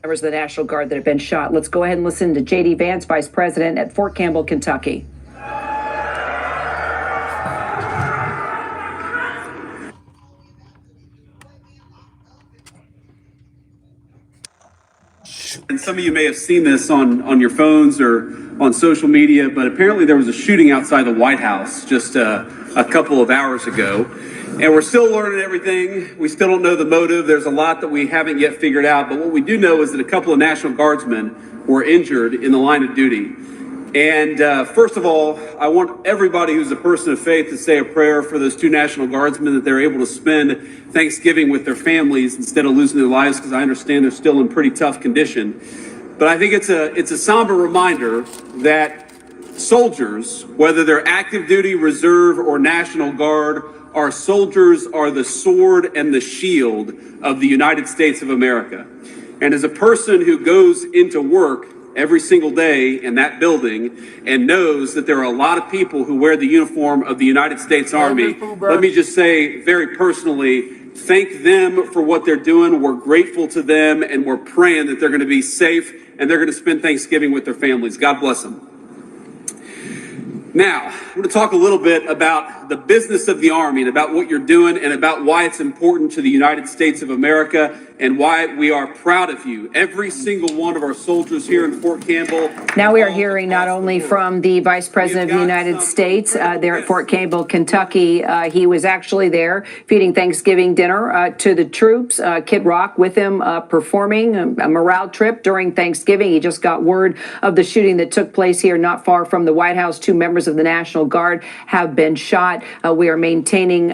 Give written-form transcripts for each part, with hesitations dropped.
Members of the National Guard that have been shot. Let's go ahead and listen to J.D. Vance, Vice President at Fort Campbell, Kentucky. And some of you may have seen this on your phones or on social media, but apparently there was a shooting outside the White House just a couple of hours ago. And we're still learning everything. We still don't know the motive. There's a lot that we haven't yet figured out. But what we do know is that a couple of National Guardsmen were injured in the line of duty. And first of all, I want everybody who's a person of faith to say a prayer for those two National Guardsmen, that they're able to spend Thanksgiving with their families instead of losing their lives, because I understand they're still in pretty tough condition. But I think it's a somber reminder that soldiers, whether they're active duty, reserve, or National Guard, our soldiers are the sword and the shield of the United States of America. And as a person who goes into work every single day in that building and knows that there are a lot of people who wear the uniform of the United States Army, let me just say very personally, thank them for what they're doing. We're grateful to them, and we're praying that they're going to be safe and they're going to spend Thanksgiving with their families. God bless them. Now, I'm going to talk a little bit about the business of the Army and about what you're doing and about why it's important to the United States of America and why we are proud of you. Every single one of our soldiers here in Fort Campbell. Now we are hearing not only from the Vice President of the United States there at Fort Campbell, Kentucky. He was actually there feeding Thanksgiving dinner to the troops. Kid Rock with him performing a morale trip during Thanksgiving. He just got word of the shooting that took place here not far from the White House. 2 members of the National Guard have been shot. We are maintaining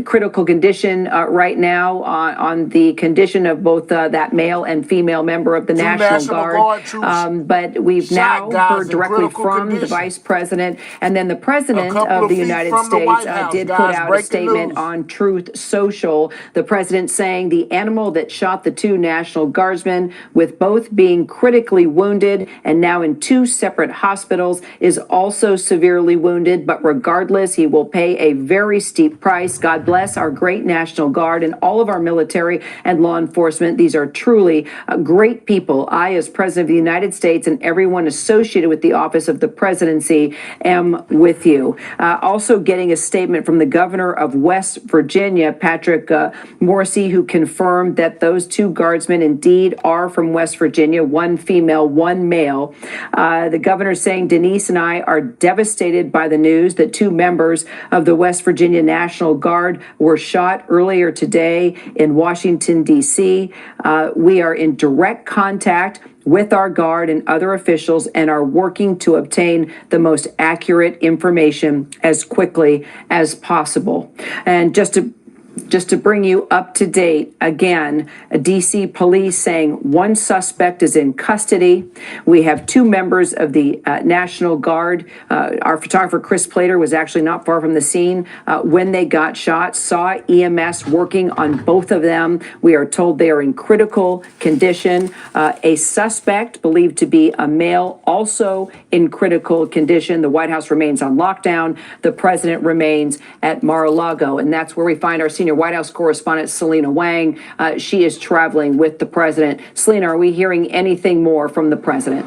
critical condition right now on the condition of both that male and female member of the National Guard. But we've now heard directly from the Vice President, and then the President of the United States did put out a statement on Truth Social. The President saying the animal that shot the 2 National Guardsmen, with both being critically wounded and now in 2 separate hospitals, is also severely wounded, but regardless, he will pay a very steep price. God bless our great National Guard and all of our military and law enforcement. These are truly great people. I, as President of the United States, and everyone associated with the office of the presidency, am with you. Also getting a statement from the governor of West Virginia, Patrick Morrisey, who confirmed that those 2 guardsmen indeed are from West Virginia, 1 female, 1 male. The governor saying, Denise and I are devastated by the news that 2 members of the West Virginia National Guard were shot earlier today in Washington, D.C. We are in direct contact with our Guard and other officials and are working to obtain the most accurate information as quickly as possible. And just to bring you up to date, again, D.C. police saying 1 suspect is in custody. We have 2 members of the National Guard. Our photographer, Chris Plater, was actually not far from the scene when they got shot, saw EMS working on both of them. We are told they are in critical condition. A suspect, believed to be a male, also in critical condition. The White House remains on lockdown. The president remains at Mar-a-Lago, and that's where we find our senior White House correspondent, Selena Wang. She is traveling with the president. Selena, are we hearing anything more from the president?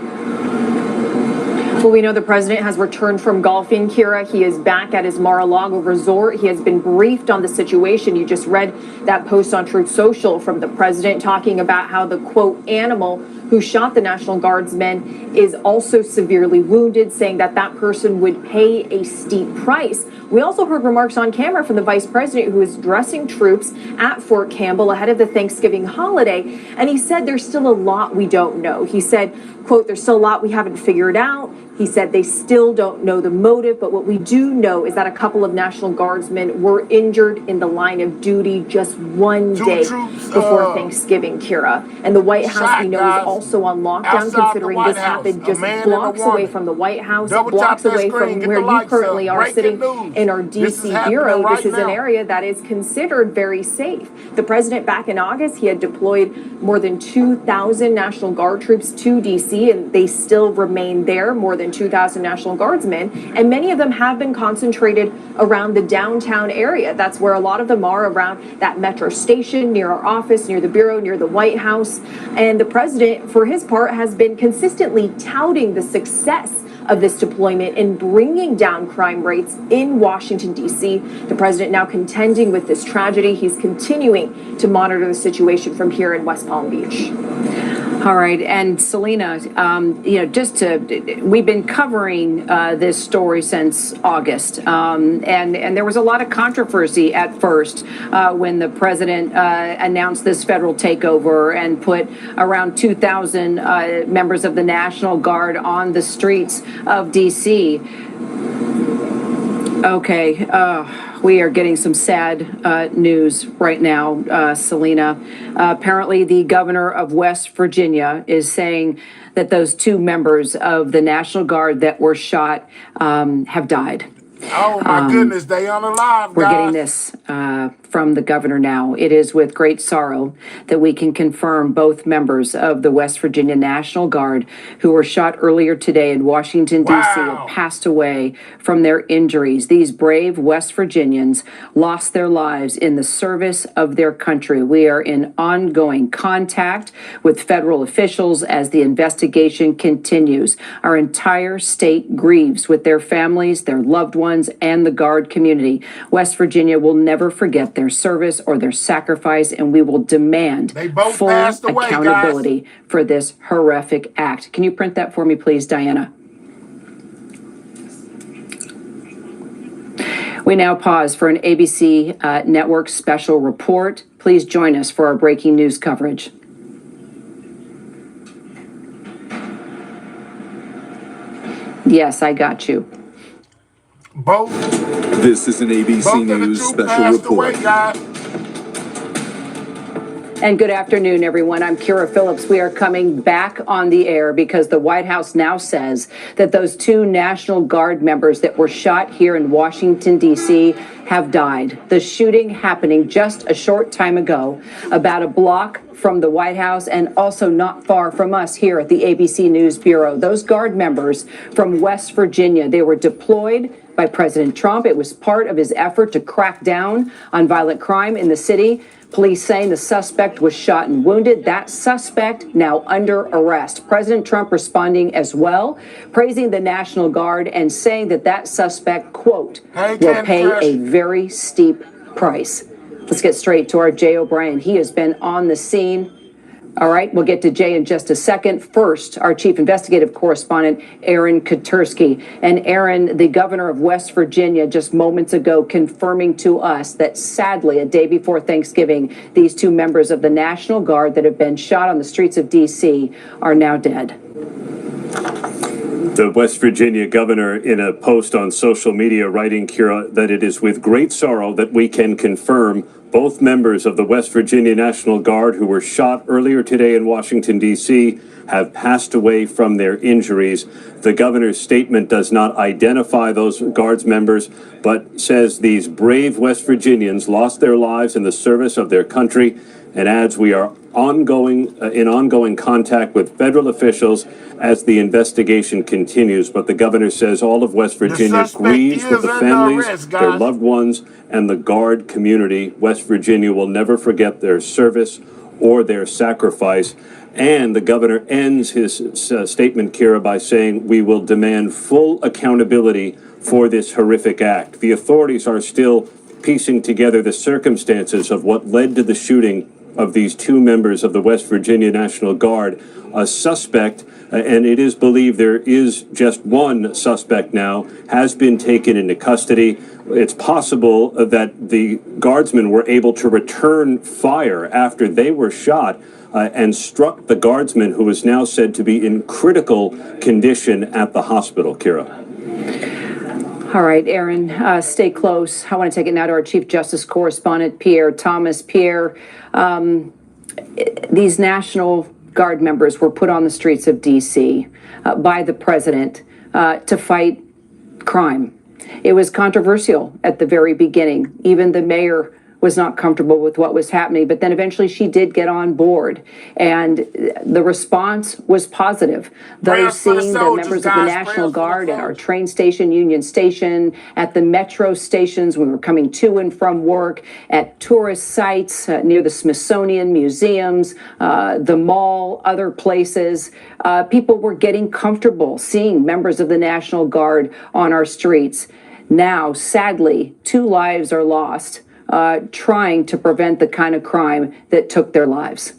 Well, we know the president has returned from golfing, Kira. He is back at his Mar-a-Lago resort. He has been briefed on the situation. You just read that post on Truth Social from the president talking about how the, quote, animal who shot the National Guardsmen is also severely wounded, saying that that person would pay a steep price. We also heard remarks on camera from the vice president, who is dressing troops at Fort Campbell ahead of the Thanksgiving holiday. And he said there's still a lot we don't know. He said, quote, there's still a lot we haven't figured out. He said they still don't know the motive, but what we do know is that a couple of National Guardsmen were injured in the line of duty just one day before Thanksgiving, Kira. And the White House, we know, is also on lockdown, considering this happened just blocks away from the White House, blocks away from where you currently are sitting in our D.C. bureau. This is an area that is considered very safe. The president, back in August, he had deployed more than 2,000 National Guard troops to D.C. D.C., and they still remain there, more than 2,000 National Guardsmen, and many of them have been concentrated around the downtown area. That's where a lot of them are, around that metro station, near our office, near the Bureau, near the White House. And the president, for his part, has been consistently touting the success of this deployment in bringing down crime rates in Washington, D.C. The president now contending with this tragedy. He's continuing to monitor the situation from here in West Palm Beach. All right, and Selena, we've been covering this story since August, and there was a lot of controversy at first when the president announced this federal takeover and put around 2,000 members of the National Guard on the streets of D.C. Okay, we are getting some sad news right now, Selena. Apparently, the governor of West Virginia is saying that those two members of the National Guard that were shot have died. Oh my goodness, they unalive, guys. We're getting this from the governor now. It is with great sorrow that we can confirm both members of the West Virginia National Guard who were shot earlier today in Washington, D.C. have passed away from their injuries. These brave West Virginians lost their lives in the service of their country. We are in ongoing contact with federal officials as the investigation continues. Our entire state grieves with their families, their loved ones, and the Guard community. West Virginia will never forget their service or their sacrifice, and we will demand full accountability for this horrific act. Can you print that for me, please, Diana? We now pause for an ABC Network special report. Please join us for our breaking news coverage. Yes, I got you. Both. This is an ABC News special report. And good afternoon, everyone. I'm Kira Phillips. We are coming back on the air because the White House now says that those two National Guard members that were shot here in Washington, D.C. have died. The shooting happening just a short time ago, about a block from the White House and also not far from us here at the ABC News Bureau. Those Guard members from West Virginia, they were deployed by President Trump. It was part of his effort to crack down on violent crime in the city. Police saying the suspect was shot and wounded. That suspect now under arrest. President Trump responding as well, praising the National Guard and saying that that suspect, quote, will pay a very steep price. Let's get straight to our Jay O'Brien. He has been on the scene. All right, we'll get to Jay in just a second. First, our chief investigative correspondent, Aaron Katersky. And Aaron, the governor of West Virginia, just moments ago confirming to us that sadly, a day before Thanksgiving, these two members of the National Guard that have been shot on the streets of D.C. are now dead. The West Virginia governor, in a post on social media, writing, Kira, that it is with great sorrow that we can confirm both members of the West Virginia National Guard who were shot earlier today in Washington, D.C., have passed away from their injuries. The governor's statement does not identify those Guards members, but says these brave West Virginians lost their lives in the service of their country, and adds we are in ongoing contact with federal officials as the investigation continues. But the governor says all of West Virginia grieves with the families, their loved ones, and the Guard community. West Virginia will never forget their service or their sacrifice. And the governor ends his statement, Kira, by saying we will demand full accountability for this horrific act. The authorities are still piecing together the circumstances of what led to the shooting of these two members of the West Virginia National Guard. A suspect, and it is believed there is just one suspect now, has been taken into custody. It's possible that the Guardsmen were able to return fire after they were shot and struck the Guardsman, who is now said to be in critical condition at the hospital. Kira. All right, Aaron, stay close. I want to take it now to our Chief Justice Correspondent, Pierre Thomas. Pierre, these National Guard members were put on the streets of D.C. By the president to fight crime. It was controversial at the very beginning. Even the mayor was not comfortable with what was happening, but then eventually she did get on board, and the response was positive. Prayers Those for the seeing the soldiers, members of the guys. National Prayers for the Guard at our folks. train station, Union Station, at the metro stations, we were coming to and from work, at tourist sites near the Smithsonian museums, the mall, other places. People were getting comfortable seeing members of the National Guard on our streets. Now, sadly, 2 lives are lost trying to prevent the kind of crime that took their lives.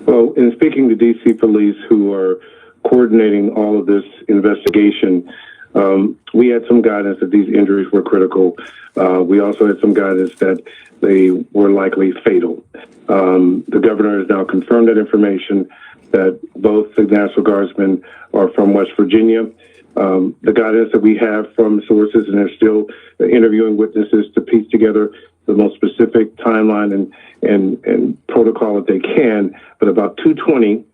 Well, in speaking to DC police, who are coordinating all of this investigation, we had some guidance that these injuries were critical. We also had some guidance that they were likely fatal. The governor has now confirmed that information, that both the National Guardsmen are from West Virginia. The guidance that we have from sources, and they're still interviewing witnesses to piece together the most specific timeline and protocol that they can. But about 2:20,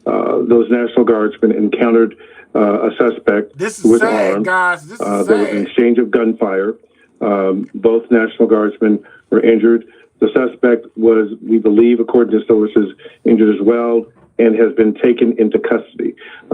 those National Guardsmen encountered a suspect This who is was sad, armed. guys. This is There was an sad. exchange of gunfire. Both National Guardsmen were injured. The suspect was, we believe, according to sources, injured as well and has been taken into custody.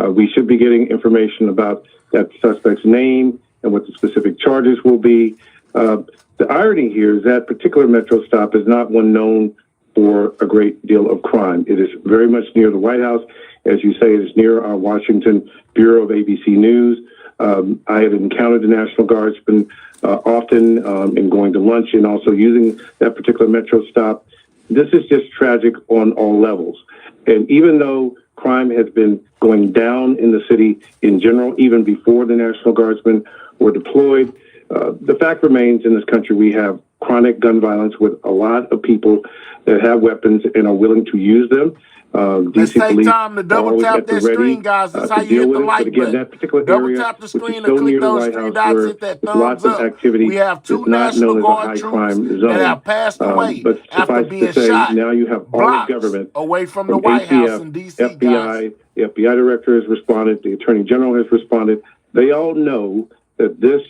We should be getting information about that suspect's name and what the specific charges will be. The irony here is that particular metro stop is not one known for a great deal of crime. It is very much near the White House. As you say, it is near our Washington Bureau of ABC News. I have encountered the National Guardsmen often in going to lunch and also using that particular metro stop. This is just tragic on all levels. And even though crime has been going down in the city in general, even before the National Guardsmen were deployed, the fact remains in this country we have chronic gun violence with a lot of people that have weapons and are willing to use them. Let's DC take police time to are double always tap at the that ready screen, guys. That's how to you deal hit with the it. like But again, button. that particular Double area, tap the which is screen so and click near the those White 3 House, dots. where Hit that there's lots thumbs of up. activity, We have 2 is not National known as a Guard high troops crime that zone. have passed away But after suffice being to say, shot now you have all the blocks government away from the from White House ATF, in DC, guys. FBI, the FBI director has responded, the Attorney General has responded. They all know that this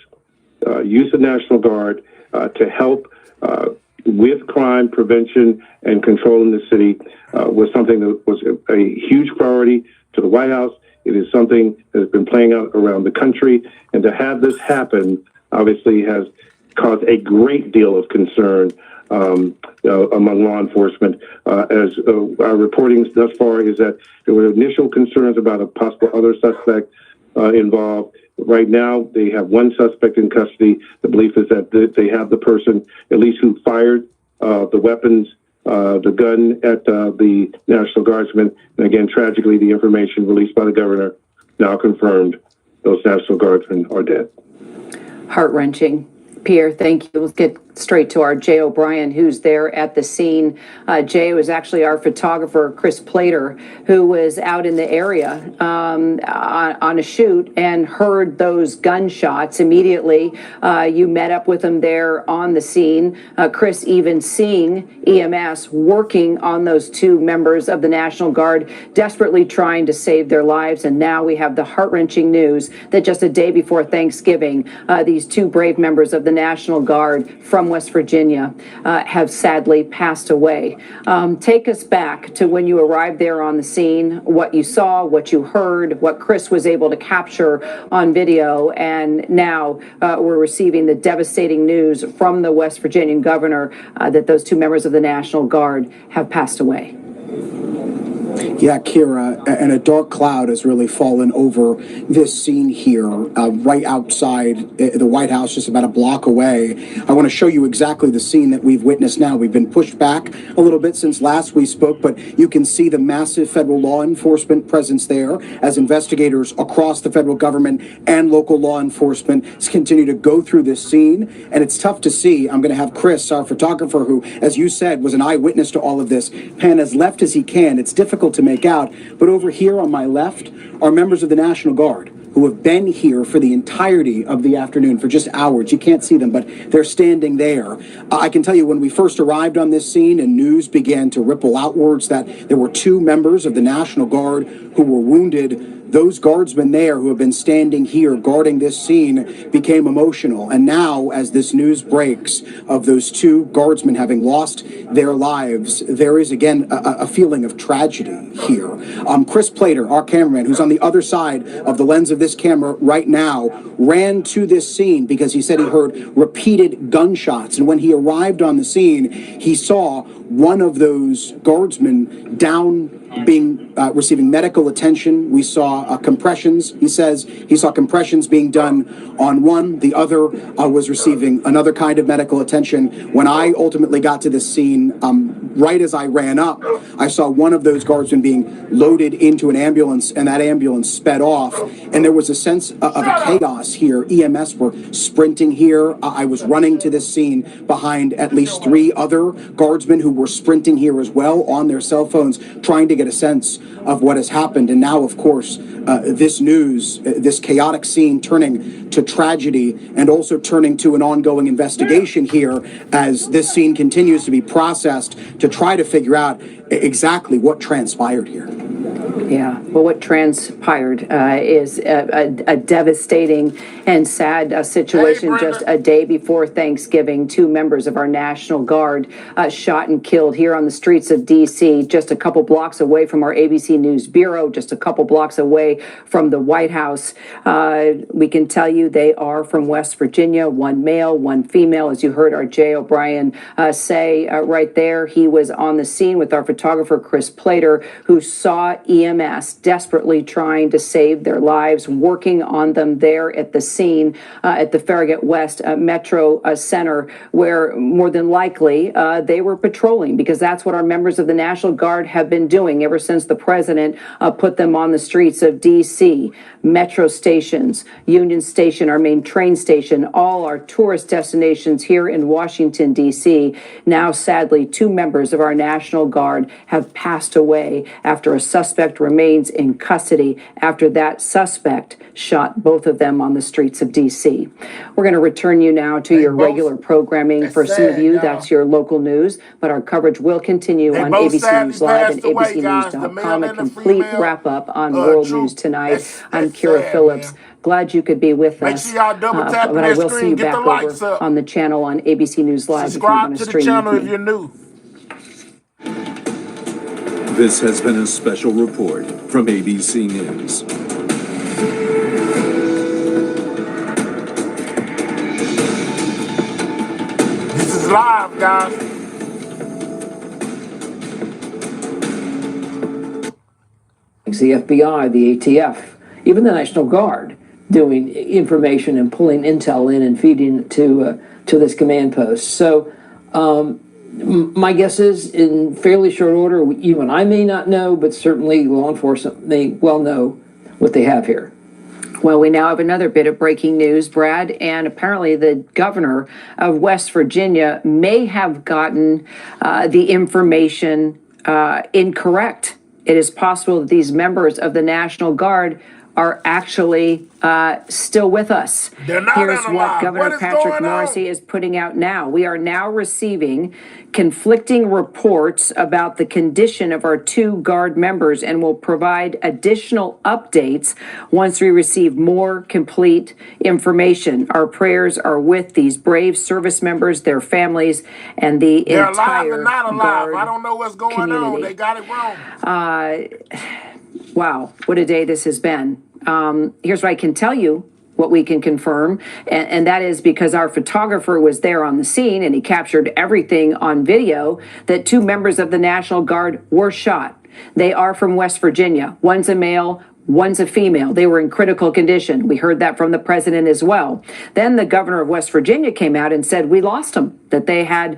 use of National Guard to help with crime prevention and control in the city was something that was a huge priority to the White House. It is something that has been playing out around the country. And to have this happen, obviously, has caused a great deal of concern among law enforcement. As our reporting thus far is that there were initial concerns about a possible other suspect involved. Right now, they have 1 suspect in custody. The belief is that they have the person, at least who fired the weapons, the gun at the National Guardsmen. And again, tragically, the information released by the governor now confirmed those National Guardsmen are dead. Heart-wrenching. Pierre, thank you. Let's get straight to our Jay O'Brien, who's there at the scene. Jay was actually our photographer, Chris Plater, who was out in the area on a shoot and heard those gunshots immediately. You met up with him there on the scene. Chris even seeing EMS working on those 2 members of the National Guard, desperately trying to save their lives. And now we have the heart-wrenching news that just a day before Thanksgiving, these 2 brave members of the National Guard from West Virginia have sadly passed away. Take us back to when you arrived there on the scene, what you saw, what you heard, what Chris was able to capture on video, and now we're receiving the devastating news from the West Virginian governor that those 2 members of the National Guard have passed away. Yeah, Kira, and a dark cloud has really fallen over this scene here, right outside the White House, just about a block away. I want to show you exactly the scene that we've witnessed now. We've been pushed back a little bit since last we spoke, but you can see the massive federal law enforcement presence there as investigators across the federal government and local law enforcement continue to go through this scene. And it's tough to see. I'm going to have Chris, our photographer, who, as you said, was an eyewitness to all of this, pan as left as he can. It's difficult to make out, but over here on my left are members of the National Guard who have been here for the entirety of the afternoon, for just hours. You can't see them, but they're standing there. I can tell you, when we first arrived on this scene and news began to ripple outwards that there were 2 members of the National Guard who were wounded, those guardsmen there who have been standing here guarding this scene became emotional. And now, as this news breaks of those two guardsmen having lost their lives, there is again a feeling of tragedy here. Chris Plater, our cameraman, who's on the other side of the lens of this camera right now, ran to this scene because he said he heard repeated gunshots. And when he arrived on the scene, he saw one of those guardsmen down, being receiving medical attention. We saw compressions. He says he saw compressions being done on one. The other was receiving another kind of medical attention. When I ultimately got to this scene, right as I ran up, I saw one of those guardsmen being loaded into an ambulance, and that ambulance sped off. And there was a sense of a chaos here. EMS were sprinting here. I was running to this scene behind at least 3 other guardsmen who were sprinting here as well on their cell phones, trying to get a sense of what has happened. And now, of course, this news, this chaotic scene turning to tragedy and also turning to an ongoing investigation here as this scene continues to be processed to try to figure out exactly what transpired here. Yeah, well, what transpired is a devastating and sad situation. Just a day before Thanksgiving, 2 members of our National Guard shot and killed here on the streets of D.C., just a couple blocks away from our ABC News Bureau, just a couple blocks away from the White House. We can tell you they are from West Virginia, 1 male, 1 female, as you heard our Jay O'Brien say right there. He was on the scene with our photographer, Chris Plater, who saw EMS desperately trying to save their lives, working on them there at the scene at the Farragut West Metro Center, where more than likely they were patrolling, because that's what our members of the National Guard have been doing ever since the president put them on the streets of D.C. Metro stations, Union Station, our main train station, all our tourist destinations here in Washington, D.C. Now, sadly, 2 members of our National Guard have passed away after a suspect remains in custody after that suspect shot both of them on the streets of D.C. We're going to return you now to your regular programming. For some of you, that's your local news, but our coverage will continue on ABC News Live and abcnews.com. A complete wrap-up on World News Tonight. I'm Kira Phillips. Glad you could be with us. But I will see you back over on the channel on ABC News Live if you want to stream with me. new. This has been a special report from ABC News. This is live, guys. The FBI, the ATF, even the National Guard doing information and pulling intel in and feeding it to this command post. So my guess is, in fairly short order, you and I may not know, but certainly law enforcement may well know what they have here. Well, we now have another bit of breaking news, Brad, and apparently the governor of West Virginia may have gotten the information incorrect. It is possible that these members of the National Guard are actually still with us. Here's what Governor Patrick Morrisey is putting out now. We are now receiving conflicting reports about the condition of our 2 Guard members and will provide additional updates once we receive more complete information. Our prayers are with these brave service members, their families, and the entire Guard I don't know what's going on. They got it wrong. Wow, what a day this has been. Here's what I can tell you, what we can confirm, and that is because our photographer was there on the scene and he captured everything on video, that 2 members of the National Guard were shot. They are from West Virginia. One's a male, one's a female. They were in critical condition. We heard that from the president as well. Then the governor of West Virginia came out and said we lost them, that they had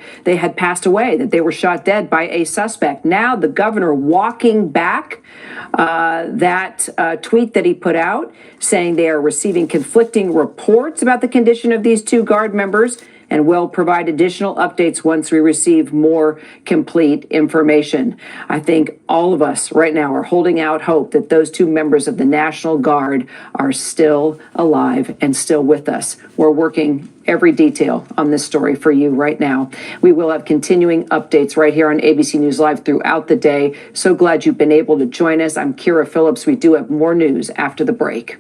passed away, that they were shot dead by a suspect. Now the governor walking back that tweet that he put out saying they are receiving conflicting reports about the condition of these 2 Guard members. and we'll provide additional updates once we receive more complete information. I think all of us right now are holding out hope that those two members of the National Guard are still alive and still with us. We're working every detail on this story for you right now. We will have continuing updates right here on ABC News Live throughout the day. So glad you've been able to join us. I'm Kira Phillips. We do have more news after the break.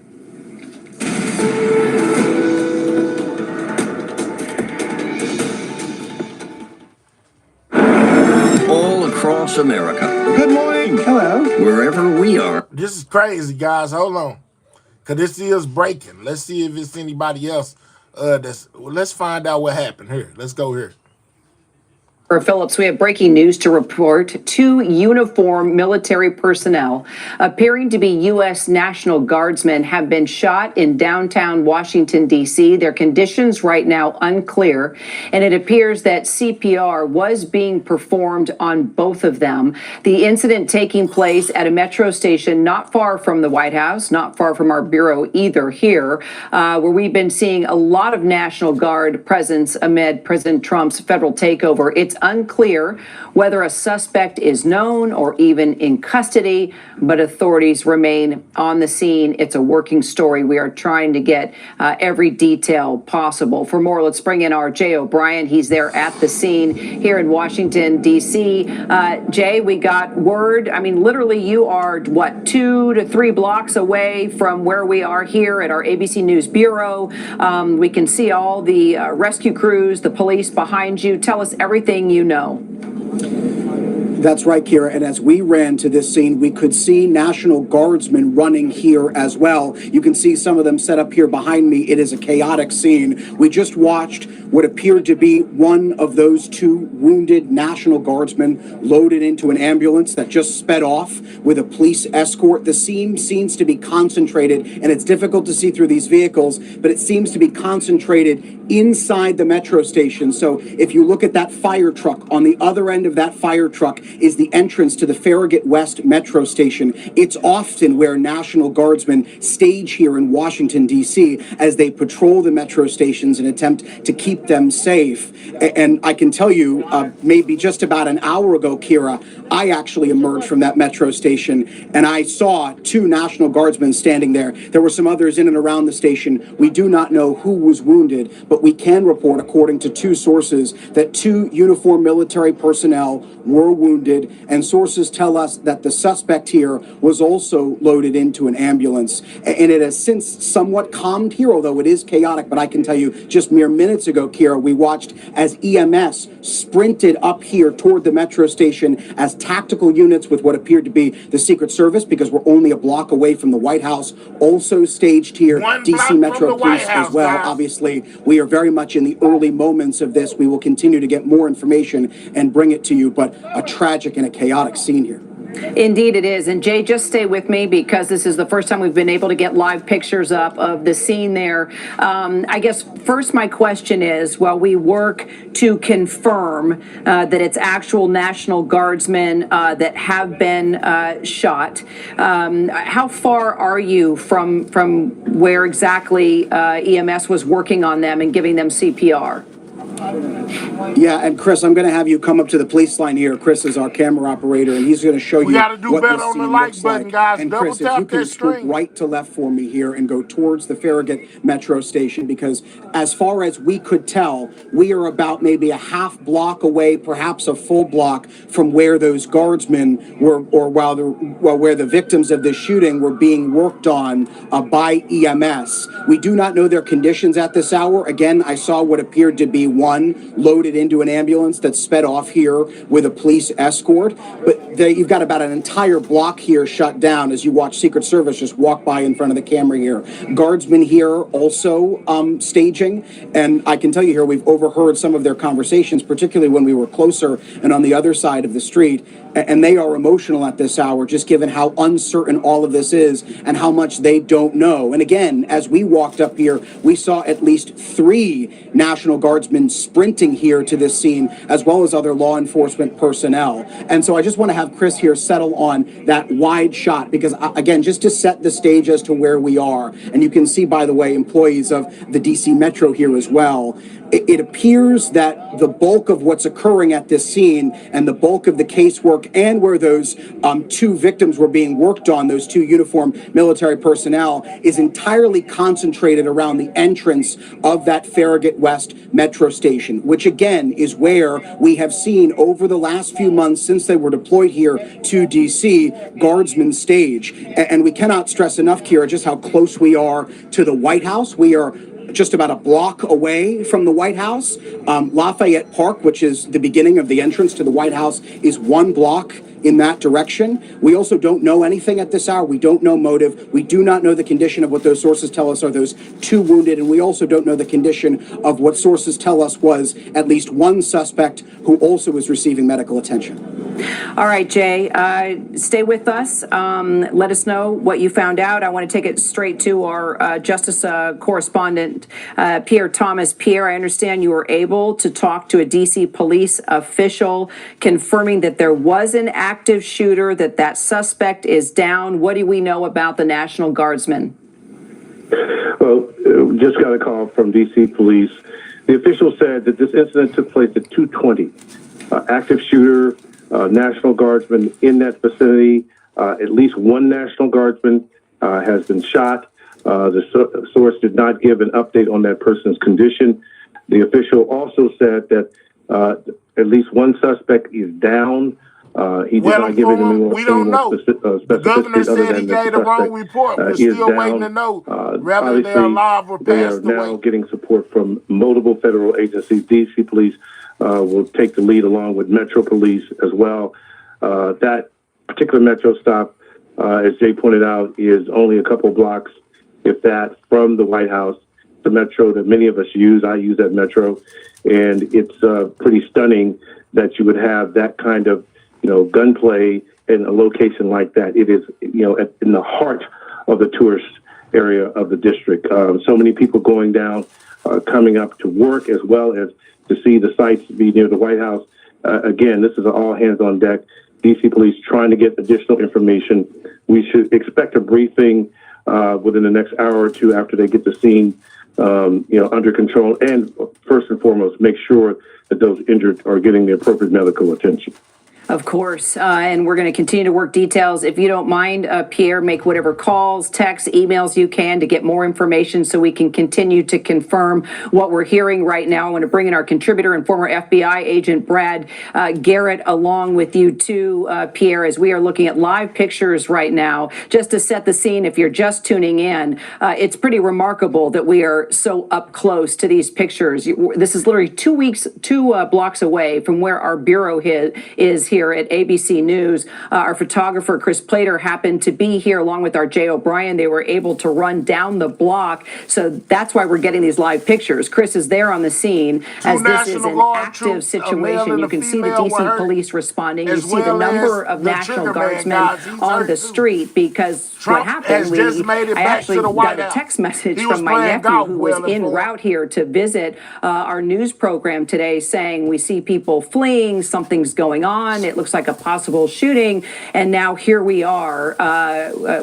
All across America. Good morning. Hello. Wherever we are. This is crazy, guys. Hold on. Because this is breaking. Let's see if it's anybody else. Let's find out what happened here. Let's go here. For Phillips, we have breaking news to report. Two uniformed military personnel appearing to be U.S. National Guardsmen have been shot in downtown Washington, D.C. Their conditions right now unclear, and it appears that CPR was being performed on both of them. The incident taking place at a metro station not far from the White House, not far from our bureau either here, where we've been seeing a lot of National Guard presence amid President Trump's federal takeover. It's unclear whether a suspect is known or even in custody, but authorities remain on the scene. It's a working story. We are trying to get every detail possible. For more, let's bring in our Jay O'Brien. He's there at the scene here in Washington, D.C. Jay, we got word. I mean, literally, you are, 2 to 3 blocks away from where we are here at our ABC News Bureau. We can see all the rescue crews, the police behind you. Tell us everything you know. That's right, Kira. And as we ran to this scene, we could see National Guardsmen running here as well. You can see some of them set up here behind me. It is a chaotic scene. We just watched what appeared to be one of those two wounded National Guardsmen loaded into an ambulance that just sped off with a police escort. The scene seems to be concentrated, and it's difficult to see through these vehicles, but it seems to be concentrated inside the metro station. So if you look at that fire truck, on the other end of that fire truck is the entrance to the Farragut West metro station. It's often where National Guardsmen stage here in Washington, D.C. as they patrol the metro stations and attempt to keep them safe. And I can tell you, maybe just about an hour ago, Kira, I actually emerged from that metro station and I saw two National Guardsmen standing there. There were some others in and around the station. We do not know who was wounded, but we can report, according to two sources, that two uniformed military personnel were wounded, and sources tell us that the suspect here was also loaded into an ambulance. And it has since somewhat calmed here, although it is chaotic. But I can tell you, just mere minutes ago, Kira, we watched as EMS sprinted up here toward the metro station as tactical units with what appeared to be the Secret Service, because we're only a block away from the White House, also staged here. DC Metro Police as well. Obviously, we are very much in the early moments of this. We will continue to get more information and bring it to you, but a tragic and a chaotic scene here. Indeed it is. And Jay, just stay with me because this is the first time we've been able to get live pictures up of the scene there. I guess first my question is, while we work to confirm that it's actual National Guardsmen that have been shot, how far are you from where exactly EMS was working on them and giving them CPR? Yeah, and Chris, I'm going to have you come up to the police line here. Chris is our camera operator, and he's going to show you what better this on the scene like looks button, like. guys. And Double Chris, if tap you can that scoot screen. right to left for me here and go towards the Farragut Metro Station, because as far as we could tell, we are about maybe a half block away, perhaps a full block from where those guardsmen were, or where the victims of this shooting were being worked on by EMS. We do not know their conditions at this hour. Again, I saw what appeared to be one loaded into an ambulance that sped off here with a police escort. But you've got about an entire block here shut down as you watch Secret Service just walk by in front of the camera here. Guardsmen here also staging. And I can tell you here, we've overheard some of their conversations, particularly when we were closer and on the other side of the street. and they are emotional at this hour, just given how uncertain all of this is and how much they don't know. And again, as we walked up here, we saw at least 3 National Guardsmen sprinting here to this scene, as well as other law enforcement personnel. And so I just want to have Chris here settle on that wide shot, because again, just to set the stage as to where we are, and you can see, by the way, employees of the DC Metro here as well. It appears that the bulk of what's occurring at this scene and the bulk of the casework and where those 2 victims were being worked on, those 2 uniformed military personnel, is entirely concentrated around the entrance of that Farragut West metro station, which again is where we have seen over the last few months since they were deployed here to DC, Guardsmen stage. And we cannot stress enough, Kira, just how close we are to the White House. We are just about a block away from the White House. Lafayette Park, which is the beginning of the entrance to the White House, is 1 block in that direction. We also don't know anything at this hour. We don't know motive. We do not know the condition of what those sources tell us are those 2 wounded. And we also don't know the condition of what sources tell us was at least 1 suspect who also is receiving medical attention. All right, Jay, stay with us. Let us know what you found out. I want to take it straight to our justice correspondent, Pierre Thomas. Pierre, I understand you were able to talk to a DC police official confirming that there was an active shooter, that suspect is down. What do we know about the National Guardsmen? Well, just got a call from DC police. The official said that this incident took place at 2:20. Active shooter, National Guardsman in that vicinity. At least 1 National Guardsman has been shot. The source did not give an update on that person's condition. The official also said that at least 1 suspect is down. He did not give any more. We don't know. The governor said he gave the wrong report. We're still waiting to know whether they're alive or passed away. They are now getting support from multiple federal agencies. DC Police will take the lead along with Metro Police as well. That particular Metro stop, as Jay pointed out, is only a couple blocks, if that, from the White House. The Metro that many of us use. I use that Metro, and it's pretty stunning that you would have that kind of, gunplay in a location like that. It is, in the heart of the tourist area of the district. So many people going down, coming up to work, as well as to see the sites be near the White House. Again, this is an all hands on deck. DC Police trying to get additional information. We should expect a briefing within the next hour or 2 after they get the scene, under control. And first and foremost, make sure that those injured are getting the appropriate medical attention. Of course, and we're going to continue to work details. If you don't mind, Pierre, make whatever calls, texts, emails you can to get more information so we can continue to confirm what we're hearing right now. I want to bring in our contributor and former FBI agent, Brad Garrett, along with you too, Pierre, as we are looking at live pictures right now. Just to set the scene, if you're just tuning in, it's pretty remarkable that we are so up close to these pictures. This is literally 2 blocks away from where our bureau is here at ABC News. Our photographer, Chris Plater, happened to be here along with our Jay O'Brien. They were able to run down the block. So that's why we're getting these live pictures. Chris is there on the scene as this is an active situation. You can see the DC police responding. You see the number of National Guardsmen on the street because what happened, I actually got a text message from my nephew who was en route here to visit our news program today saying we see people fleeing, something's going on. It looks like a possible shooting. And now here we are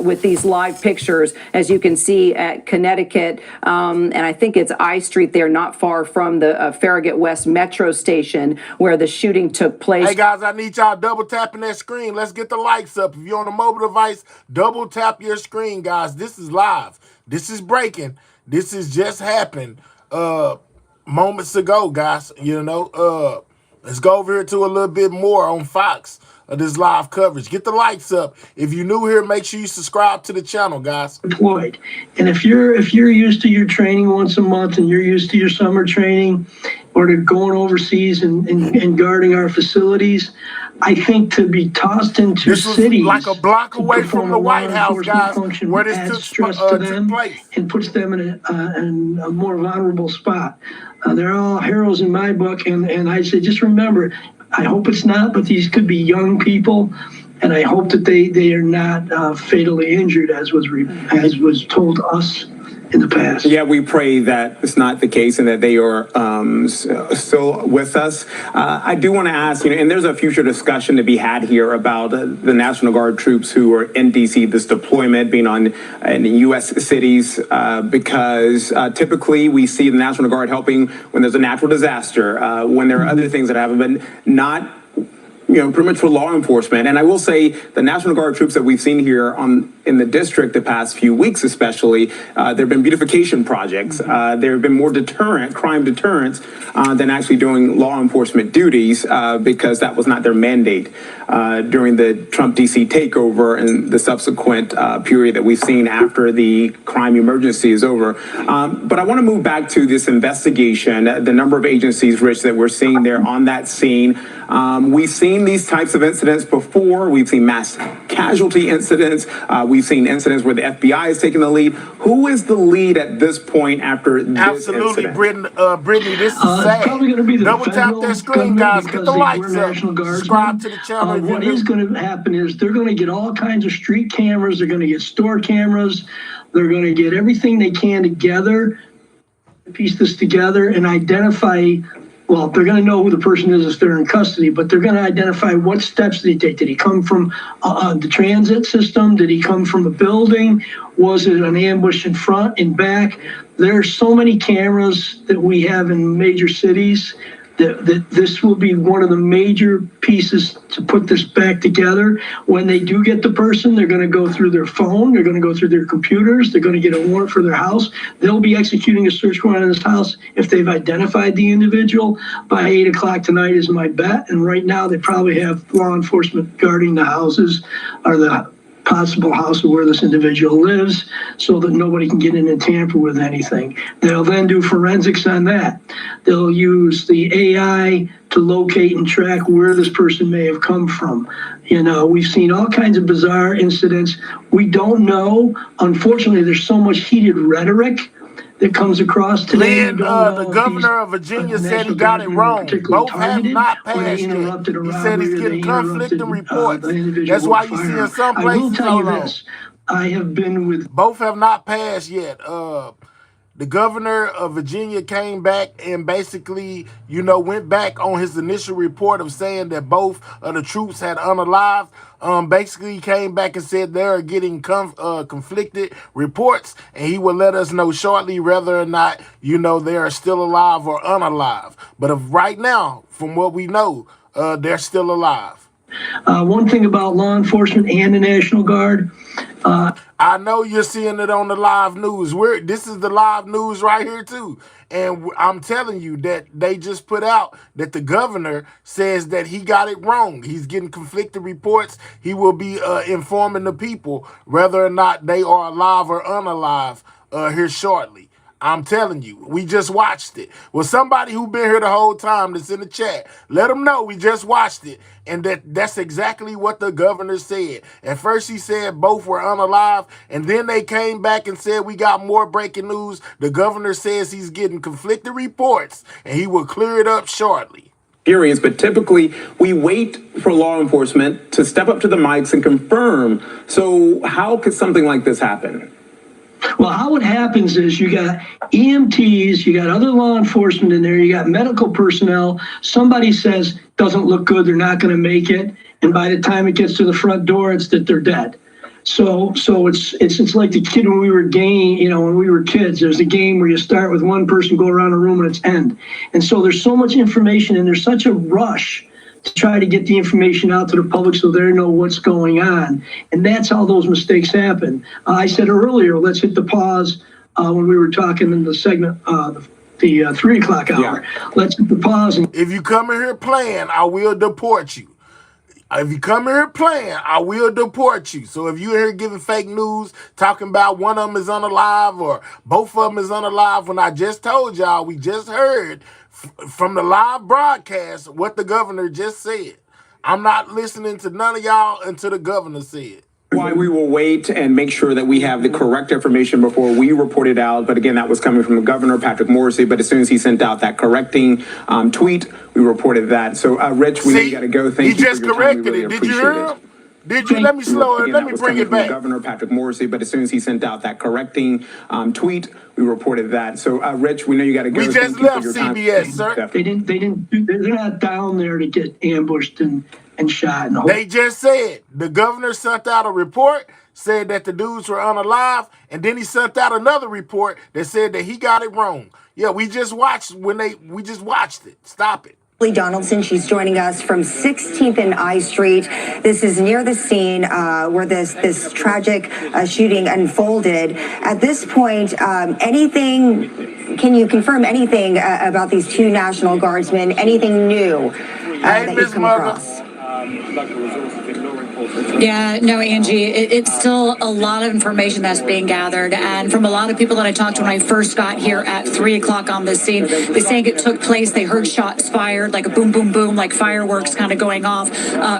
with these live pictures, as you can see at Connecticut. And I think it's I Street there, not far from the Farragut West Metro station where the shooting took place. Hey, guys, I need y'all double tapping that screen. Let's get the likes up. If you're on a mobile device, double tap your screen, guys. This is live. This is breaking. This has just happened moments ago, guys. Let's go over here to a little bit more on Fox of this live coverage. Get the likes up. If you're new here, make sure you subscribe to the channel, guys. Deployed. And if you're used to your training once a month and you're used to your summer training or to going overseas and guarding our facilities, I think to be tossed into this was cities like a block away from the White House, guys, where this took place and puts them in a more vulnerable spot. They're all heroes in my book, and I say just remember, I hope it's not, but these could be young people. And I hope that they are not fatally injured, as was told us in the past. Yeah, we pray that it's not the case and that they are still with us. I do want to ask, and there's a future discussion to be had here about the National Guard troops who are in D.C., this deployment being in U.S. cities, because typically we see the National Guard helping when there's a natural disaster, when there are other things that happen, but not pretty much for law enforcement. And I will say the National Guard troops that we've seen here in the district the past few weeks, especially, there have been beautification projects. There have been more crime deterrents than actually doing law enforcement duties because that was not their mandate during the Trump DC takeover and the subsequent period that we've seen after the crime emergency is over. But I want to move back to this investigation, the number of agencies, Rich, that we're seeing there on that scene. We've seen these types of incidents before. We've seen mass casualty incidents. We've seen incidents where the FBI is taking the lead. Who is the lead at this point after this Absolutely, incident? Brittany, this is sad. Probably going to be the Double tap federal that screen, government guys. because Get the they lights were up. National Guardsmen. Subscribe to the channel. if What you're is going to happen is they're going to get all kinds of street cameras. They're going to get store cameras. They're going to get everything they can together, piece this together, and identify. Well, they're going to know who the person is if they're in custody, but they're going to identify what steps did he take. Did he come from the transit system? Did he come from a building? Was it an ambush in front and back? There's so many cameras that we have in major cities that this will be one of the major pieces to put this back together. When they do get the person, they're going to go through their phone, they're going to go through their computers, they're going to get a warrant for their house. They'll be executing a search warrant on this house if they've identified the individual by 8 o'clock tonight is my bet. And right now they probably have law enforcement guarding the houses or the possible house of where this individual lives so that nobody can get in and tamper with anything. They'll then do forensics on that. They'll use the AI to locate and track where this person may have come from. We've seen all kinds of bizarre incidents. We don't know. Unfortunately, there's so much heated rhetoric that comes across today. Lynn, the governor of Virginia said he got it wrong. Both have not passed yet. He said he's getting conflicting reports. That's why you see in some places. I have been with. Both have not passed yet. The governor of Virginia came back and basically, went back on his initial report of saying that both of the troops had unalived. Basically, he came back and said they're getting conflicted reports, and he will let us know shortly whether or not, they are still alive or unalive. But right now, from what we know, they're still alive. One thing about law enforcement and the National Guard. I know you're seeing it on the live news. This is the live news right here too. And I'm telling you that they just put out that the governor says that he got it wrong. He's getting conflicted reports. He will be informing the people whether or not they are alive or unalive here shortly. I'm telling you, we just watched it. Well, somebody who been here the whole time that's in the chat, let them know we just watched it. And that's exactly what the governor said. At first he said both were unalive, and then they came back and said we got more breaking news. The governor says he's getting conflicted reports, and he will clear it up shortly. Experience, but typically we wait for law enforcement to step up to the mics and confirm. So how could something like this happen? Well, how it happens is you got EMTs, you got other law enforcement in there, you got medical personnel. Somebody says, doesn't look good, they're not going to make it. And by the time it gets to the front door, it's that they're dead. So it's like the kid when we were when we were kids. There's a game where you start with one person, go around a room, and it's end. And so there's so much information, and there's such a rush to try to get the information out to the public so they know what's going on. And that's how those mistakes happen. I said earlier, let's hit the pause when we were talking in the segment, the 3 o'clock hour. Yeah. Let's hit the pause. If you come in here playing, I will deport you. If you come in here playing, I will deport you. So if you're here giving fake news, talking about one of them is unalive or both of them is unalive, when I just told y'all, we just heard from the live broadcast what the governor just said. I'm not listening to none of y'all until the governor said. Why we will wait and make sure that we have the correct information before we report it out. But again, that was coming from the governor, Patrick Morrissey. But as soon as he sent out that correcting tweet, we reported that. So, Rich, we know you got to go. Thank you. He just corrected it. Did you hear him? Did you? Let me slow it. Let me bring it back. Governor Patrick Morrissey, but as soon as he sent out that correcting tweet, we reported that. So, Rich, we know you got to go. We just left CBS, sir. They're not down there to get ambushed and shot. And they just said the governor sent out a report, said that the dudes were unalive, and then he sent out another report that said that he got it wrong. Yeah, we just watched it. Stop it. Donaldson, she's joining us from 16th and I Street. This is near the scene where this tragic shooting unfolded. At this point, can you confirm anything about these two National Guardsmen? Anything new that you've come across? Yeah, no, Angie, it's still a lot of information that's being gathered. And from a lot of people that I talked to when I first got here at 3 o'clock on the scene, they saying it took place. They heard shots fired, like a boom, boom, boom, like fireworks kind of going off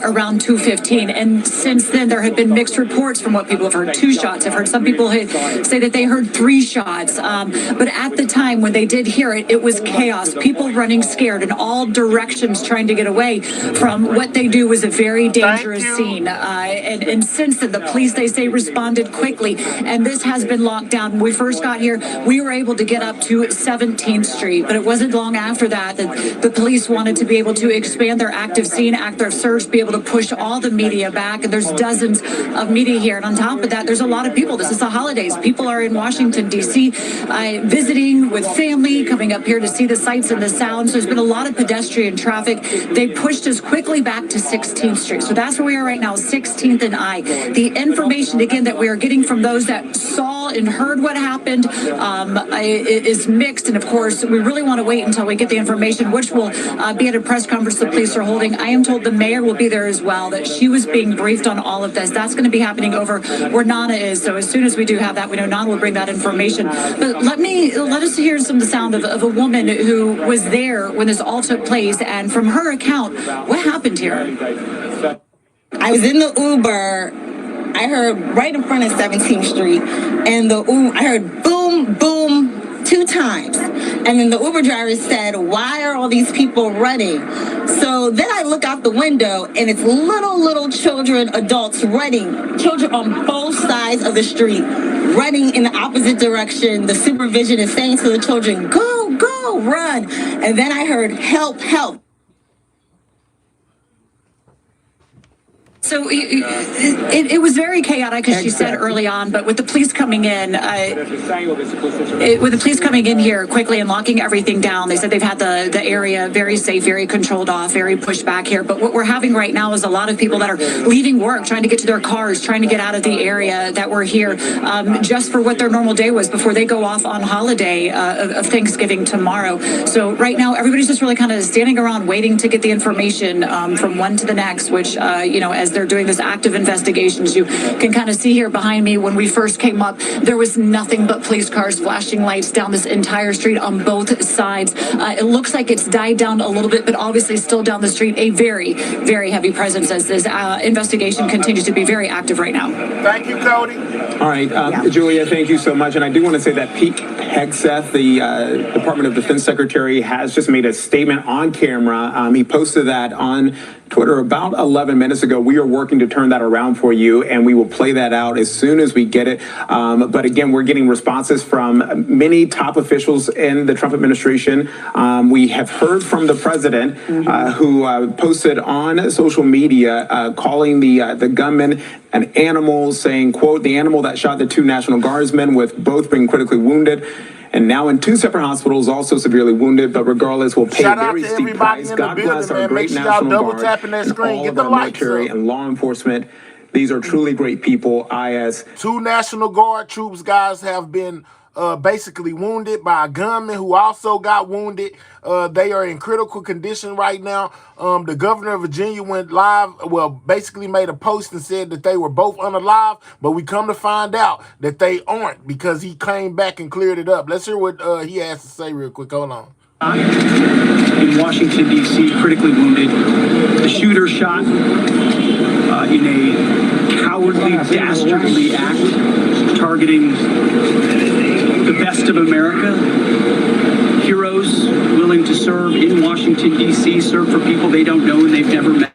around 2:15. And since then, there have been mixed reports from what people have heard. 2 shots. I've heard some people say that they heard 3 shots. But at the time when they did hear it, it was chaos. People running scared in all directions trying to get away from what they do was a very dangerous scene. And since then, the police, they say, responded quickly. And this has been locked down. When we first got here, we were able to get up to 17th Street. But it wasn't long after that the police wanted to be able to expand their active scene, active search, be able to push all the media back. And there's dozens of media here. And on top of that, there's a lot of people. This is the holidays. People are in Washington, D.C., visiting with family, coming up here to see the sights and the sounds. There's been a lot of pedestrian traffic. They pushed us quickly back to 16th Street. So that's where we are right now, 16th and I. The information, again, that we are getting from those that saw and heard what happened is mixed. And of course, we really want to wait until we get the information, which will be at a press conference the police are holding. I am told the mayor will be there as well, that she was being briefed on all of this. That's going to be happening over where Nana is. So as soon as we do have that, we know Nana will bring that information. But let us hear some of the sound of a woman who was there when this all took place. And from her account, what happened here? I was in the Uber. I heard right in front of 17th Street, and I heard boom, boom 2 times. And then the Uber driver said, "Why are all these people running?" So then I look out the window, and it's little children, adults running, children on both sides of the street, running in the opposite direction. The supervision is saying to the children, "Go, go, run." And then I heard, "Help, help." So it was very chaotic, as she said early on. But with the police coming in, here quickly and locking everything down, they said they've had the area very safe, very controlled off, very pushed back here. But what we're having right now is a lot of people that are leaving work, trying to get to their cars, trying to get out of the area that we're here just for what their normal day was before they go off on holiday of Thanksgiving tomorrow. So right now, everybody's just really kind of standing around waiting to get the information from one to the next, which, as they're doing this active investigations. You can kind of see here behind me, when we first came up, there was nothing but police cars, flashing lights down this entire street on both sides. It looks like it's died down a little bit, but obviously still down the street, a very, very heavy presence as this investigation continues to be very active right now. Thank you, Cody. All right, Julia, thank you so much. And I do want to say that Pete Hegseth, the Department of Defense Secretary, has just made a statement on camera. He posted that on Twitter about 11 minutes ago. We are working to turn that around for you, and we will play that out as soon as we get it. But again, we're getting responses from many top officials in the Trump administration. We have heard from the president, who posted on social media calling the gunman an animal, saying, quote, "The animal that shot the 2 National Guardsmen, with both being critically wounded, and now in 2 separate hospitals, also severely wounded, but regardless, will pay a very steep price. God bless our great National Guard and all of our military and law enforcement. These are truly great people." 2 National Guard troops, guys, have been basically wounded by a gunman who also got wounded. They are in critical condition right now. The governor of Virginia went live, basically made a post and said that they were both unalive, but we come to find out that they aren't, because he came back and cleared it up. Let's hear what he has to say real quick. Hold on. In Washington, D.C., critically wounded. The shooter shot in a cowardly, dastardly act targeting the best of America. Heroes willing to serve in Washington, D.C., serve for people they don't know and they've never met.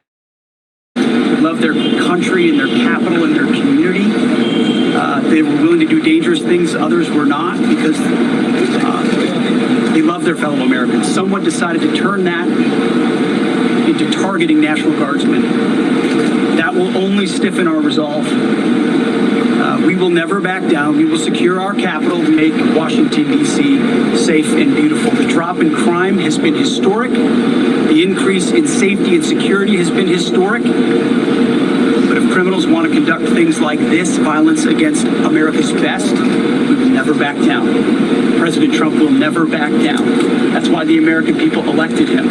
Love their country and their capital and their community. They were willing to do dangerous things others were not because they love their fellow Americans. Someone decided to turn that into targeting National Guardsmen. That will only stiffen our resolve. We will never back down. We will secure our capital, make Washington, D.C. safe and beautiful. The drop in crime has been historic. The increase in safety and security has been historic. But if criminals want to conduct things like this, violence against America's best, we will never back down. President Trump will never back down. That's why the American people elected him.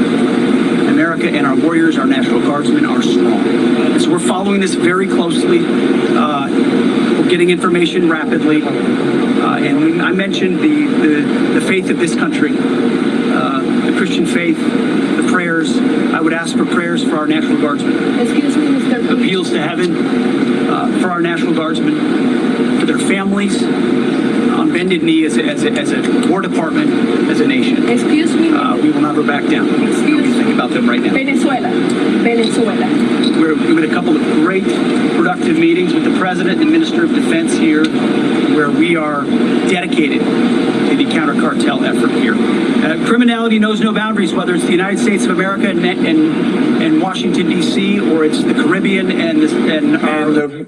America and our warriors, our National Guardsmen, are strong. And so we're following this very closely. We're getting information rapidly. And I mentioned the faith of this country, the Christian faith, the prayers. I would ask for prayers for our National Guardsmen. Excuse me, Mr. Appeals to heaven for our National Guardsmen, for their families, on bended knee as a War Department, as a nation. Excuse me. We will never back down. What do you think about them right now? Venezuela. We had a couple of great, productive meetings with the President and Minister of Defense here, where we are dedicated to the counter-cartel effort here. Criminality knows no boundaries, whether it's the United States of America and Washington, D.C., or it's the Caribbean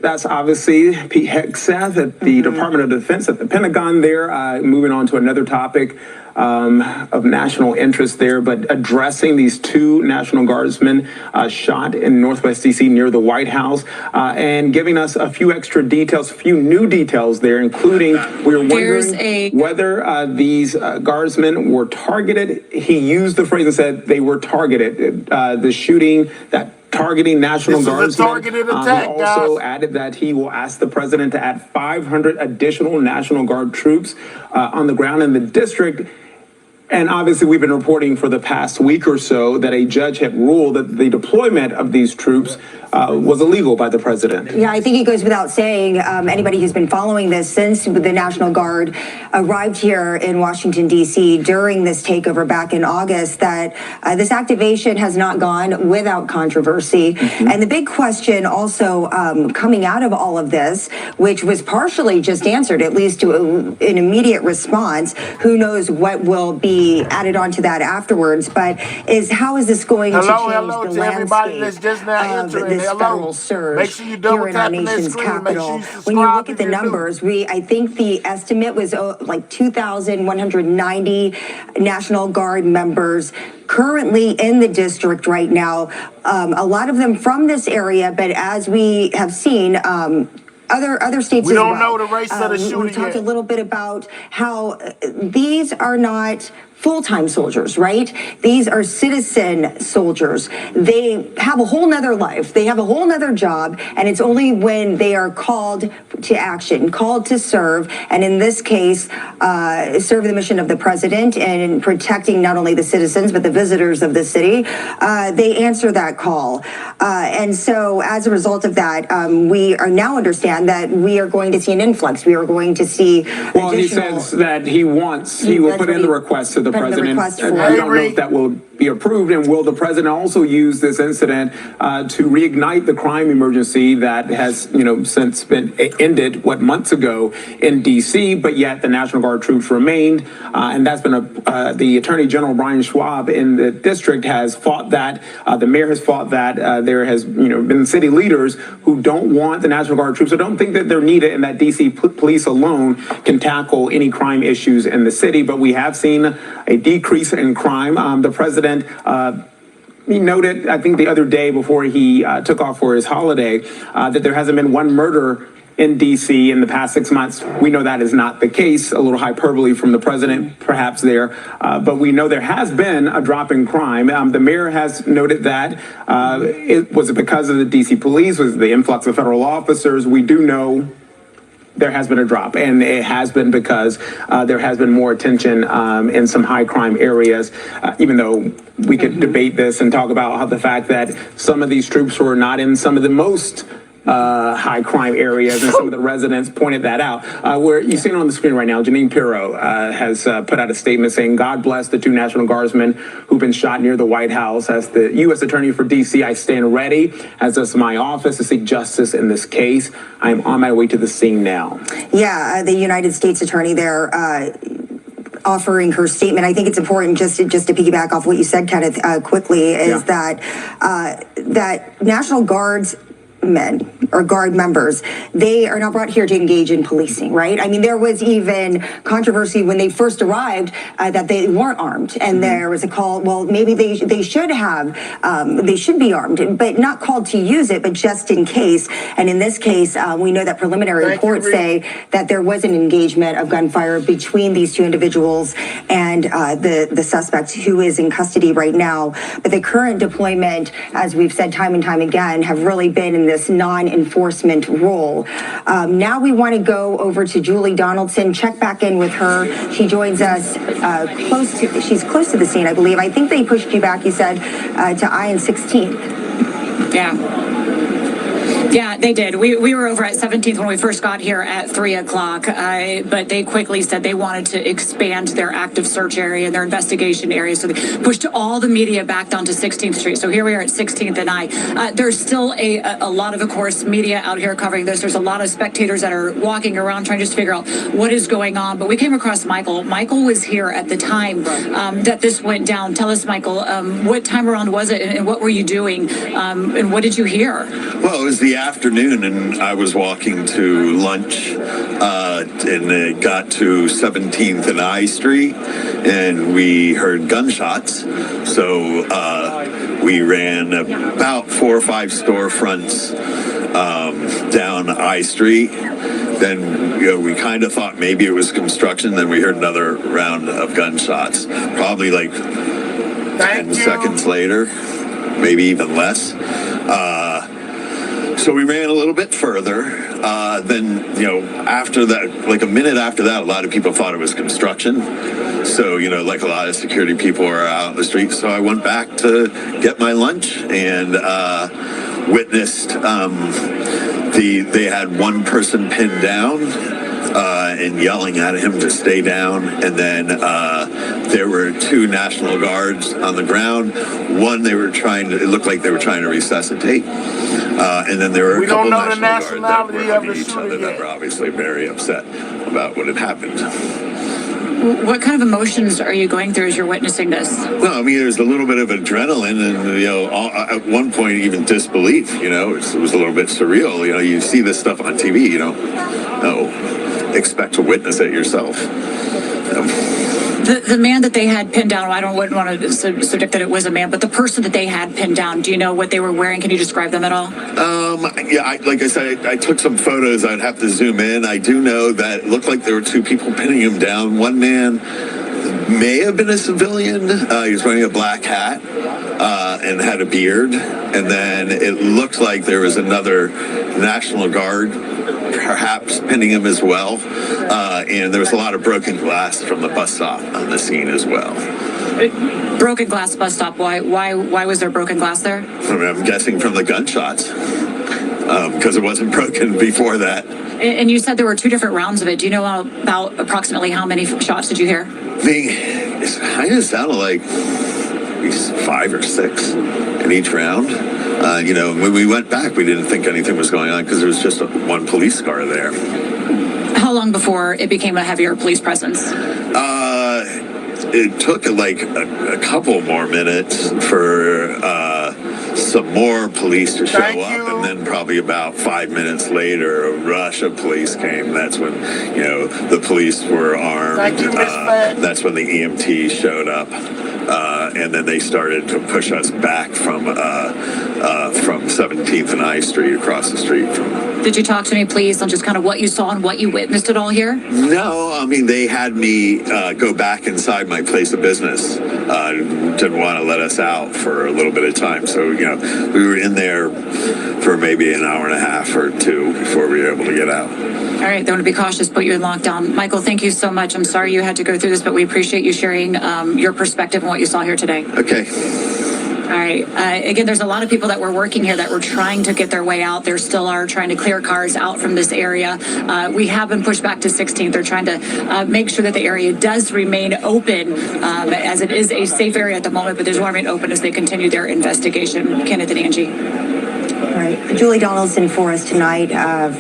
that's obviously Pete Hegseth at the Department of Defense at the Pentagon there. Moving on to another topic of national interest there, but addressing these two National Guardsmen shot in Northwest D.C. near the White House, and giving us a few extra details, a few new details there, including we're wondering whether these guardsmen were targeted. He used the phrase and said they were targeted. The shooting that targeting National Guardsmen. Targeted attack, He also added that he will ask the president to add 500 additional National Guard troops on the ground in the district. And obviously, we've been reporting for the past week or so that a judge had ruled that the deployment of these troops was illegal by the president. Yeah, I think it goes without saying, anybody who's been following this since the National Guard arrived here in Washington, D.C. during this takeover back in August, that this activation has not gone without controversy. And the big question also coming out of all of this, which was partially just answered, at least to an immediate response, who knows what will be added onto that afterwards, but is how is this going to change the everybody that's just now entering. This federal surge Make sure you double here in our tap in that nation's screen. Make sure capital. you When you look subscribe at the if you're new. numbers, I think the estimate was like 2,190 National Guard members currently in the district right now. A lot of them from this area, but as we have seen, other states We as don't well. know the race of the shooting We talked yet. a little bit about how these are not full-time soldiers, right? These are citizen soldiers. They have a whole nother life. They have a whole nother job, and it's only when they are called to action, called to serve, and in this case, serve the mission of the president and protecting not only the citizens, but the visitors of the city. They answer that call. And so as a result of that, we are now understand that we are going to see an influx. We are going to see Well, he says that he will put in the request to the president. I don't know if that will be approved, and will the president also use this incident to reignite the crime emergency that has, since been ended, months ago in D.C., but yet the National Guard troops remained, and that's been the Attorney General Brian Schwab in the district has fought that. The mayor has fought that. There has, been city leaders who don't want the National Guard troops, or don't think that they're needed, and that D.C. police alone can tackle any crime issues in the city. But we have seen a decrease in crime. The president he noted, I think the other day before he took off for his holiday, that there hasn't been one murder in D.C. in the past 6 months. We know that is not the case. A little hyperbole from the president, perhaps there. But we know there has been a drop in crime. The mayor has noted that. Was it because of the D.C. police? Was it the influx of federal officers? We do know there has been a drop, and it has been because there has been more attention in some high crime areas, even though we could debate this and talk about how the fact that some of these troops were not in some of the most high crime areas, and some of the residents pointed that out. Where you see it on the screen right now, Janine Pirro has put out a statement saying, "God bless the two National Guardsmen who've been shot near the White House. As the U.S. Attorney for D.C., I stand ready, as does my office, to seek justice in this case. I am on my way to the scene now." Yeah, the United States Attorney there offering her statement. I think it's important just to piggyback off what you said, Kenneth, quickly, is that National Guards men or guard members, they are not brought here to engage in policing, right? I mean, there was even controversy when they first arrived that they weren't armed, and there was a call, well, maybe they should have, they should be armed, but not called to use it, but just in case. And in this case, we know that preliminary reports say that there was an engagement of gunfire between these two individuals and the suspect who is in custody right now. But the current deployment, as we've said time and time again, have really been in this non-enforcement role. Now we want to go over to Julie Donaldson, check back in with her. She joins us she's close to the scene, I believe. I think they pushed you back, you said, to I and 16th. Yeah, they did. We were over at 17th when we first got here at 3 o'clock, but they quickly said they wanted to expand their active search area and their investigation area, so they pushed all the media back down to 16th Street. So here we are at 16th and I. There's still a lot of course, media out here covering this. There's a lot of spectators that are walking around trying just to figure out what is going on. But we came across Michael. Michael was here at the time that this went down. Tell us, Michael, what time around was it, and what were you doing, and what did you hear? Well, it was the afternoon, and I was walking to lunch, and it got to 17th and I Street, and we heard gunshots. So we ran about 4 or 5 storefronts down I Street. Then we kind of thought maybe it was construction. Then we heard another round of gunshots, probably like 10 seconds later, maybe even less. So we ran a little bit further. Then, after that, like a minute after that, a lot of people thought it was construction. So, like a lot of security people are out in the street. So I went back to get my lunch and witnessed they had one person pinned down and yelling at him to stay down. And then there were 2 National Guards on the ground. One, it looked like they were trying to resuscitate. And then there were a couple National Guards that were looking at each other that were obviously very upset about what had happened. What kind of emotions are you going through as you're witnessing this? Well, I mean, there's a little bit of adrenaline and, at one point even disbelief, it was a little bit surreal. You see this stuff on TV, expect to witness it yourself. The man that they had pinned down, I wouldn't want to subject that it was a man, but the person that they had pinned down, do you know what they were wearing? Can you describe them at all? Yeah, like I said, I took some photos. I'd have to zoom in. I do know that it looked like there were 2 people pinning him down. One man may have been a civilian. He was wearing a black hat and had a beard. And then it looked like there was another National Guard perhaps pinning him as well. And there was a lot of broken glass from the bus stop on the scene as well. Broken glass bus stop. Why was there broken glass there? I'm guessing from the gunshots, because it wasn't broken before that. And you said there were 2 different rounds of it. Do you know about approximately how many shots did you hear? It kind of sounded like 5 or 6 in each round. When we went back, we didn't think anything was going on because there was just one police car there. How long before it became a heavier police presence? It took like a couple more minutes for some more police to show up, and then probably about 5 minutes later, a rush of police came. That's when, the police were armed. That's when the EMT showed up. And then they started to push us back from 17th and I Street across the street from. Did you talk to me, please, on just kind of what you saw and what you witnessed it all here? No, I mean, they had me go back inside my place of business. Didn't want to let us out for a little bit of time. So, we were in there for maybe an hour and a half or 2 before we were able to get out. All right, they want to be cautious, put you in lockdown. Michael, thank you so much. I'm sorry you had to go through this, but we appreciate you sharing your perspective and what you saw here today. Okay. All right. Again, there's a lot of people that were working here that were trying to get their way out. There still are trying to clear cars out from this area. We have been pushed back to 16th. They're trying to make sure that the area does remain open, as it is a safe area at the moment, but there's one remain open as they continue their investigation. Kenneth and Angie. All right. Julie Donaldson for us tonight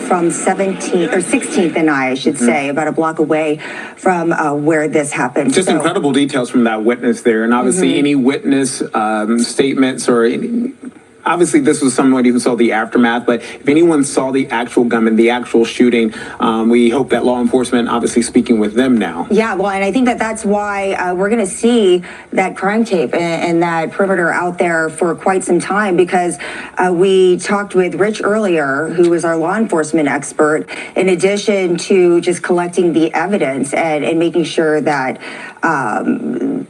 from 17th or 16th and I should say, about a block away from where this happened. Just incredible details from that witness there. And obviously any witness statements or obviously this was somebody who saw the aftermath, but if anyone saw the actual gunman, the actual shooting, we hope that law enforcement obviously speaking with them now. Yeah, well, and I think that that's why we're going to see that crime tape and that perimeter out there for quite some time, because we talked with Rich earlier, who is our law enforcement expert, in addition to just collecting the evidence and making sure that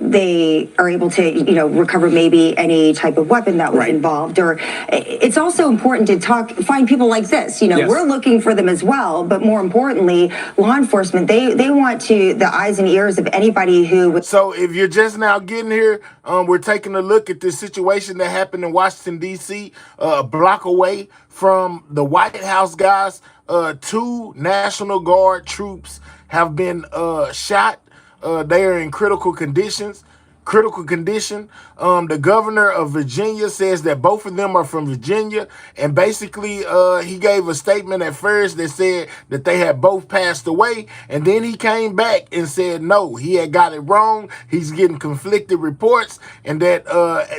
they are able to, recover maybe any type of weapon that was involved. Or it's also important to find people like this. We're looking for them as well, but more importantly, law enforcement, they want the eyes and ears of anybody who. So if you're just now getting here, we're taking a look at this situation that happened in Washington, D.C., a block away from the White House, guys. 2 National Guard troops have been shot. They are in critical condition. The governor of Virginia says that both of them are from Virginia, and basically he gave a statement at first that said that they had both passed away, and then he came back and said no, he had got it wrong. He's getting conflicted reports, and that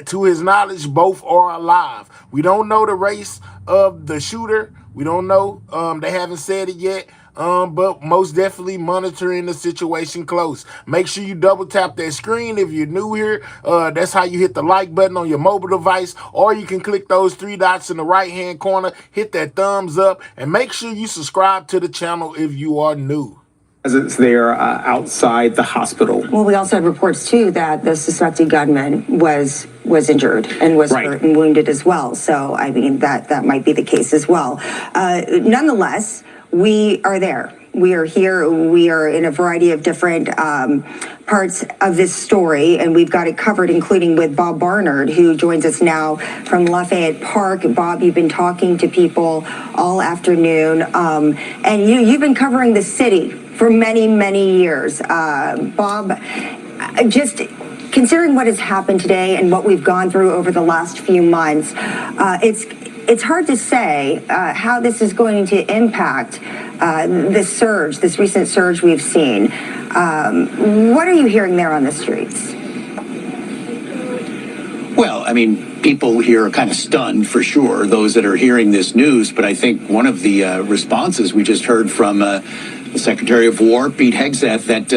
to his knowledge both are alive. We don't know the race of the shooter. We don't know. They haven't said it yet. But most definitely monitoring the situation close. Make sure you double tap that screen if you're new here. That's how you hit the like button on your mobile device, or you can click those 3 dots in the right hand corner, hit that thumbs up, and make sure you subscribe to the channel if you are new. Presence there outside the hospital. Well, we also had reports too that the suspected gunman was injured and was hurt and wounded as well. So I mean that might be the case as well. Nonetheless, we are there. We are here. We are in a variety of different parts of this story, and we've got it covered, including with Bob Barnard, who joins us now from Lafayette Park. Bob, you've been talking to people all afternoon, and you've been covering the city for many, many years. Bob, just considering what has happened today and what we've gone through over the last few months, it's hard to say how this is going to impact this recent surge we've seen. What are you hearing there on the streets? Well, I mean, people here are kind of stunned for sure, those that are hearing this news. But I think one of the responses we just heard from the Secretary of War, Pete Hegseth, that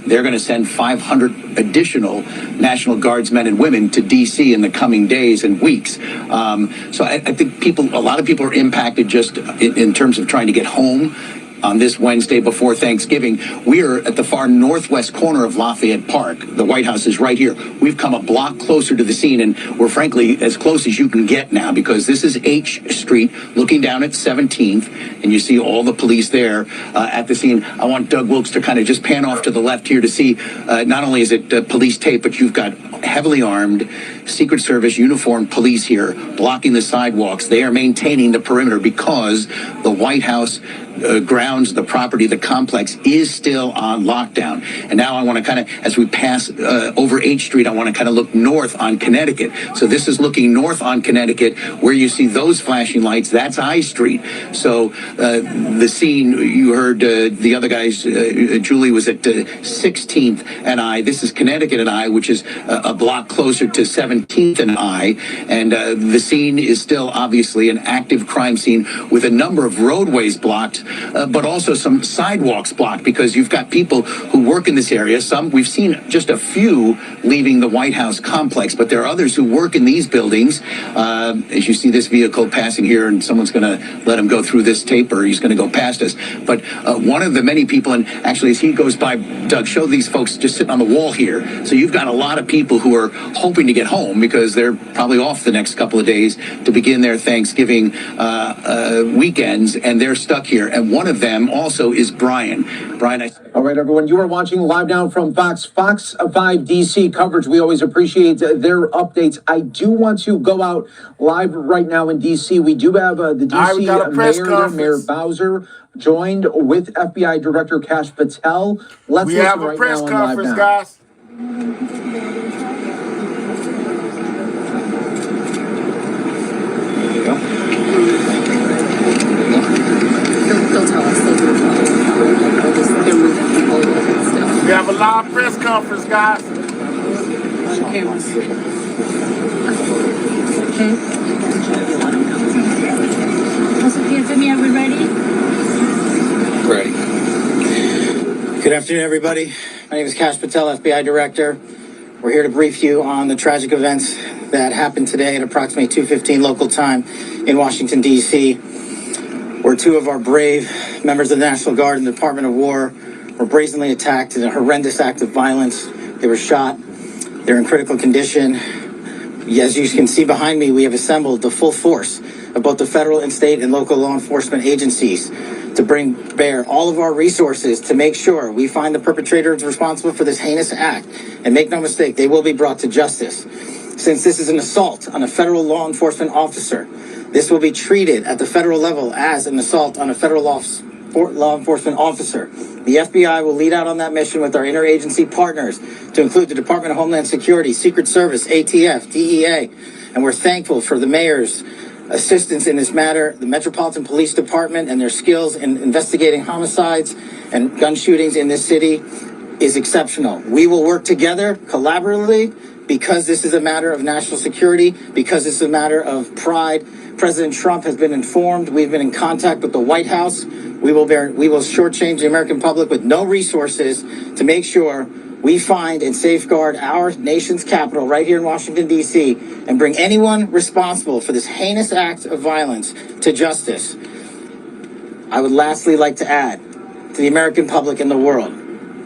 they're going to send 500 additional National Guardsmen and women to D.C. in the coming days and weeks. So I think a lot of people are impacted just in terms of trying to get home. On this Wednesday before Thanksgiving, we are at the far northwest corner of Lafayette Park. The White House is right here. We've come a block closer to the scene, and we're frankly as close as you can get now, because this is H Street looking down at 17th, and you see all the police there at the scene. I want Doug Wilkes to kind of just pan off to the left here to see not only is it police tape, but you've got heavily armed Secret Service uniformed police here blocking the sidewalks. They are maintaining the perimeter because the White House grounds, the property, the complex is still on lockdown. And now I want to kind of, as we pass over H Street, I want to kind of look north on Connecticut. So this is looking north on Connecticut, where you see those flashing lights. That's I Street. So the scene, you heard the other guys, Julie was at 16th and I. This is Connecticut and I, which is a block closer to 17th and I. And the scene is still obviously an active crime scene with a number of roadways blocked, but also some sidewalks blocked, because you've got people who work in this area. Some, we've seen just a few leaving the White House complex, but there are others who work in these buildings. As you see this vehicle passing here, and someone's going to let him go through this tape, or he's going to go past us. But one of the many people, and actually as he goes by, Doug, show these folks just sitting on the wall here. So you've got a lot of people who are hoping to get home because they're probably off the next couple of days to begin their Thanksgiving weekends, and they're stuck here. And one of them also is Brian. Brian, All All right, everyone, you are watching live now from Fox 5 DC coverage. We always appreciate their updates. I do want to go out live right now in DC. We do have the we got a DC press mayor there, Mayor conference. Bowser, joined with FBI Director Kash Patel. Let's We listen have a right press now on Live conference, Now. guys. They'll tell us. They'll tell us. They're moving people a little bit still. We have a live press conference, guys. Cameras. Anthony, are we ready? Ready. Good afternoon, everybody. My name is Kash Patel, FBI Director. We're here to brief you on the tragic events that happened today at approximately 2:15 local time in Washington, D.C., where two of our brave members of the National Guard and the Department of War were brazenly attacked in a horrendous act of violence. They were shot. They're in critical condition. As you can see behind me, we have assembled the full force of both the federal and state and local law enforcement agencies to bring bear all of our resources to make sure we find the perpetrators responsible for this heinous act. And make no mistake, they will be brought to justice. Since this is an assault on a federal law enforcement officer, this will be treated at the federal level as an assault on a federal law enforcement officer. The FBI will lead out on that mission with our interagency partners, to include the Department of Homeland Security, Secret Service, ATF, DEA, and we're thankful for the mayor's assistance in this matter, the Metropolitan Police Department and their skills in investigating homicides and gun shootings in this city is exceptional. We will work together collaboratively because this is a matter of national security, because this is a matter of pride. President Trump has been informed. We've been in contact with the White House. We will shortchange the American public with no resources to make sure we find and safeguard our nation's capital right here in Washington, D.C., and bring anyone responsible for this heinous act of violence to justice. I would lastly like to add to the American public and the world,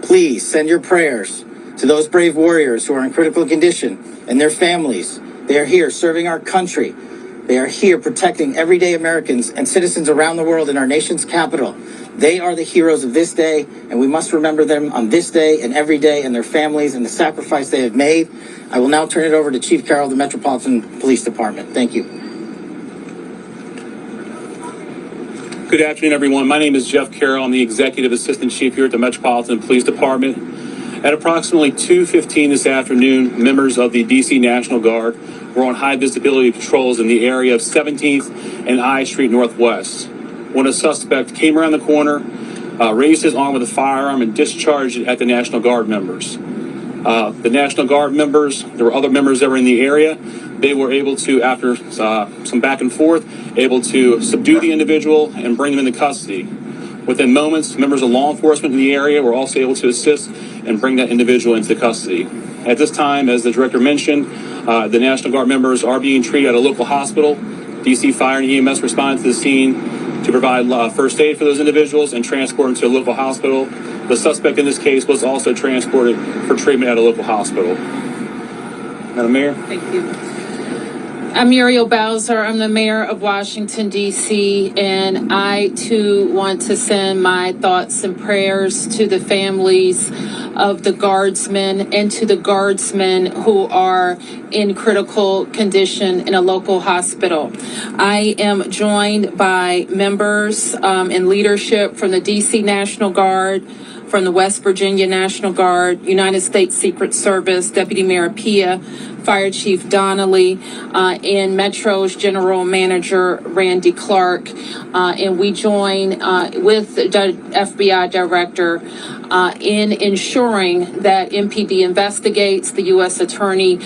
please send your prayers to those brave warriors who are in critical condition and their families. They are here serving our country. They are here protecting everyday Americans and citizens around the world in our nation's capital. They are the heroes of this day, and we must remember them on this day and every day, and their families and the sacrifice they have made. I will now turn it over to Chief Carroll of the Metropolitan Police Department. Thank you. Good afternoon, everyone. My name is Jeff Carroll. I'm the Executive Assistant Chief here at the Metropolitan Police Department. At approximately 2:15 this afternoon, members of the D.C. National Guard were on high visibility patrols in the area of 17th and I Street Northwest when a suspect came around the corner, raised his arm with a firearm, and discharged it at the National Guard members. The National Guard members, there were other members that were in the area. They were able to, after some back and forth, able to subdue the individual and bring him into custody. Within moments, members of law enforcement in the area were also able to assist and bring that individual into custody. At this time, as the director mentioned, the National Guard members are being treated at a local hospital. DC Fire and EMS responded to the scene to provide first aid for those individuals and transport them to a local hospital. The suspect in this case was also transported for treatment at a local hospital. Madam Mayor? Thank you. I'm Muriel Bowser. I'm the mayor of Washington, D.C., and I, too, want to send my thoughts and prayers to the families of the guardsmen and to the guardsmen who are in critical condition in a local hospital. I am joined by members and leadership from the D.C. National Guard, from the West Virginia National Guard, United States Secret Service, Deputy Mayor Pia, Fire Chief Donnelly, and Metro's General Manager Randy Clark. And we join with the FBI Director in ensuring that MPD investigates, the U.S. Attorney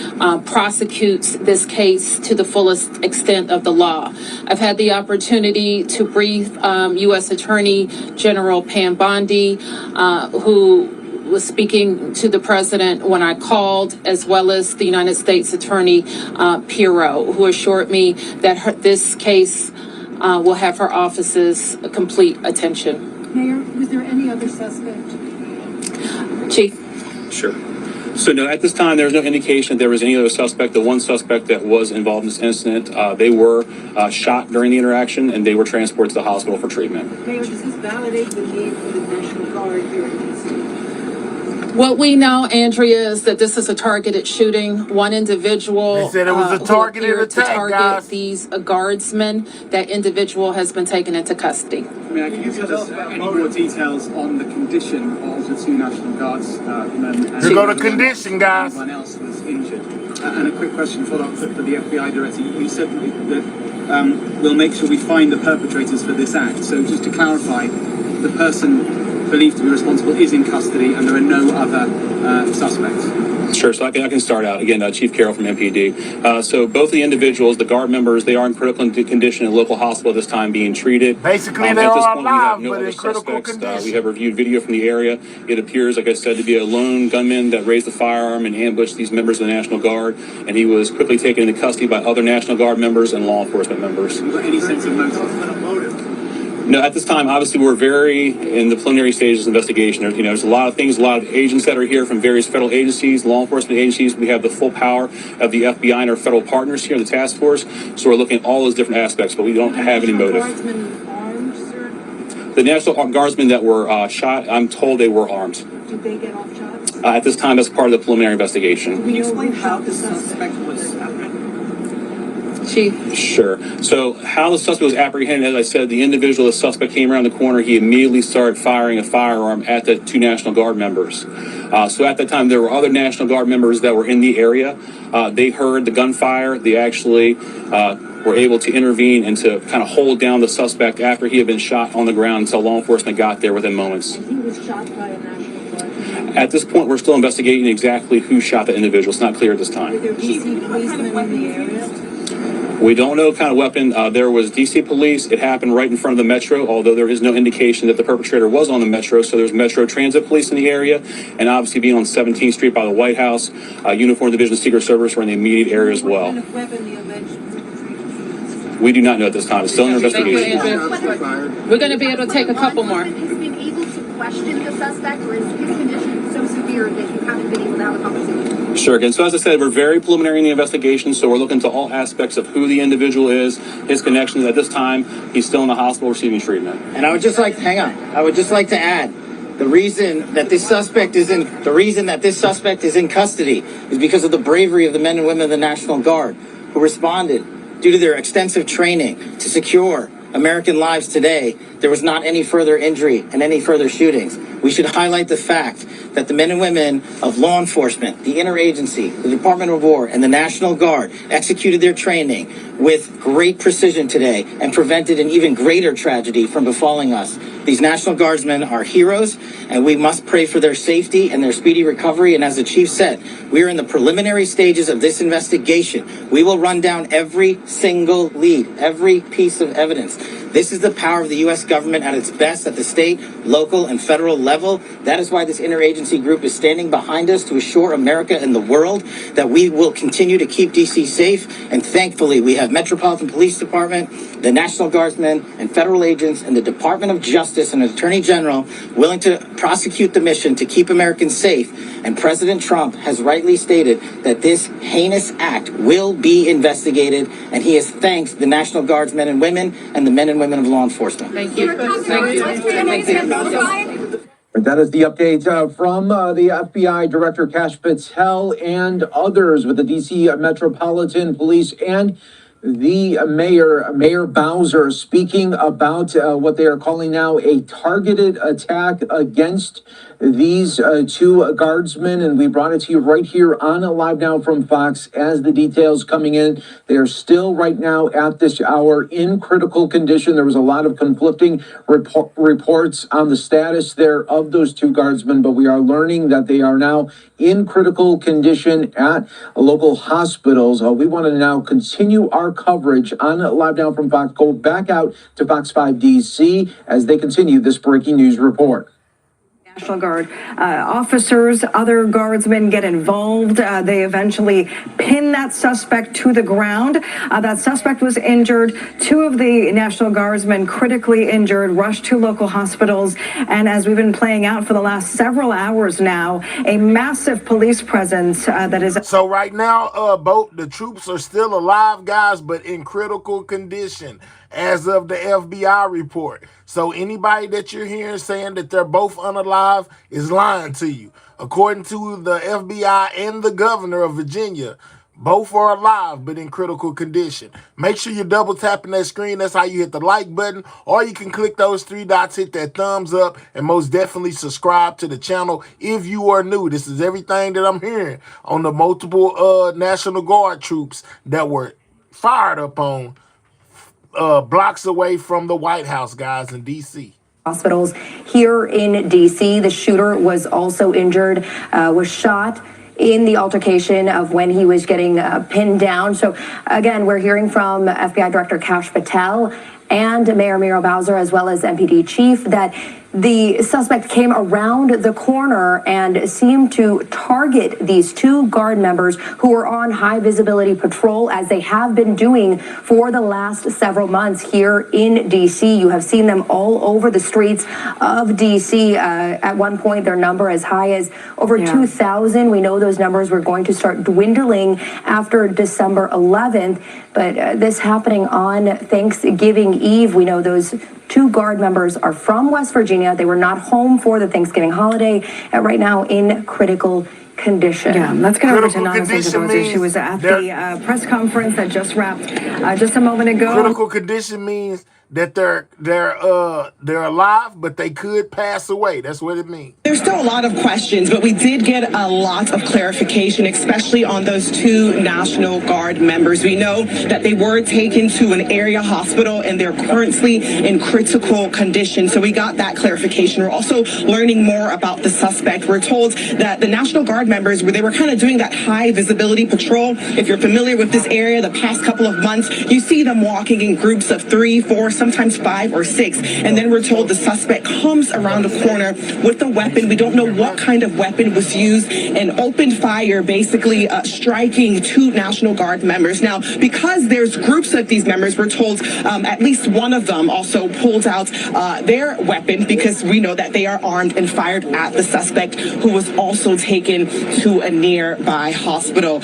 prosecutes this case to the fullest extent of the law. I've had the opportunity to brief U.S. Attorney General Pam Bondi, who was speaking to the president when I called, as well as the United States Attorney Pirro, who assured me that this case will have her office's complete attention. Mayor, was there any other suspect? Chief? Sure. So no, at this time, there's no indication that there was any other suspect. The one suspect that was involved in this incident, they were shot during the interaction, and they were transported to the hospital for treatment. Mayor, does this validate the need for the National Guard here in D.C.? What we know, Andrea, is that this is a targeted shooting. One individual They said it was a who targeted appeared to attack, target guys. these guardsmen. That individual has been taken into custody. Mayor, can you tell us any more details on the condition of the two National Guards men? Here go the condition, guys. Anyone else was injured? And a quick question follow-up for the FBI director. You said that we'll make sure we find the perpetrators for this act. So just to clarify, the person believed to be responsible is in custody and there are no other suspects. Sure, so I can start out. Again, Chief Carroll from MPD. So both the individuals, the guard members, they are in critical condition in a local hospital at this time being treated. Basically, they're at this all point, we have alive, no but other in critical suspects. condition. We have reviewed video from the area. It appears, like I said, to be a lone gunman that raised the firearm and ambushed these members of the National Guard, and he was quickly taken into custody by other National Guard members and law enforcement members. Have you got any sense of motive? No, at this time, obviously, we're very in the preliminary stages of investigation. There's a lot of things, a lot of agents that are here from various federal agencies, law enforcement agencies. We have the full power of the FBI and our federal partners here, the task force. So we're looking at all those different aspects, but we don't have any motive. The National Guardsmen that were shot, I'm told they were armed. Did they get off shots? At this time, that's part of the preliminary investigation. Can you explain how the suspect was Chief. Sure. So how the suspect was apprehended, as I said, the individual, the suspect came around the corner. He immediately started firing a firearm at the two National Guard members. So at that time, there were other National Guard members that were in the area. They heard the gunfire. They actually were able to intervene and to kind of hold down the suspect after he had been shot on the ground until law enforcement got there within moments. He was shot by a National Guard. At this point, we're still investigating exactly who shot the individual. It's not clear at this time. Were there DC policemen in the area? We don't know what kind of weapon. There was DC police. It happened right in front of the Metro, although there is no indication that the perpetrator was on the Metro. So there's Metro Transit Police in the area. And obviously being on 17th Street by the White House, Uniform Division Secret Service were in the immediate area as well. What kind of weapon the alleged? We do not know at this time. It's still under Thank you, investigation. Andrew. We're going to be able to take a couple more. Has been able to question the suspect, or is his condition so severe that you haven't been able to have a conversation? Sure. Again, so as I said, we're very preliminary in the investigation, so we're looking to all aspects of who the individual is, his connections. At this time, he's still in the hospital receiving treatment. And I would just like to add, the reason that this suspect is in custody is because of the bravery of the men and women of the National Guard who responded due to their extensive training to secure American lives today. There was not any further injury and any further shootings. We should highlight the fact that the men and women of law enforcement, the interagency, the Department of War, and the National Guard executed their training with great precision today and prevented an even greater tragedy from befalling us. These National Guardsmen are heroes, and we must pray for their safety and their speedy recovery. And as the chief said, we are in the preliminary stages of this investigation. We will run down every single lead, every piece of evidence. This is the power of the U.S. government at its best at the state, local, and federal level. That is why this interagency group is standing behind us to assure America and the world that we will continue to keep D.C. safe. And thankfully, we have Metropolitan Police Department, the National Guardsmen, and federal agents, and the Department of Justice and Attorney General willing to prosecute the mission to keep Americans safe. And President Trump has rightly stated that this heinous act will be investigated, and he has thanked the National Guardsmen and women and the men and women of law enforcement. Thank you. Thank you. That is the update from the FBI Director Kash Patel and others with the DC Metropolitan Police and the Mayor Bowser, speaking about what they are calling now a targeted attack against these two guardsmen. And we brought it to you right here on Live Now from Fox as the details coming in. They are still right now at this hour in critical condition. There was a lot of conflicting reports on the status there of those two guardsmen, but we are learning that they are now in critical condition at local hospitals. We want to now continue our coverage on Live Now from Fox. Go back out to Fox 5 DC as they continue this breaking news report. National Guard officers, other guardsmen get involved. They eventually pin that suspect to the ground. That suspect was injured. Two of the National Guardsmen critically injured, rushed to local hospitals. And as we've been playing out for the last several hours now, a massive police presence that is. So right now, both the troops are still alive, guys, but in critical condition as of the FBI report. So anybody that you're hearing saying that they're both unalive is lying to you. According to the FBI and the governor of Virginia, both are alive, but in critical condition. Make sure you're double tapping that screen. That's how you hit the like button. Or you can click those three dots, hit that thumbs up, and most definitely subscribe to the channel if you are new. This is everything that I'm hearing on the multiple National Guard troops that were fired upon blocks away from the White House, guys, in D.C. Hospitals here in D.C. The shooter was also injured, was shot in the altercation of when he was getting pinned down. So again, we're hearing from FBI Director Kash Patel and Mayor Muriel Bowser, as well as MPD Chief, that the suspect came around the corner and seemed to target these two guard members who were on high visibility patrol, as they have been doing for the last several months here in D.C. You have seen them all over the streets of D.C. At one point, their number as high as over 2,000. We know those numbers were going to start dwindling after December 11th, but this happening on Thanksgiving Eve. We know those two guard members are from West Virginia. They were not home for the Thanksgiving holiday, and right now in critical condition. Yeah, let's get over to Nana Santos. She was at the press conference that just wrapped just a moment ago. Critical condition means that they're alive, but they could pass away. That's what it means. There's still a lot of questions, but we did get a lot of clarification, especially on those two National Guard members. We know that they were taken to an area hospital and they're currently in critical condition. So we got that clarification. We're also learning more about the suspect. We're told that the National Guard members, they were kind of doing that high visibility patrol. If you're familiar with this area, the past couple of months, you see them walking in groups of 3, 4, sometimes 5 or 6. And then we're told the suspect comes around the corner with a weapon. We don't know what kind of weapon was used, and opened fire, basically striking two National Guard members. Now, because there's groups of these members, we're told at least one of them also pulled out their weapon, because we know that they are armed, and fired at the suspect, who was also taken to a nearby hospital.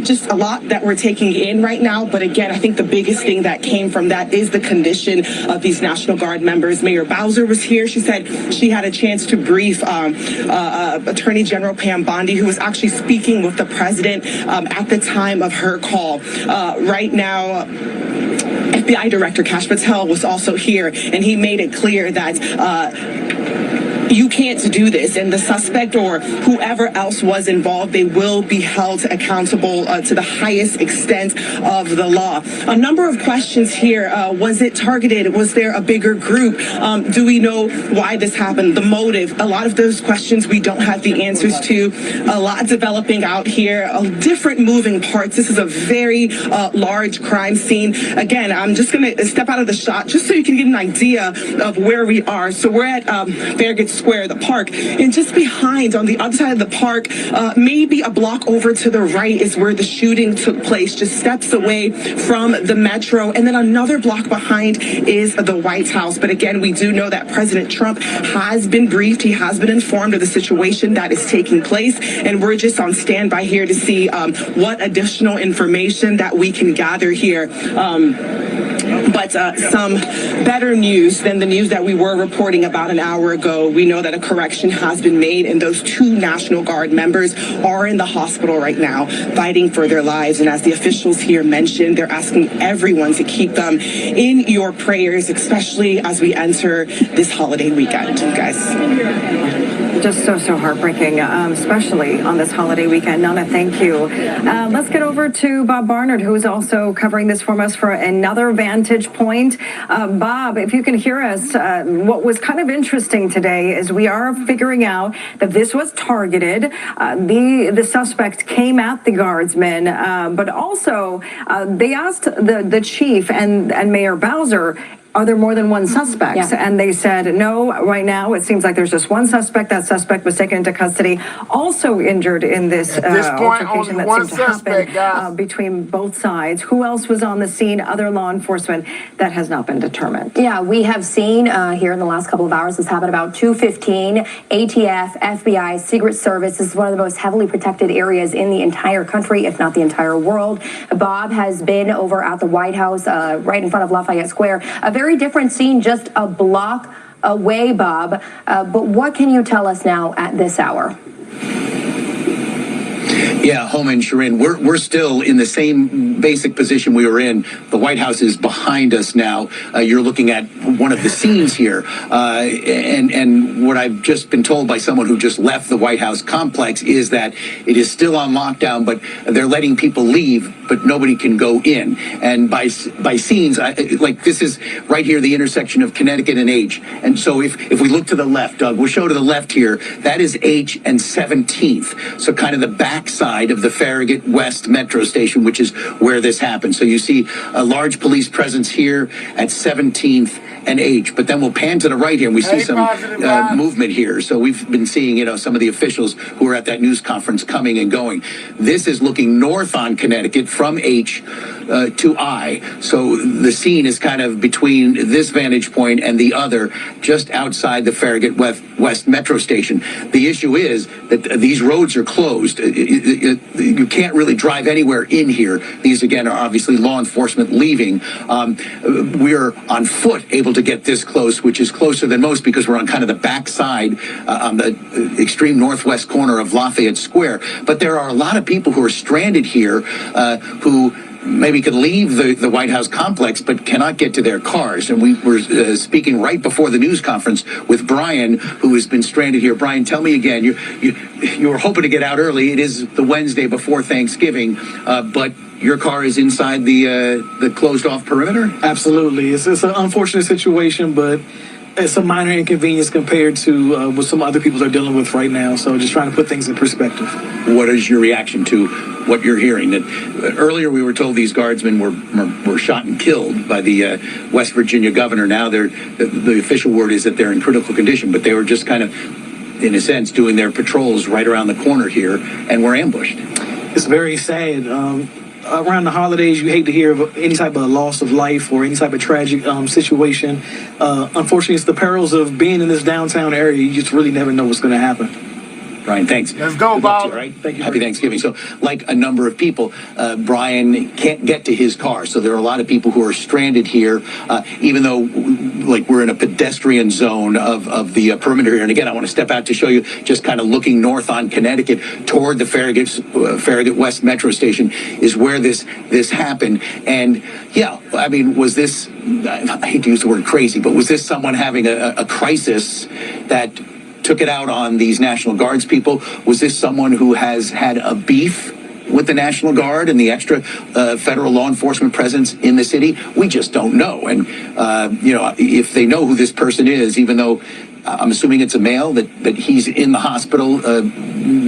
Just a lot that we're taking in right now. But again, I think the biggest thing that came from that is the condition of these National Guard members. Mayor Bowser was here. She said she had a chance to brief Attorney General Pam Bondi, who was actually speaking with the president at the time of her call. Right now, FBI Director Kash Patel was also here, and he made it clear that you can't do this, and the suspect or whoever else was involved, they will be held accountable to the highest extent of the law. A number of questions here. Was it targeted? Was there a bigger group? Do we know why this happened? The motive? A lot of those questions we don't have the answers to. A lot developing out here. Different moving parts. This is a very large crime scene. Again, I'm just going to step out of the shot just so you can get an idea of where we are. So we're at Farragut Square, the park, and just behind, on the other side of the park, maybe a block over to the right, is where the shooting took place, just steps away from the metro, and then another block behind is the White House. But again, we do know that President Trump has been briefed. He has been informed of the situation that is taking place, and we're just on standby here to see what additional information that we can gather here. But some better news than the news that we were reporting about an hour ago. We know that a correction has been made, and those two National Guard members are in the hospital right now, fighting for their lives. And as the officials here mentioned, they're asking everyone to keep them in your prayers, especially as we enter this holiday weekend, guys. Just so heartbreaking, especially on this holiday weekend. Nana, thank you. Let's get over to Bob Barnard, who is also covering this for us for another vantage point. Bob, if you can hear us, what was kind of interesting today is we are figuring out that this was targeted. The suspect came at the guardsmen, but also they asked the chief and Mayor Bowser, are there more than one suspect? Yeah. And they said, no, right now it seems like there's just one suspect. That suspect was taken into custody, also injured in this, At this point, altercation only that one seemed to suspect, happen guys. between both sides. Who else was on the scene? Other law enforcement? That has not been determined. Yeah, we have seen here in the last couple of hours, this happened about 2:15, ATF, FBI, Secret Service. This is one of the most heavily protected areas in the entire country, if not the entire world. Bob has been over at the White House, right in front of Lafayette Square. A very different scene, just a block away, Bob. But what can you tell us now at this hour? Yeah, Homa and Shirin, we're still in the same basic position we were in. The White House is behind us now. You're looking at one of the scenes here. And what I've just been told by someone who just left the White House complex is that it is still on lockdown, but they're letting people leave, but nobody can go in. And by scenes, like this is right here, the intersection of Connecticut and H. And so if we look to the left, Doug, we'll show to the left here, that is H and 17th. So kind of the backside of the Farragut West Metro Station, which is where this happened. So you see a large police presence here at 17th and H, but then we'll pan to the right here and we see some movement here. So we've been seeing, some of the officials who are at that news conference coming and going. This is looking north on Connecticut from H to I. So the scene is kind of between this vantage point and the other, just outside the Farragut West Metro Station. The issue is that these roads are closed. You can't really drive anywhere in here. These, again, are obviously law enforcement leaving. We're on foot able to get this close, which is closer than most because we're on kind of the backside on the extreme northwest corner of Lafayette Square. But there are a lot of people who are stranded here who maybe could leave the White House complex, but cannot get to their cars. And we were speaking right before the news conference with Brian, who has been stranded here. Brian, tell me again, you were hoping to get out early. It is the Wednesday before Thanksgiving, but your car is inside the closed off perimeter? Absolutely. It's an unfortunate situation, but it's a minor inconvenience compared to what some other people are dealing with right now. So just trying to put things in perspective. What is your reaction to what you're hearing? That earlier we were told these guardsmen were shot and killed by the West Virginia governor. Now the official word is that they're in critical condition, but they were just kind of, in a sense, doing their patrols right around the corner here and were ambushed. It's very sad. Around the holidays, you hate to hear of any type of loss of life or any type of tragic situation. Unfortunately, it's the perils of being in this downtown area. You just really never know what's going to happen. Brian, thanks. Let's go, Bob. All right. Thank you. Happy Thanksgiving. So, like a number of people, Brian can't get to his car. So there are a lot of people who are stranded here, even though, like, we're in a pedestrian zone of the perimeter here. And again, I want to step out to show you, just kind of looking north on Connecticut toward the Farragut West Metro Station is where this happened. And yeah, I mean, was this, I hate to use the word crazy, but was this someone having a crisis that took it out on these National Guards people? Was this someone who has had a beef with the National Guard and the extra federal law enforcement presence in the city? We just don't know. And, if they know who this person is, even though I'm assuming it's a male, that he's in the hospital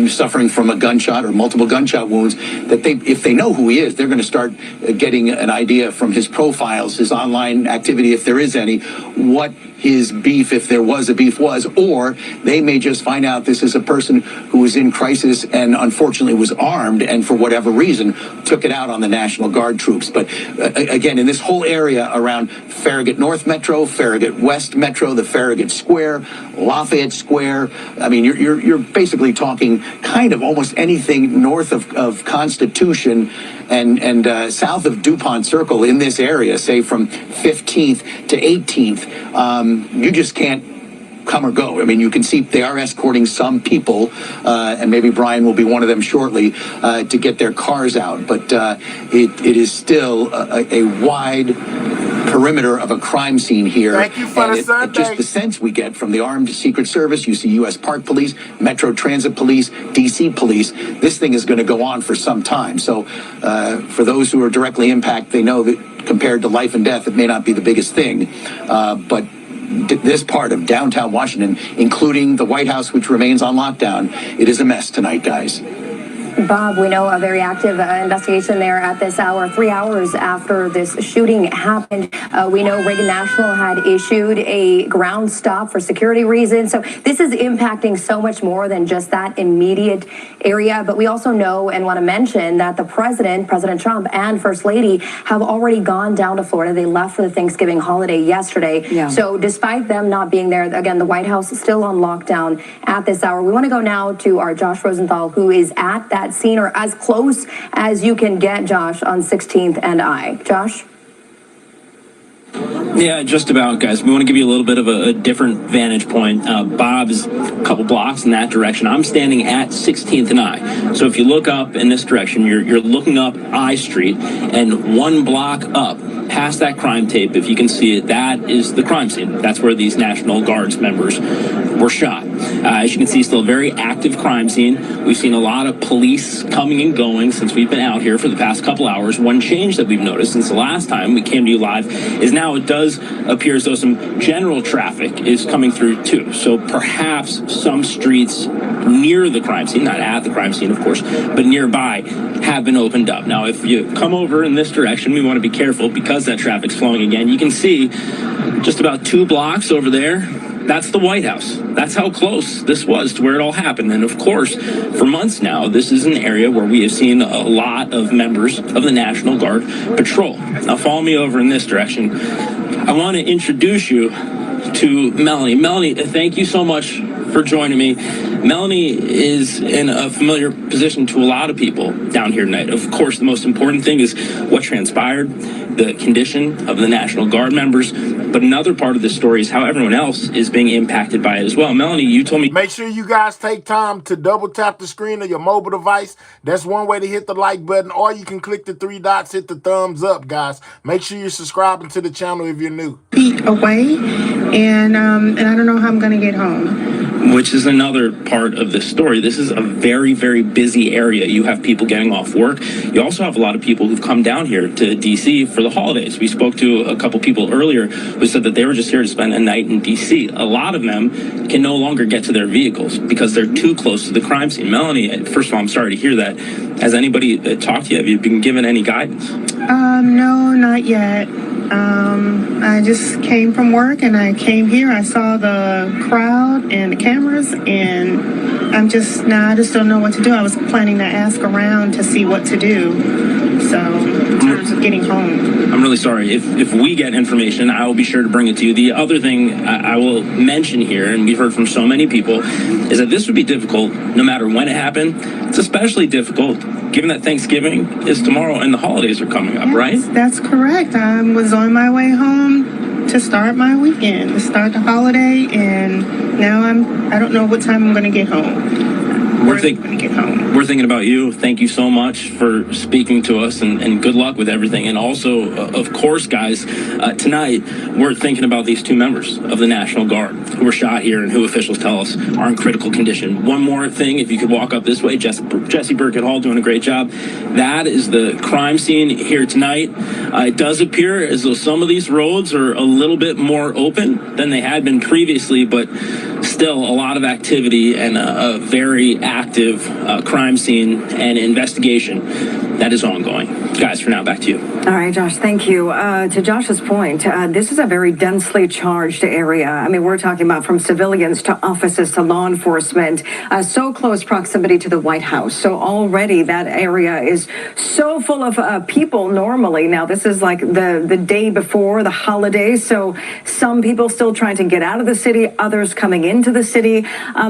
suffering from a gunshot or multiple gunshot wounds, that if they know who he is, they're going to start getting an idea from his profiles, his online activity, if there is any, what his beef, if there was a beef, was, or they may just find out this is a person who was in crisis and unfortunately was armed and for whatever reason took it out on the National Guard troops. But again, in this whole area around Farragut North Metro, Farragut West Metro, the Farragut Square, Lafayette Square, I mean, you're basically talking kind of almost anything north of Constitution and south of DuPont Circle in this area, say from 15th to 18th, you just can't come or go. I mean, you can see they are escorting some people, and maybe Brian will be one of them shortly, to get their cars out. But it is still a wide perimeter of a crime scene here. Thank you for the Sunday. Just the sense we get from the armed Secret Service, you see U.S. Park Police, Metro Transit Police, D.C. Police, this thing is going to go on for some time. So for those who are directly impacted, they know that compared to life and death, it may not be the biggest thing. But this part of downtown Washington, including the White House, which remains on lockdown, it is a mess tonight, guys. Bob, we know a very active investigation there at this hour, 3 hours after this shooting happened. We know Reagan National had issued a ground stop for security reasons. So this is impacting so much more than just that immediate area. But we also know and want to mention that the President Trump, and First Lady have already gone down to Florida. They left for the Thanksgiving holiday yesterday. Yeah. So despite them not being there, again, the White House is still on lockdown at this hour. We want to go now to our Josh Rosenthal, who is at that scene, or as close as you can get, Josh, on 16th and I. Josh? Yeah, just about, guys. We want to give you a little bit of a different vantage point. Bob's a couple blocks in that direction. I'm standing at 16th and I. So if you look up in this direction, you're looking up I Street, and 1 block up past that crime tape, if you can see it, that is the crime scene. That's where these National Guards members were shot. As you can see, still a very active crime scene. We've seen a lot of police coming and going since we've been out here for the past couple hours. One change that we've noticed since the last time we came to you live is now it does appear as though some general traffic is coming through too. So perhaps some streets near the crime scene, not at the crime scene, of course, but nearby, have been opened up. Now, if you come over in this direction, we want to be careful because that traffic's flowing again. You can see just about 2 blocks over there. That's the White House. That's how close this was to where it all happened. And of course, for months now, this is an area where we have seen a lot of members of the National Guard patrol. Now follow me over in this direction. I want to introduce you to Melanie. Melanie, thank you so much for joining me. Melanie is in a familiar position to a lot of people down here tonight. Of course, the most important thing is what transpired, the condition of the National Guard members. But another part of this story is how everyone else is being impacted by it as well. Melanie, you told me. Make sure you guys take time to double tap the screen of your mobile device. That's one way to hit the like button, or you can click the 3 dots, hit the thumbs up, guys. Make sure you're subscribing to the channel if you're new. Feet away, and I don't know how I'm going to get home. Which is another part of this story. This is a very, very busy area. You have people getting off work. You also have a lot of people who've come down here to D.C. for the holidays. We spoke to a couple people earlier who said that they were just here to spend a night in D.C. A lot of them can no longer get to their vehicles because they're too close to the crime scene. Melanie, first of all, I'm sorry to hear that. Has anybody talked to you? Have you been given any guidance? No, not yet. I just came from work and I came here. I saw the crowd and the cameras, and I just don't know what to do. I was planning to ask around to see what to do. So, in terms of getting home. I'm really sorry. If we get information, I will be sure to bring it to you. The other thing I will mention here, and we've heard from so many people, is that this would be difficult no matter when it happened. It's especially difficult given that Thanksgiving is tomorrow and the holidays are coming up, right? That's correct. I was on my way home to start my weekend, to start the holiday, and now I don't know what time I'm going to get home. We're thinking about you. Thank you so much for speaking to us, and good luck with everything. And also, of course, guys, tonight we're thinking about these 2 members of the National Guard who were shot here and who officials tell us are in critical condition. One more thing, if you could walk up this way, Jesse Burkett Hall doing a great job. That is the crime scene here tonight. It does appear as though some of these roads are a little bit more open than they had been previously, but still a lot of activity and a very active crime scene and investigation that is ongoing. Guys, for now, back to you. All right, Josh, thank you. To Josh's point, this is a very densely charged area. I mean, we're talking about from civilians to offices to law enforcement, so close proximity to the White House. So already that area is so full of people normally. Now, this is like the day before the holidays. So some people still trying to get out of the city, others coming into the city.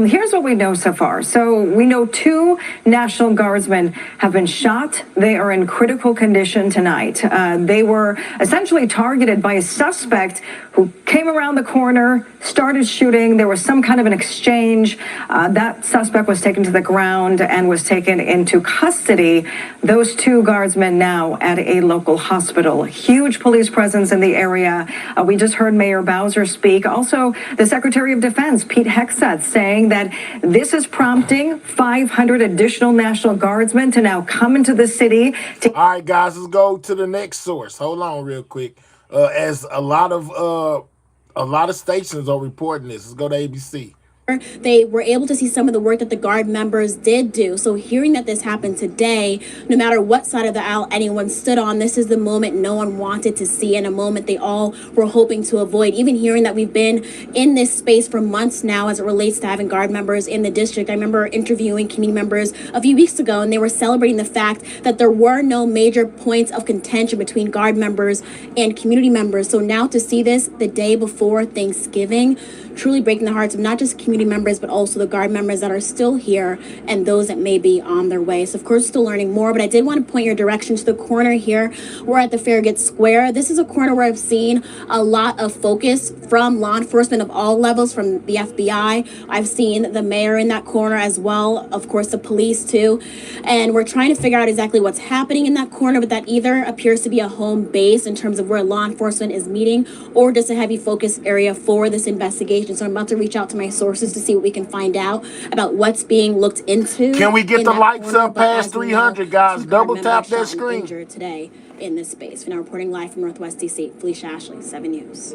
Here's what we know so far. So we know 2 National Guardsmen have been shot. They are in critical condition tonight. They were essentially targeted by a suspect who came around the corner, started shooting. There was some kind of an exchange. That suspect was taken to the ground and was taken into custody. Those 2 guardsmen now at a local hospital. Huge police presence in the area. We just heard Mayor Bowser speak. Also, the Secretary of Defense, Pete Hegseth, saying that this is prompting 500 additional National Guardsmen to now come into the city. All right, guys, let's go to the next source. Hold on real quick. As a lot of stations are reporting this. Let's go to ABC. They were able to see some of the work that the Guard members did do. So hearing that this happened today, no matter what side of the aisle anyone stood on, this is the moment no one wanted to see, and a moment they all were hoping to avoid. Even hearing that we've been in this space for months now as it relates to having Guard members in the district. I remember interviewing community members a few weeks ago, and they were celebrating the fact that there were no major points of contention between Guard members and community members. So now to see this the day before Thanksgiving, truly breaking the hearts of not just community members, but also the Guard members that are still here and those that may be on their way. So of course, still learning more, but I did want to point your direction to the corner here. We're at the Farragut Square. This is a corner where I've seen a lot of focus from law enforcement of all levels, from the FBI. I've seen the mayor in that corner as well, of course, the police too. And we're trying to figure out exactly what's happening in that corner, but that either appears to be a home base in terms of where law enforcement is meeting, or just a heavy focus area for this investigation. So I'm about to reach out to my sources to see what we can find out about what's being looked into. Can we get in the that lights corner. up But past as we 300, know, guys? two Double Guard tap members that shot and screen. injured today in this space. We're now reporting live from Northwest DC. Felicia Ashley, 7 News.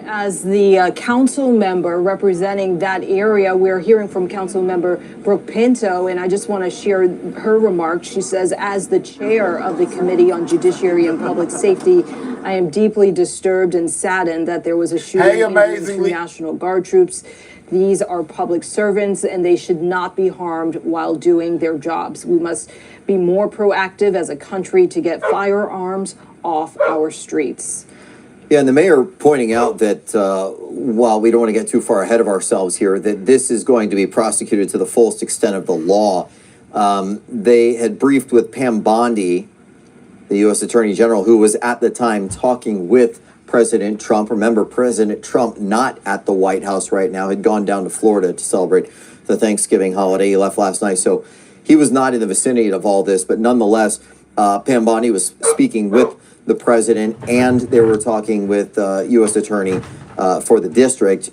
As the council member representing that area, we're hearing from council member Brooke Pinto, and I just want to share her remarks. She says, as the chair of the Committee on Judiciary and Public Safety, I am deeply disturbed and saddened that there was a shooting involving two National Guard troops. These are public servants, and they should not be harmed while doing their jobs. We must be more proactive as a country to get firearms off our streets. Yeah, and the mayor pointing out that while we don't want to get too far ahead of ourselves here, that this is going to be prosecuted to the fullest extent of the law. They had briefed with Pam Bondi, the U.S. Attorney General, who was at the time talking with President Trump. Remember, President Trump, not at the White House right now, had gone down to Florida to celebrate the Thanksgiving holiday. He left last night, so he was not in the vicinity of all this. But nonetheless, Pam Bondi was speaking with the president, and they were talking with U.S. Attorney for the district,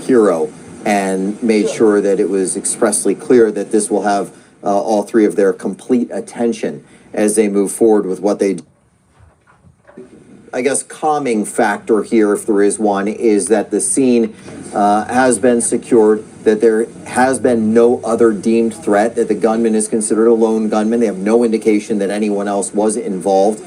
Hero, and made sure that it was expressly clear that this will have all three of their complete attention as they move forward with what they do. I guess calming factor here, if there is one, is that the scene has been secured, that there has been no other deemed threat, that the gunman is considered a lone gunman. They have no indication that anyone else was involved.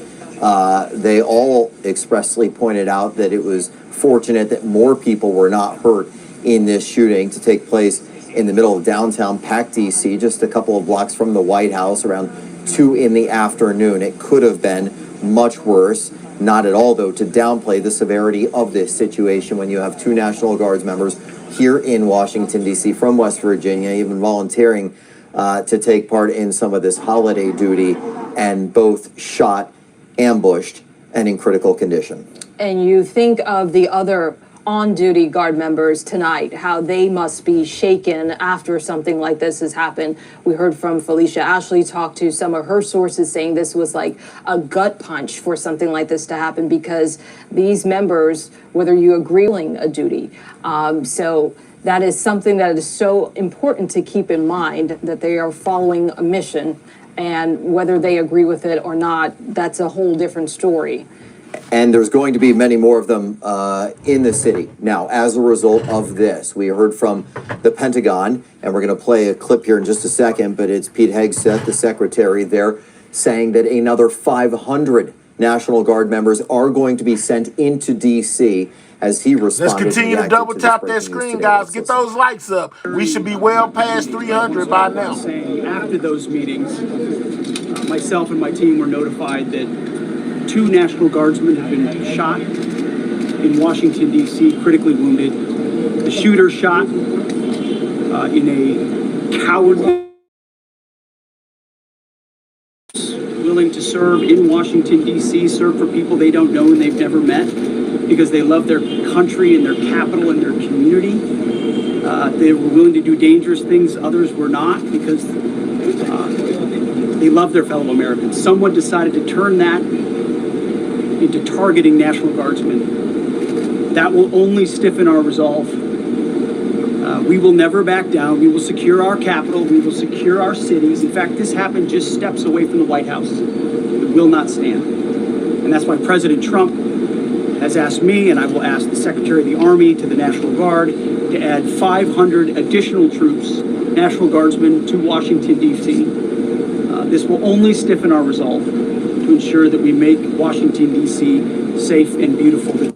They all expressly pointed out that it was fortunate that more people were not hurt in this shooting to take place in the middle of downtown Pack DC, just a couple of blocks from the White House, around 2 in the afternoon. It could have been much worse. Not at all, though, to downplay the severity of this situation when you have two National Guards members here in Washington, D.C. from West Virginia, even volunteering to take part in some of this holiday duty, and both shot, ambushed, and in critical condition. And you think of the other on-duty Guard members tonight, how they must be shaken after something like this has happened. We heard from Felicia Ashley talk to some of her sources saying this was like a gut punch for something like this to happen, because these members, whether you agree with a duty, so that is something that is so important to keep in mind, that they are following a mission, and whether they agree with it or not, that's a whole different story. And there's going to be many more of them in the city. Now, as a result of this, we heard from the Pentagon, and we're going to play a clip here in just a second, but it's Pete Hegseth, the secretary there, saying that another 500 National Guard members are going to be sent into D.C. as he responded. Let's continue to double tap that screen, guys. Get those lights up. We should be well past 300 by now. After those meetings, myself and my team were notified that 2 National Guardsmen have been shot in Washington, D.C., critically wounded. The shooter shot in a cowardly, willing to serve in Washington, D.C., serve for people they don't know and they've never met, because they love their country and their capital and their community. They were willing to do dangerous things others were not, because they love their fellow Americans. Someone decided to turn that into targeting National Guardsmen. That will only stiffen our resolve. We will never back down. We will secure our capital. We will secure our cities. In fact, this happened just steps away from the White House. It will not stand. And that's why President Trump has asked me, and I will ask the Secretary of the Army to the National Guard, to add 500 additional troops, National Guardsmen, to Washington, D.C. This will only stiffen our resolve to ensure that we make Washington, D.C. safe and beautiful.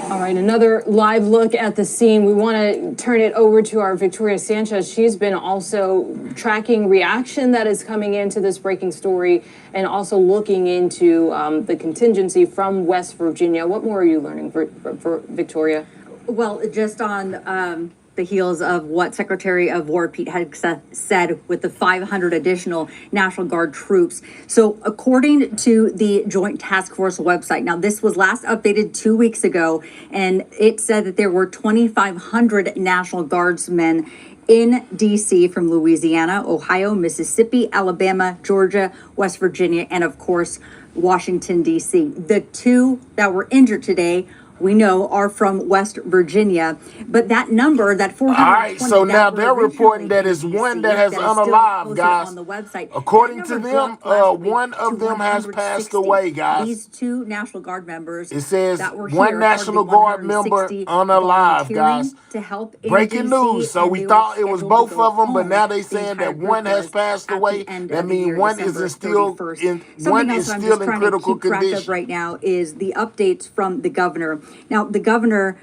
All right, another live look at the scene. We want to turn it over to our Victoria Sanchez. She's been also tracking reaction that is coming into this breaking story and also looking into the contingency from West Virginia. What more are you learning for Victoria? Well, just on the heels of what Secretary of War Pete Hegseth said with the 500 additional National Guard troops. So according to the Joint Task Force website, now this was last updated 2 weeks ago, and it said that there were 2,500 National Guardsmen in D.C. from Louisiana, Ohio, Mississippi, Alabama, Georgia, West Virginia, and of course, Washington, D.C. The two that were injured today, we know, are from West Virginia, but that number, that 420. All right, so now they're reporting that it's one that has unalived, guys. On the website. According to them, one of them has passed away, guys. These two National Guard members. It says that were one here National are the Guard member 160 unalive, guys. To help in Breaking DC, news. So and we they thought were it was scheduled to both go of them, but home. now they The saying entire that one group has was passed at the away. end That of the means year, one December is still 31st. in Something one else is I'm still just in trying to critical keep track of condition. right now is the updates from the governor. Now, the governor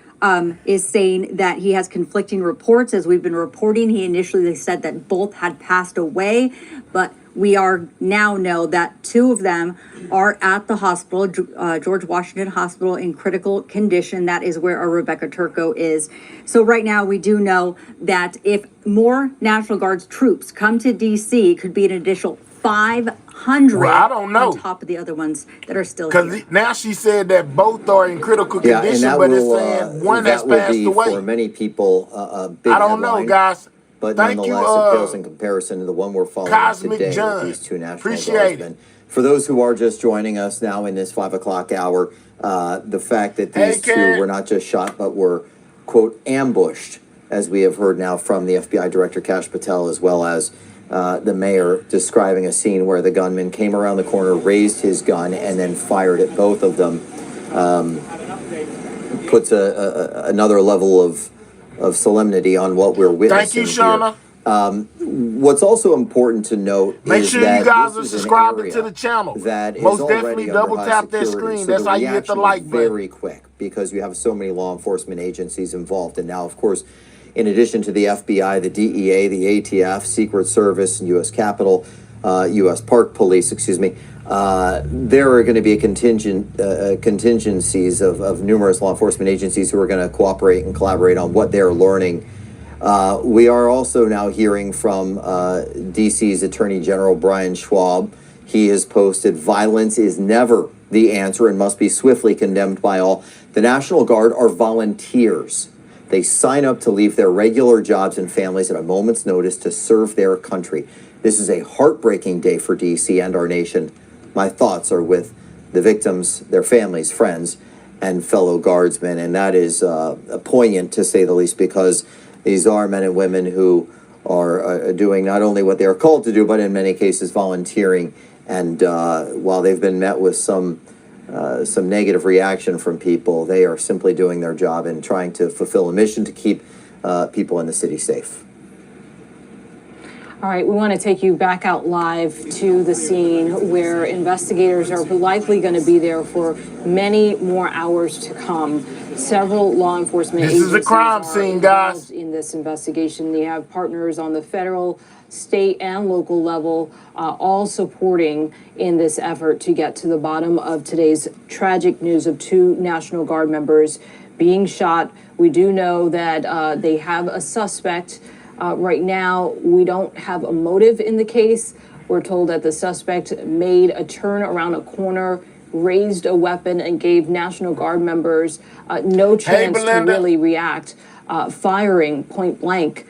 is saying that he has conflicting reports. As we've been reporting, he initially said that both had passed away, but we are now know that two of them are at the hospital, George Washington Hospital, in critical condition. That is where our Rebecca Turco is. So right now we do know that if more National Guard's troops come to DC, it could be an additional 500 Well, I don't know. on top of the other ones that are still here. Because now she said that both are in critical Yeah, and condition, that but it's will, saying one that has will passed be away. for many people a big I don't know, headline, guys. but Thank nonetheless, you, it pales in comparison to the one we're following Cosmic today John. with these two National Appreciate Guardsmen. For those who are just joining us now in this 5 o'clock hour, the fact that these two Karen. were not just shot, but were, quote, ambushed, as we have heard now from the FBI Director Kash Patel, as well as the mayor, describing a scene where the gunman came around the corner, raised his gun, and then fired at both of them, puts another level of solemnity on what we're witnessing. Thank you, Shauna. What's also important to note Make is sure that you guys are this is an subscribing area to the channel. that is Most already definitely under double high tap that security. screen. So That's the how you hit the reaction like is button. very quick because you have so many law enforcement agencies involved. And now, of course, in addition to the FBI, the DEA, the ATF, Secret Service, and U.S. Capitol, U.S. Park Police, there are going to be contingencies of numerous law enforcement agencies who are going to cooperate and collaborate on what they're learning. We are also now hearing from DC's Attorney General Brian Schwab. He has posted, violence is never the answer and must be swiftly condemned by all. The National Guard are volunteers. They sign up to leave their regular jobs and families at a moment's notice to serve their country. This is a heartbreaking day for DC and our nation. My thoughts are with the victims, their families, friends, and fellow guardsmen. And that is poignant, to say the least, because these are men and women who are doing not only what they are called to do, but in many cases volunteering. And while they've been met with some negative reaction from people, they are simply doing their job and trying to fulfill a mission to keep people in the city safe. All right, we want to take you back out live to the scene where investigators are likely going to be there for many more hours to come. Several law enforcement This is a agencies crime are scene, involved guys. in this investigation. They have partners on the federal, state, and local level, all supporting in this effort to get to the bottom of today's tragic news of two National Guard members being shot. We do know that they have a suspect. Right now, we don't have a motive in the case. We're told that the suspect made a turn around a corner, raised a weapon, and gave National Guard members no chance to really react, firing point blank,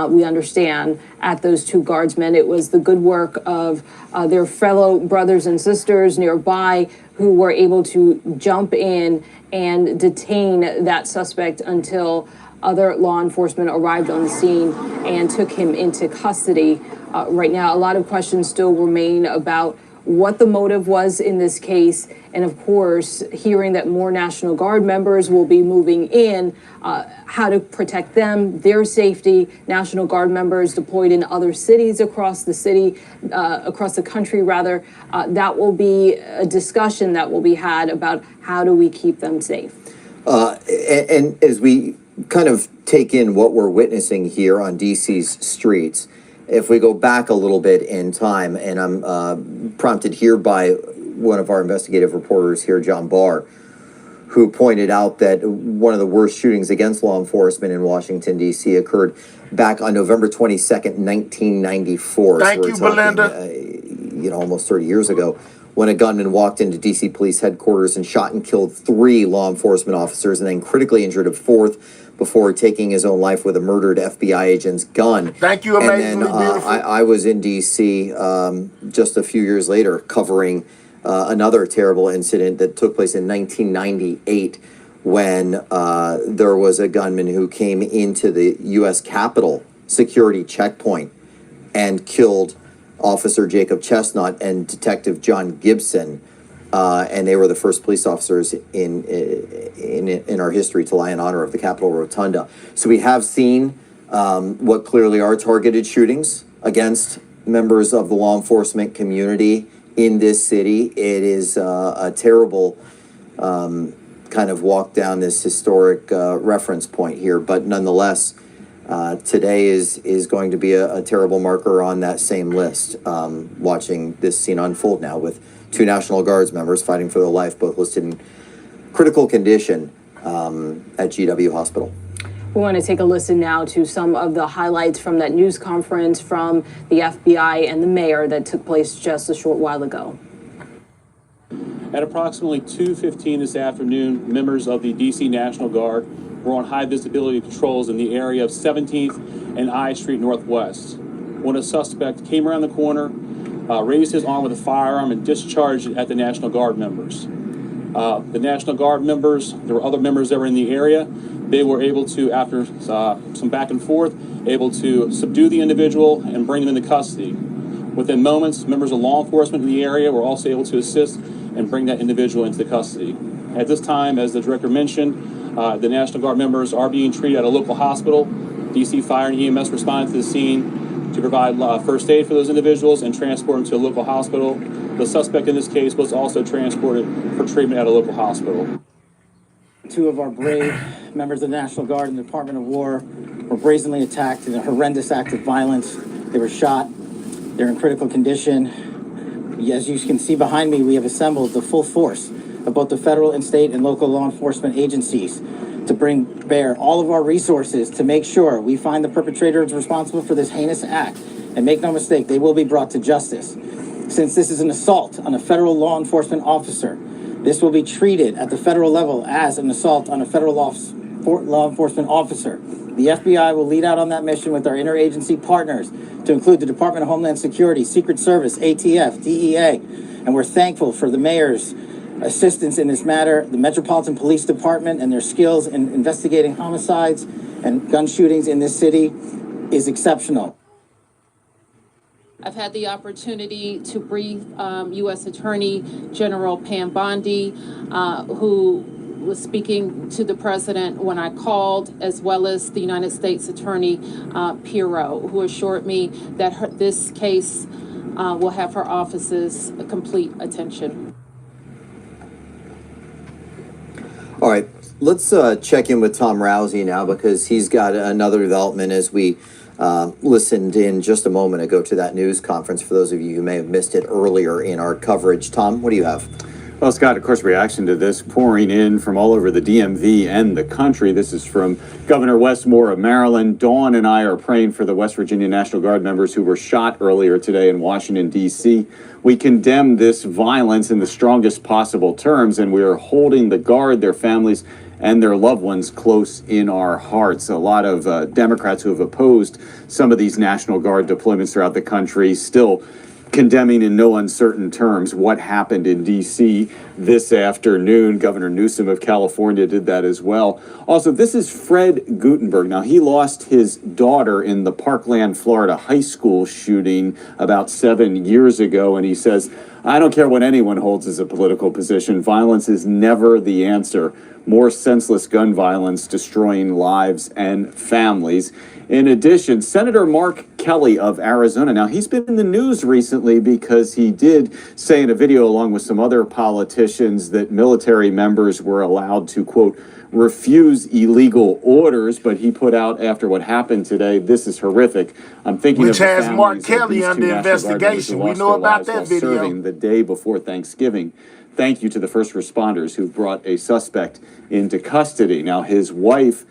we understand, at those two guardsmen. It was the good work of their fellow brothers and sisters nearby who were able to jump in and detain that suspect until other law enforcement arrived on the scene and took him into custody. Right now, a lot of questions still remain about what the motive was in this case, and of course, hearing that more National Guard members will be moving in, how to protect them, their safety. National Guard members deployed in other cities across the country rather. That will be a discussion that will be had about how do we keep them safe. And as we kind of take in what we're witnessing here on DC's streets, if we go back a little bit in time, and I'm prompted here by one of our investigative reporters here, John Barr, who pointed out that one of the worst shootings against law enforcement in Washington, D.C. occurred back on November 22nd, 1994. Thank you, Belinda. Almost 30 years ago, when a gunman walked into D.C. police headquarters and shot and killed 3 law enforcement officers and then critically injured a 4th before taking his own life with a murdered FBI agent's gun. Thank you, amazingly beautiful. I was in D.C. Just a few years later covering another terrible incident that took place in 1998 when there was a gunman who came into the U.S. Capitol security checkpoint and killed Officer Jacob Chestnut and Detective John Gibson. And they were the first police officers in our history to lie in honor of the Capitol Rotunda. So we have seen what clearly are targeted shootings against members of the law enforcement community in this city. It is a terrible kind of walk down this historic reference point here, but nonetheless, today is going to be a terrible marker on that same list. Watching this scene unfold now with 2 National Guards members fighting for their life, both listed in critical condition at GW Hospital. We want to take a listen now to some of the highlights from that news conference from the FBI and the mayor that took place just a short while ago. At approximately 2:15 this afternoon, members of the D.C. National Guard were on high visibility patrols in the area of 17th and I Street Northwest when a suspect came around the corner, raised his arm with a firearm and discharged it at the National Guard members. The National Guard members, there were other members that were in the area. They were able to, after some back and forth, able to subdue the individual and bring them into custody. Within moments, members of law enforcement in the area were also able to assist and bring that individual into custody. At this time, as the director mentioned, the National Guard members are being treated at a local hospital. DC Fire and EMS responded to the scene to provide first aid for those individuals and transport them to a local hospital. The suspect in this case was also transported for treatment at a local hospital. 2 of our brave members of the National Guard and the Department of War were brazenly attacked in a horrendous act of violence. They were shot. They're in critical condition. As you can see behind me, we have assembled the full force of both the federal and state and local law enforcement agencies to bring bear all of our resources to make sure we find the perpetrators responsible for this heinous act. And make no mistake, they will be brought to justice. Since this is an assault on a federal law enforcement officer, this will be treated at the federal level as an assault on a federal law enforcement officer. The FBI will lead out on that mission with our interagency partners to include the Department of Homeland Security, Secret Service, ATF, DEA, and we're thankful for the mayor's assistance in this matter, the Metropolitan Police Department and their skills in investigating homicides and gun shootings in this city is exceptional. I've had the opportunity to brief U.S. Attorney General Pam Bondi, who was speaking to the president when I called, as well as the United States Attorney Pirro, who assured me that this case will have her office's complete attention. All right, let's check in with Tom Rousey now, because he's got another development as we listened in just a moment ago to that news conference. For those of you who may have missed it earlier in our coverage, Tom, what do you have? Well, Scott, of course, reaction to this pouring in from all over the DMV and the country. This is from Governor Wes Moore of Maryland. Dawn and I are praying for the West Virginia National Guard members who were shot earlier today in Washington, D.C. We condemn this violence in the strongest possible terms, and we are holding the Guard, their families, and their loved ones close in our hearts. A lot of Democrats who have opposed some of these National Guard deployments throughout the country still condemning in no uncertain terms what happened in D.C. this afternoon. Governor Newsom of California did that as well. Also, this is Fred Gutenberg. Now, he lost his daughter in the Parkland, Florida high school shooting about 7 years ago, and he says, I don't care what anyone holds as a political position. Violence is never the answer. More senseless gun violence destroying lives and families. In addition, Senator Mark Kelly of Arizona. Now, he's been in the news recently because he did say in a video, along with some other politicians, that military members were allowed to, quote, refuse illegal orders. But he put out, after what happened today, this is horrific. I'm thinking Which of the has families Mark of Kelly these two under National Guard members who investigation. We lost know their about lives that while video. serving the day before Thanksgiving. Thank you to the first responders who brought a suspect into custody. Now, his wife,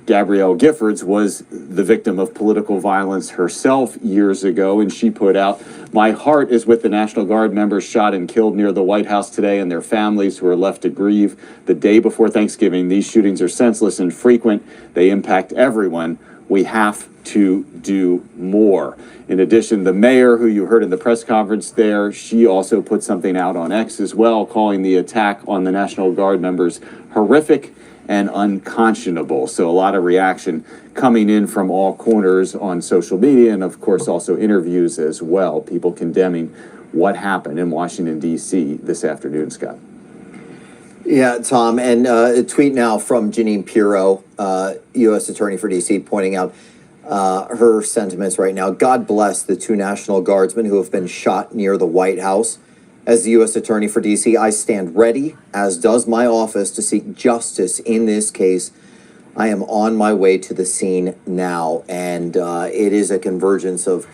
Gabrielle Giffords, was the victim of political violence herself years ago, and she put out, "My heart is with the National Guard members shot and killed near the White House today and their families who are left to grieve the day before Thanksgiving. These shootings are senseless and frequent. They impact everyone. We have to do more." In addition, the mayor, who you heard in the press conference there, she also put something out on X as well, calling the attack on the National Guard members horrific and unconscionable. So a lot of reaction coming in from all corners on social media, and of course also interviews as well, people condemning what happened in Washington, D.C. this afternoon, Scott. Yeah, Tom, and a tweet now from Jeanine Pirro, U.S. Attorney for D.C., pointing out her sentiments right now. God bless the two National Guardsmen who have been shot near the White House. As the U.S. Attorney for D.C., I stand ready, as does my office, to seek justice in this case. I am on my way to the scene now, and it is a convergence of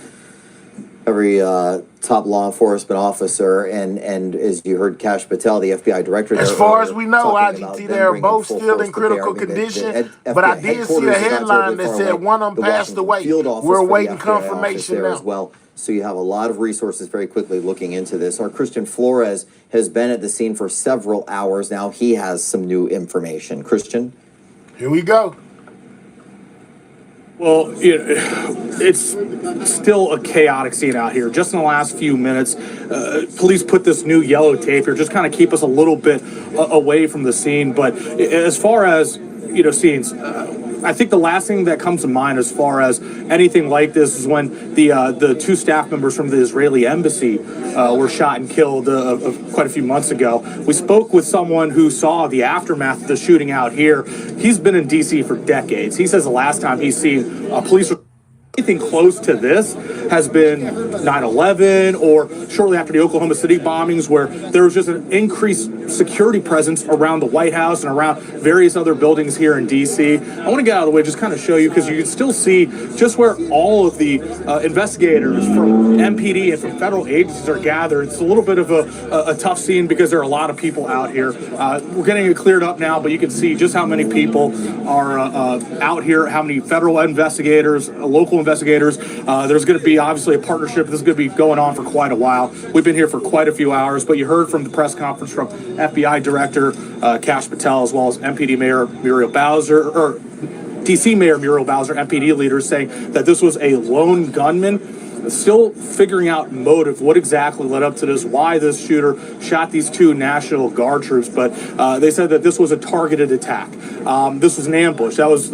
every top law enforcement officer, and as you heard Kash Patel, the FBI director. As far as we know, IGT, they're both still in critical condition. But I did see a headline that said one of them passed away. We're waiting confirmation now. As well. So you have a lot of resources very quickly looking into this. Our Christian Flores has been at the scene for several hours now. He has some new information. Christian? Here we go. Well, it's still a chaotic scene out here. Just in the last few minutes, police put this new yellow tape here, just kind of keep us a little bit away from the scene. But as far as, scenes, I think the last thing that comes to mind as far as anything like this is when the two staff members from the Israeli embassy were shot and killed quite a few months ago. We spoke with someone who saw the aftermath of the shooting out here. He's been in D.C. for decades. He says the last time he's seen police anything close to this has been 9/11 or shortly after the Oklahoma City bombings, where there was just an increased security presence around the White House and around various other buildings here in D.C. I want to get out of the way, just kind of show you, because you can still see just where all of the investigators from MPD and from federal agencies are gathered. It's a little bit of a tough scene because there are a lot of people out here. We're getting it cleared up now, but you can see just how many people are out here, how many federal investigators, local investigators. There's going to be obviously a partnership. This is going to be going on for quite a while. We've been here for quite a few hours, but you heard from the press conference from FBI Director Kash Patel, as well as MPD Mayor Muriel Bowser, or DC Mayor Muriel Bowser, MPD leaders, saying that this was a lone gunman. Still figuring out motive, what exactly led up to this, why this shooter shot these two National Guard troops, but they said that this was a targeted attack. This was an ambush. That was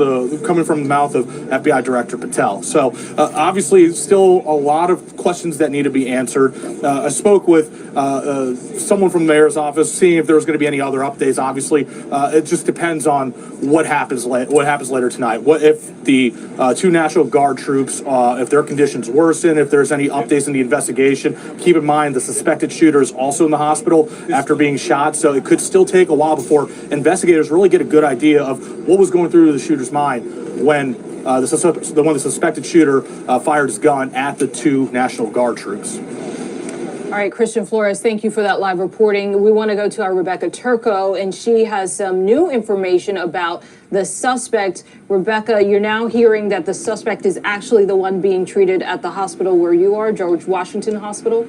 coming from the mouth of FBI Director Patel. So obviously still a lot of questions that need to be answered. I spoke with someone from the mayor's office, seeing if there was going to be any other updates. Obviously, it just depends on what happens later tonight. What if the two National Guard troops, if their conditions worsen, if there's any updates in the investigation. Keep in mind the suspected shooter is also in the hospital after being shot, so it could still take a while before investigators really get a good idea of what was going through the shooter's mind when the suspected shooter fired his gun at the two National Guard troops. All right, Christian Flores, thank you for that live reporting. We want to go to our Rebecca Turco, and she has some new information about the suspect. Rebecca, you're now hearing that the suspect is actually the one being treated at the hospital where you are, George Washington Hospital.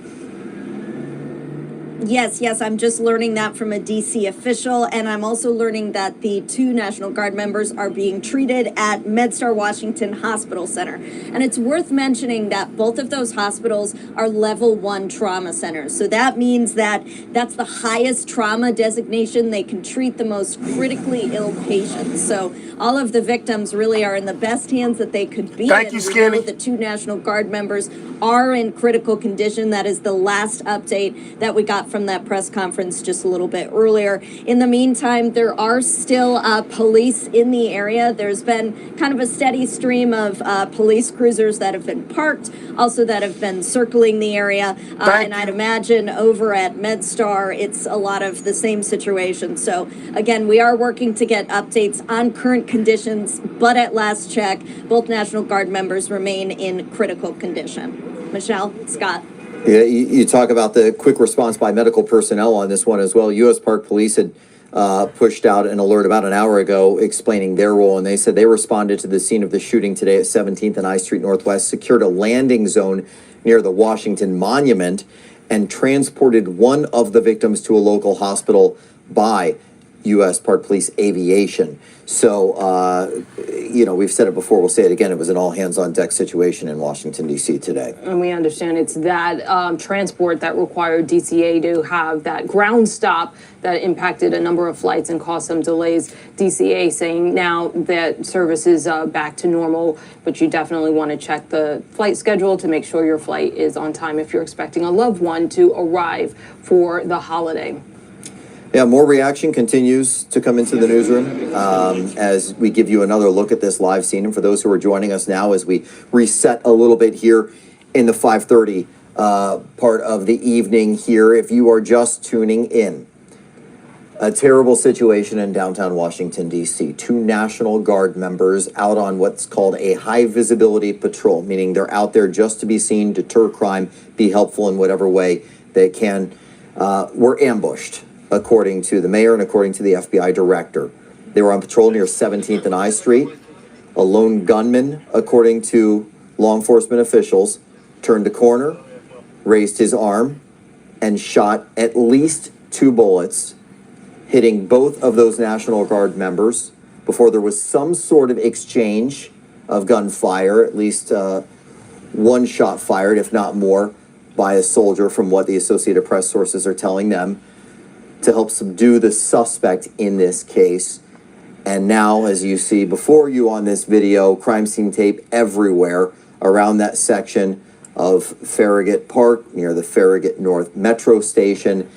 Yes, I'm just learning that from a DC official, and I'm also learning that the 2 National Guard members are being treated at MedStar Washington Hospital Center. And it's worth mentioning that both of those hospitals are level 1 trauma centers. So that means that that's the highest trauma designation. They can treat the most critically ill patients. So all of the victims really are in the best hands that they could be. Thank you, Skinny. The 2 National Guard members are in critical condition. That is the last update that we got from that press conference just a little bit earlier. In the meantime, there are still police in the area. There's been kind of a steady stream of police cruisers that have been parked, also that have been circling the area. And I'd imagine over at MedStar, it's a lot of the same situation. So again, we are working to get updates on current conditions, but at last check, both National Guard members remain in critical condition. Michelle, Scott. Yeah, you talk about the quick response by medical personnel on this one as well. U.S. Park Police had pushed out an alert about an hour ago explaining their role, and they said they responded to the scene of the shooting today at 17th and I Street Northwest, secured a landing zone near the Washington Monument, and transported one of the victims to a local hospital by U.S. Park Police Aviation. So, we've said it before, we'll say it again, it was an all-hands-on-deck situation in Washington, D.C. today. And we understand it's that transport that required DCA to have that ground stop that impacted a number of flights and caused some delays. DCA saying now that service is back to normal, but you definitely want to check the flight schedule to make sure your flight is on time if you're expecting a loved one to arrive for the holiday. Yeah, more reaction continues to come into the newsroom as we give you another look at this live scene. And for those who are joining us now, as we reset a little bit here in the 5:30 part of the evening here, if you are just tuning in, a terrible situation in downtown Washington, D.C. 2 National Guard members out on what's called a high visibility patrol, meaning they're out there just to be seen, deter crime, be helpful in whatever way they can, were ambushed, according to the mayor and according to the FBI director. They were on patrol near 17th and I Street. A lone gunman, according to law enforcement officials, turned a corner, raised his arm, and shot at least 2 bullets, hitting both of those National Guard members before there was some sort of exchange of gunfire, at least 1 shot fired, if not more, by a soldier, from what the Associated Press sources are telling them, to help subdue the suspect in this case. And now, as you see before you on this video, crime scene tape everywhere around that section of Farragut Park near the Farragut North Metro Station.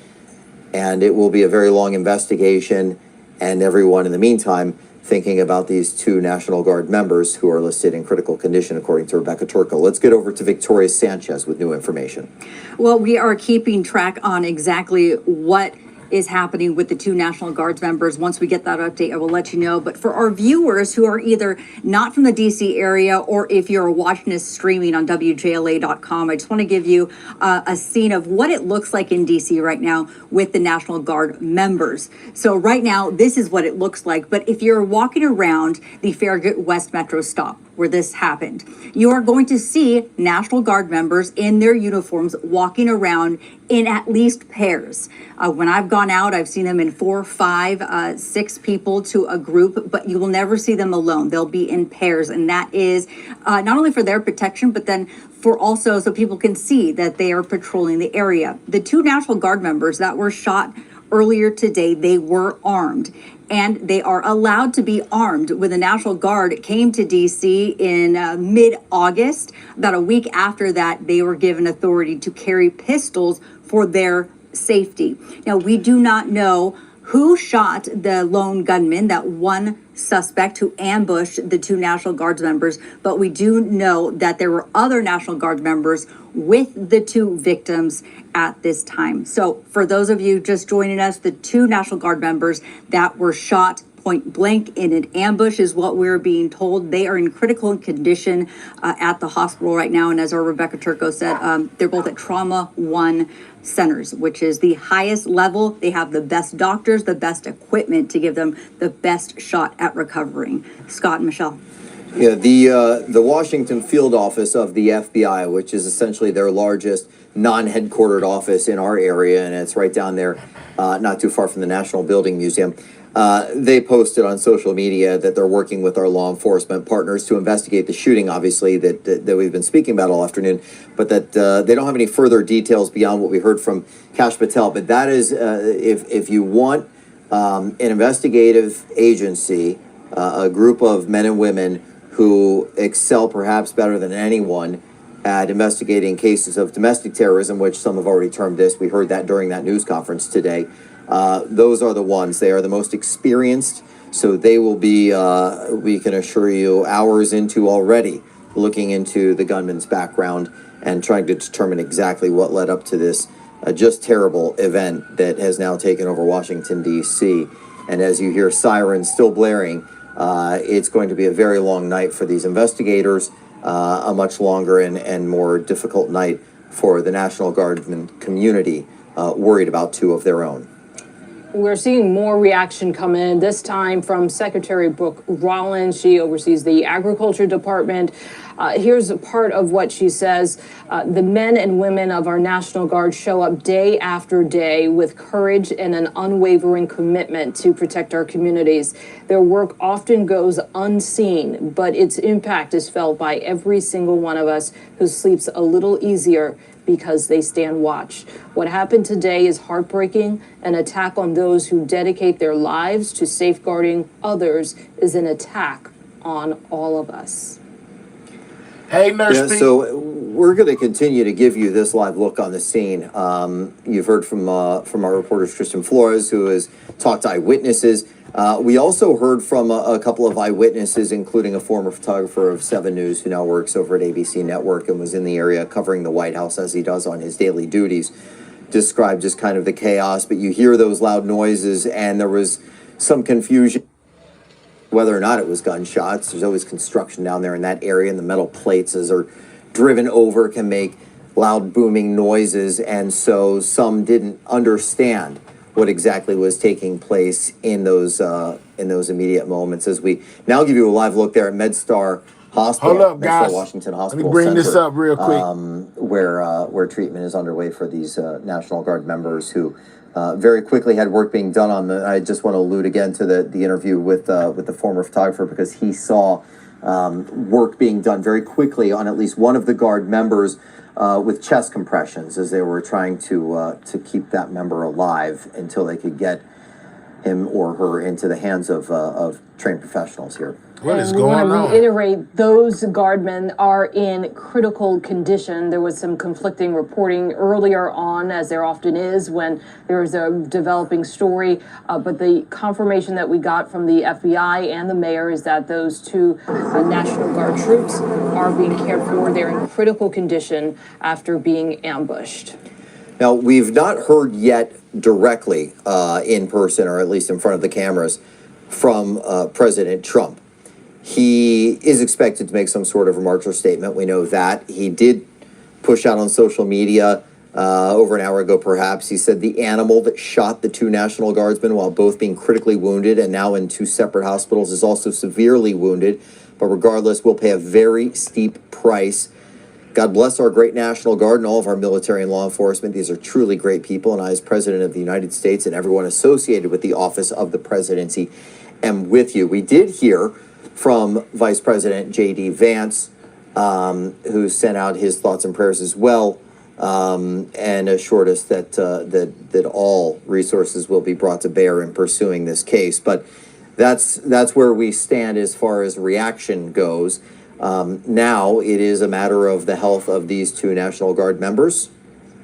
And it will be a very long investigation, and everyone in the meantime thinking about these 2 National Guard members who are listed in critical condition, according to Rebecca Turco. Let's get over to Victoria Sanchez with new information. Well, we are keeping track on exactly what is happening with the 2 National Guards members. Once we get that update, I will let you know. But for our viewers who are either not from the DC area, or if you're watching us streaming on WJLA.com, I just want to give you a scene of what it looks like in DC right now with the National Guard members. So right now, this is what it looks like. But if you're walking around the Farragut West Metro stop where this happened, you are going to see National Guard members in their uniforms walking around in at least pairs. When I've gone out, I've seen them in 4, 5, 6 people to a group, but you will never see them alone. They'll be in pairs, and that is not only for their protection, but then for also so people can see that they are patrolling the area. The 2 National Guard members that were shot earlier today, they were armed, and they are allowed to be armed. When the National Guard came to DC in mid-August, about a week after that, they were given authority to carry pistols for their safety. Now, we do not know who shot the lone gunman, that one suspect who ambushed the 2 National Guard members, but we do know that there were other National Guard members with the 2 victims at this time. So for those of you just joining us, the 2 National Guard members that were shot point blank in an ambush is what we're being told. They are in critical condition at the hospital right now. And as our Rebecca Turco said, they're both at Trauma 1 centers, which is the highest level. They have the best doctors, the best equipment to give them the best shot at recovering. Scott and Michelle. Yeah, the Washington field office of the FBI, which is essentially their largest non-headquartered office in our area, and it's right down there, not too far from the National Building Museum. They posted on social media that they're working with our law enforcement partners to investigate the shooting, obviously, that we've been speaking about all afternoon, but that they don't have any further details beyond what we heard from Kash Patel. But that is, if you want an investigative agency, a group of men and women who excel perhaps better than anyone at investigating cases of domestic terrorism, which some have already termed this. We heard that during that news conference today. Those are the ones. They are the most experienced, so they will be, we can assure you, hours into already looking into the gunman's background and trying to determine exactly what led up to this just terrible event that has now taken over Washington, D.C. And as you hear sirens still blaring, it's going to be a very long night for these investigators, a much longer and more difficult night for the National Guardsman community, worried about two of their own. We're seeing more reaction come in, this time from Secretary Brooke Rollins. She oversees the Agriculture Department. Here's a part of what she says. The men and women of our National Guard show up day after day with courage and an unwavering commitment to protect our communities. Their work often goes unseen, but its impact is felt by every single one of us who sleeps a little easier because they stand watch. What happened today is heartbreaking. An attack on those who dedicate their lives to safeguarding others is an attack on all of us. Hey, Nurse Pete. So we're going to continue to give you this live look on the scene. You've heard from our reporter Tristan Flores, who has talked to eyewitnesses. We also heard from a couple of eyewitnesses, including a former photographer of 7 News who now works over at ABC Network and was in the area covering the White House as he does on his daily duties. Described just kind of the chaos, but you hear those loud noises, and there was some confusion whether or not it was gunshots. There's always construction down there in that area, and the metal plates, as they're driven over, can make loud booming noises, and so some didn't understand what exactly was taking place in those immediate moments. As we now give you a live look there at MedStar Hospital, Hold up, MedStar guys. Washington Let Hospital me bring this Center, up real quick. where treatment is underway for these National Guard members who very quickly had work being done on the. I just want to allude again to the interview with the former photographer, because he saw work being done very quickly on at least one of the Guard members with chest compressions as they were trying to keep that member alive until they could get him or her into the hands of trained professionals here. What is We going want to on? reiterate, those guardmen are in critical condition. There was some conflicting reporting earlier on, as there often is when there's a developing story. But the confirmation that we got from the FBI and the mayor is that those 2 National Guard troops are being cared for. They're in critical condition after being ambushed. Now, we've not heard yet directly in person, or at least in front of the cameras, from President Trump. He is expected to make some sort of remarks or statement. We know that. He did push out on social media over an hour ago, perhaps. He said the animal that shot the 2 National Guardsmen while both being critically wounded and now in 2 separate hospitals is also severely wounded. But regardless, we'll pay a very steep price. God bless our great National Guard and all of our military and law enforcement. These are truly great people. And I, as President of the United States, and everyone associated with the office of the presidency, am with you. We did hear from Vice President J.D. Vance, who sent out his thoughts and prayers as well, and assured us that all resources will be brought to bear in pursuing this case. But that's where we stand as far as reaction goes. Now it is a matter of the health of these 2 National Guard members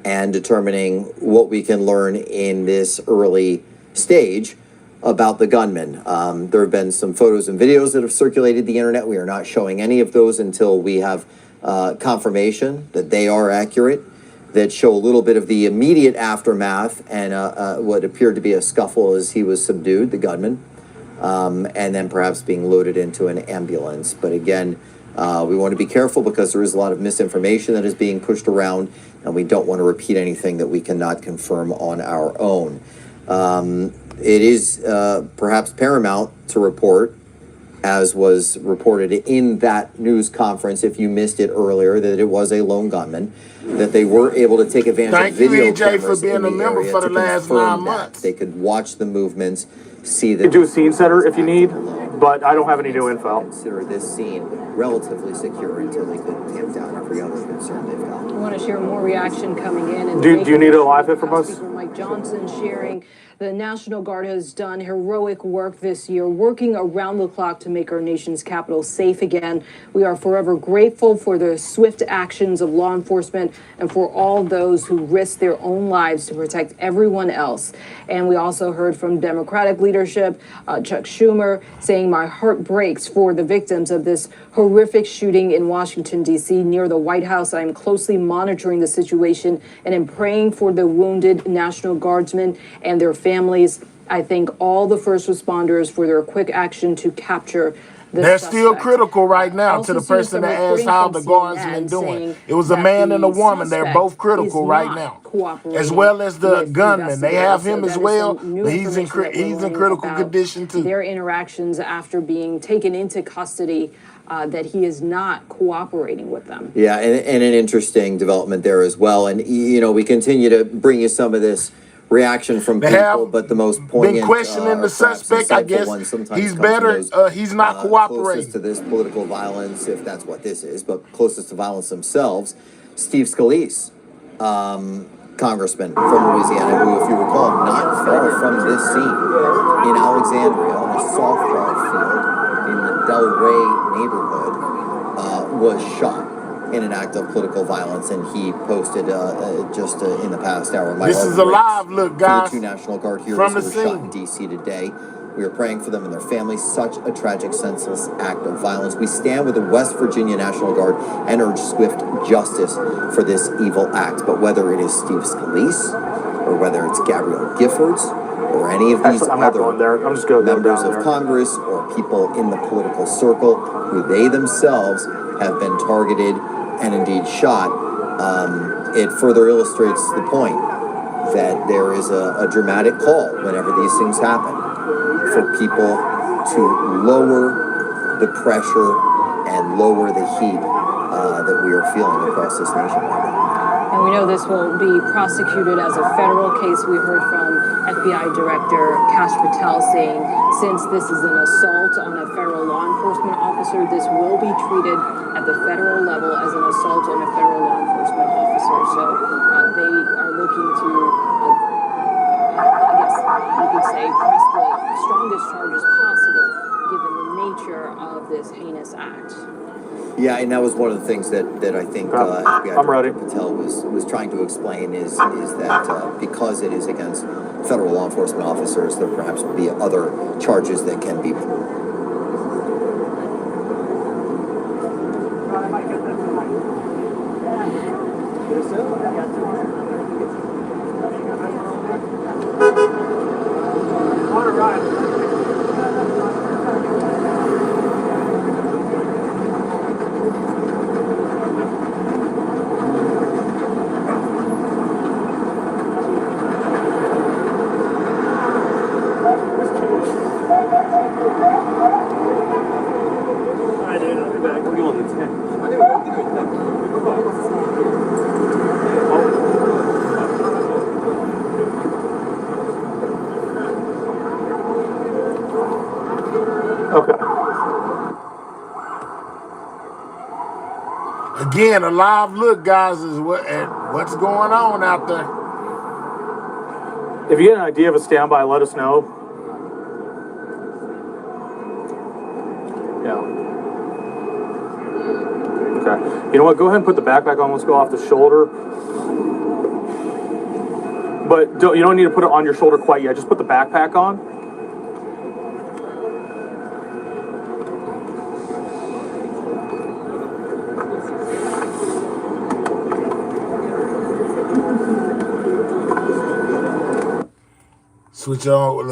and determining what we can learn in this early stage about the gunman. There have been some photos and videos that have circulated the internet. We are not showing any of those until we have confirmation that they are accurate, that show a little bit of the immediate aftermath and what appeared to be a scuffle as he was subdued, the gunman, and then perhaps being loaded into an ambulance. But again, we want to be careful because there is a lot of misinformation that is being pushed around, and we don't want to repeat anything that we cannot confirm on our own. It is perhaps paramount to report as was reported in that news conference, if you missed it earlier, that it was a lone gunman, that they were able to take advantage Thank of you, video EJ, cameras for being in a the member area for the to last confirm 9 that. months. They could watch the movements, see You that. can do a scene setter if you need, but I don't have any new info. Consider this scene relatively secure until they could tamp down every other concern they've got. I want to share more reaction coming in. And Do you need a live hit from us? Speaker Mike Johnson sharing the National Guard has done heroic work this year, working around the clock to make our nation's capital safe again. We are forever grateful for the swift actions of law enforcement and for all those who risk their own lives to protect everyone else. And we also heard from Democratic leadership, Chuck Schumer, saying, "My heart breaks for the victims of this horrific shooting in Washington, D.C. near the White House. I am closely monitoring the situation and am praying for the wounded National Guardsmen and their families. I thank all the first responders for their quick action to capture the They're suspect." still critical right now to Also the seeing person some that asked reporting how from the guards CNN been doing. saying It was a that man and a the woman. They're both suspect critical is right not now, cooperating as well as the with gunman. They have investigators. him So as that is well, some new but he's in information that we're learning critical about condition too. Their interactions after being taken into custody, that he is not cooperating with them. Yeah, and an interesting development there as well. And, you know, we continue to bring you some of this reaction from They people, have but the most poignant, been questioning or the perhaps suspect. I insightful guess ones sometimes he's come from better. those, He's not closest cooperating. to this political violence, if that's what this is, but closest to violence themselves. Steve Scalise, congressman from Louisiana, who, if you recall, not far from this scene in Alexandria on a softball field in the Del Rey neighborhood, was shot in an act of political violence, and he posted just in the past hour. This is a live look, guys, for the 2 National Guard heroes from the who were shot in scene. D.C. today. We are praying for them and their families. Such a tragic, senseless act of violence. We stand with the West Virginia National Guard and urge swift justice for this evil act. But whether it is Steve Scalise, or whether it's Gabrielle Giffords, or any of these I'm not going there. I'm just going to go members down of there. Congress or people in the political circle who they themselves have been targeted and indeed shot, it further illustrates the point that there is a dramatic call whenever these things happen for people to lower the pressure and lower the heat that we are feeling across this nation right now. And we know this will be prosecuted as a federal case. We heard from FBI Director Kash Patel saying, since this is an assault on a federal law enforcement officer, this will be treated at the federal level as an assault on a federal law enforcement officer. So they are looking to, I guess you could say, press the strongest charges possible given the nature of this heinous act. Yeah, and that was one of the things that I think FBI Director Patel was trying to explain is that because it is against federal law enforcement officers, there perhaps will be other charges that can be. Again, a live look, guys, is what's going on out there. If you get an idea of a standby, let us know. Yeah. Okay. You know what? Go ahead and put the backpack on. Let's go off the shoulder. But you don't need to put it on your shoulder quite yet. Just put the backpack on.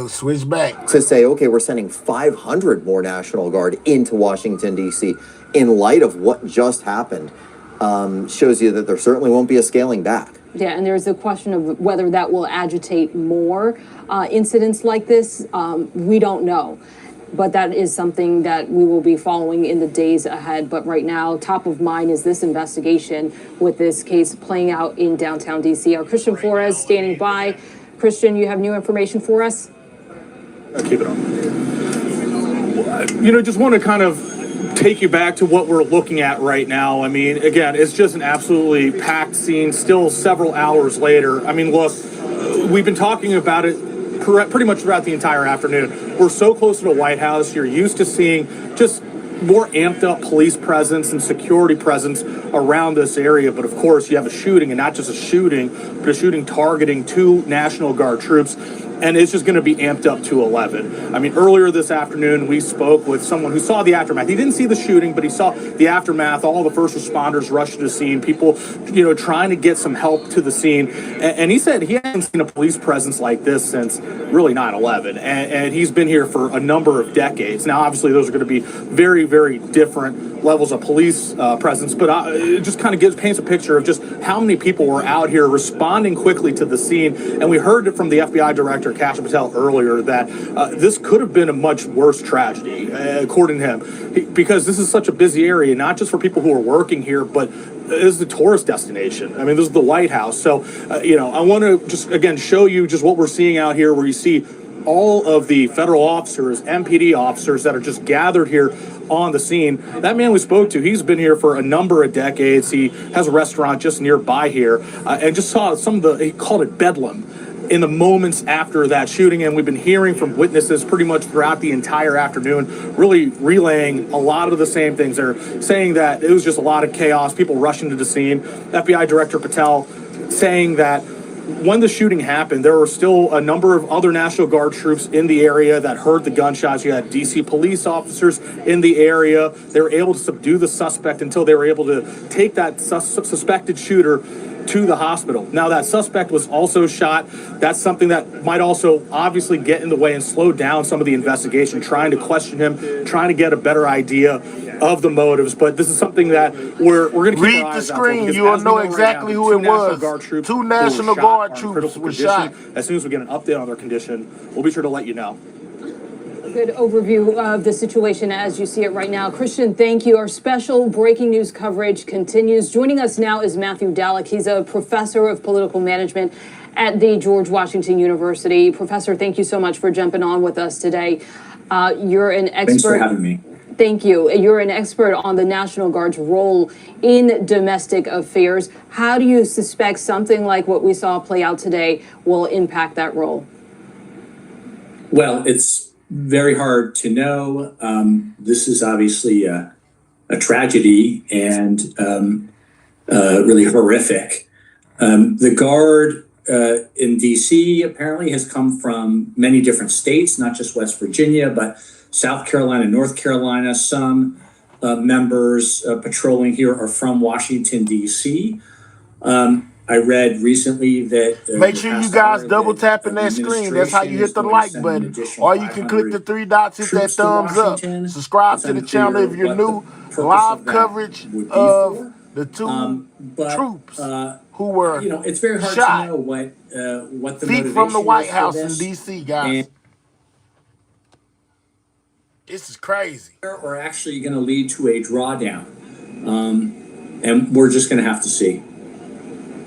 Switch back. To say, okay, we're sending 500 more National Guard into Washington, D.C. in light of what just happened, shows you that there certainly won't be a scaling back. Yeah, and there's a question of whether that will agitate more incidents like this. We don't know. but that is something that we will be following in the days ahead. But right now, top of mind is this investigation with this case playing out in downtown DC. Our Christian Flores standing by. Christian, you have new information for us? Keep it on. Just want to kind of take you back to what we're looking at right now. I mean, again, it's just an absolutely packed scene still several hours later. I mean, look, we've been talking about it pretty much throughout the entire afternoon. We're so close to the White House. You're used to seeing just more amped up police presence and security presence around this area. But of course, you have a shooting, and not just a shooting, but a shooting targeting 2 National Guard troops. And it's just going to be amped up to 11. I mean, earlier this afternoon, we spoke with someone who saw the aftermath. He didn't see the shooting, but he saw the aftermath. All the first responders rushed to the scene, people, trying to get some help to the scene. And he said he hasn't seen a police presence like this since really 9/11. And he's been here for a number of decades. Now, obviously, those are going to be very, very different levels of police presence, but it just kind of paints a picture of just how many people were out here responding quickly to the scene. And we heard it from the FBI director, Kash Patel, earlier that this could have been a much worse tragedy, according to him, because this is such a busy area, not just for people who are working here, but is the tourist destination. I mean, this is the White House. So, I want to just, again, show you just what we're seeing out here, where you see all of the federal officers, MPD officers that are just gathered here on the scene. That man we spoke to, he's been here for a number of decades. He has a restaurant just nearby here, and just saw he called it bedlam in the moments after that shooting. And we've been hearing from witnesses pretty much throughout the entire afternoon, really relaying a lot of the same things. They're saying that it was just a lot of chaos, people rushing to the scene. FBI Director Patel saying that when the shooting happened, there were still a number of other National Guard troops in the area that heard the gunshots. You had DC police officers in the area. They were able to subdue the suspect until they were able to take that suspected shooter to the hospital. Now, that suspect was also shot. That's something that might also obviously get in the way and slow down some of the investigation, trying to question him, trying to get a better idea of the motives. But this is something that we're going to keep our eyes out for. Read the screen. You will know exactly who it was. 2 National Guard troops were shot. As soon as we get an update on their condition, we'll be sure to let you know. Good overview of the situation as you see it right now. Christian, thank you. Our special breaking news coverage continues. Joining us now is Matthew Dallek. He's a professor of political management at the George Washington University. Professor, thank you so much for jumping on with us today. You're an expert. Thanks for having me. Thank you. You're an expert on the National Guard's role in domestic affairs. How do you suspect something like what we saw play out today will impact that role? Well, it's very hard to know. This is obviously a tragedy and really horrific. The Guard in D.C. apparently has come from many different states, not just West Virginia, but South Carolina, North Carolina. Some members patrolling here are from Washington, D.C. I read recently that make sure you guys double tapping that screen. That's how you hit the like button. Or you can click the 3 dots, hit that thumbs up. Subscribe to the channel if you're new. Live coverage of the 2 troops who were it's very hard shot to know what the feet from the White House in D.C., guys. This is crazy. Are actually going to lead to a drawdown, and we're just going to have to see.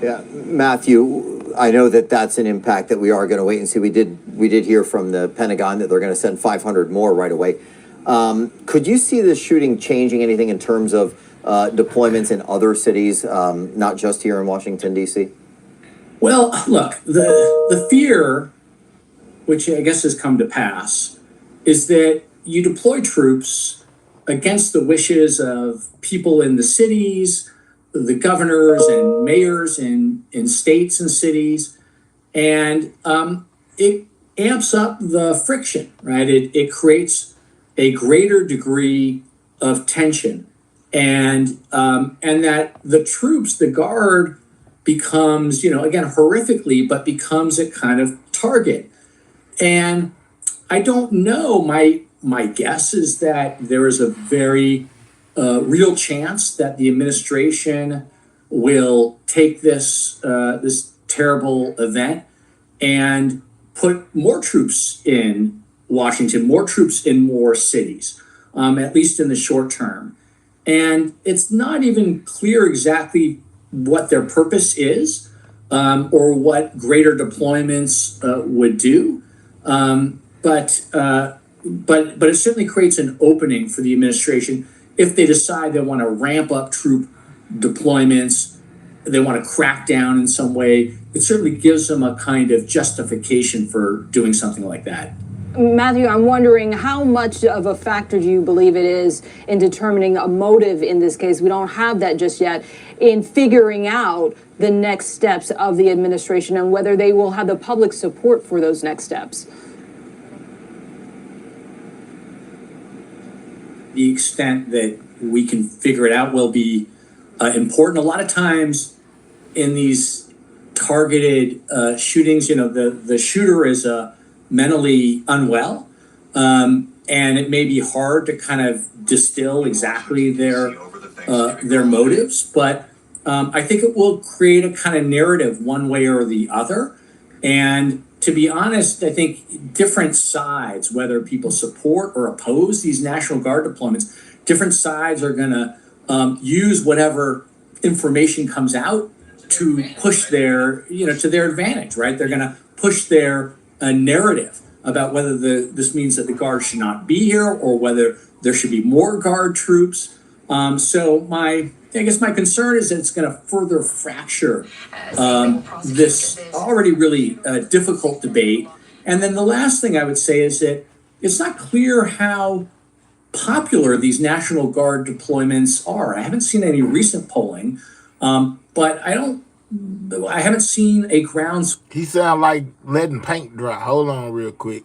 Yeah, Matthew, I know that that's an impact that we are going to wait and see. We did hear from the Pentagon that they're going to send 500 more right away. Could you see this shooting changing anything in terms of deployments in other cities, not just here in Washington, D.C.? Well, look, the fear, which I guess has come to pass, is that you deploy troops against the wishes of people in the cities, the governors and mayors in states and cities, and it amps up the friction, right? It creates a greater degree of tension, and that the troops, the Guard, becomes, again, horrifically, but becomes a kind of target. And I don't know. My guess is that there is a very real chance that the administration will take this terrible event and put more troops in Washington, more troops in more cities, at least in the short term. And it's not even clear exactly what their purpose is, or what greater deployments would do. But it certainly creates an opening for the administration if they decide they want to ramp up troop deployments, they want to crack down in some way. It certainly gives them a kind of justification for doing something like that. Matthew, I'm wondering how much of a factor do you believe it is in determining a motive in this case? We don't have that just yet, in figuring out the next steps of the administration and whether they will have the public support for those next steps. The extent that we can figure it out will be important. A lot of times in these targeted shootings, you know, the shooter is mentally unwell, and it may be hard to kind of distill exactly their motives, but I think it will create a kind of narrative one way or the other. And to be honest, I think different sides, whether people support or oppose these National Guard deployments, different sides are going to use whatever information comes out to push their, you know, to their advantage, right? They're going to push their narrative about whether this means that the Guard should not be here or whether there should be more Guard troops. So I guess my concern is that it's going to further fracture this already really difficult debate. And then the last thing I would say is that it's not clear how popular these National Guard deployments are. I haven't seen any recent polling, but I haven't seen a grounds. He sound like letting paint dry. Hold on real quick.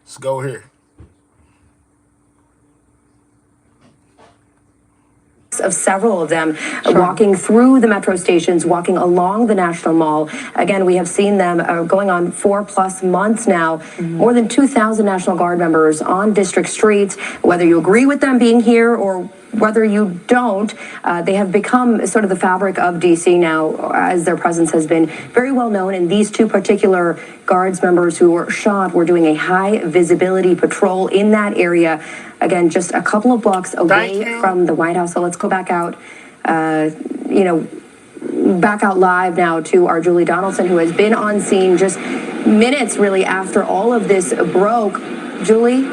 Let's go here. Of several of them walking through the metro stations, walking along the National Mall. Again, we have seen them going on 4+ months now. More than 2,000 National Guard members on district streets. Whether you agree with them being here or whether you don't, they have become sort of the fabric of DC now, as their presence has been very well known. And these two particular Guards members who were shot were doing a high visibility patrol in that area. Again, just a couple of blocks away from the White House. So let's go back out, back out live now to our Julie Donaldson, who has been on scene just minutes really after all of this broke. Julie?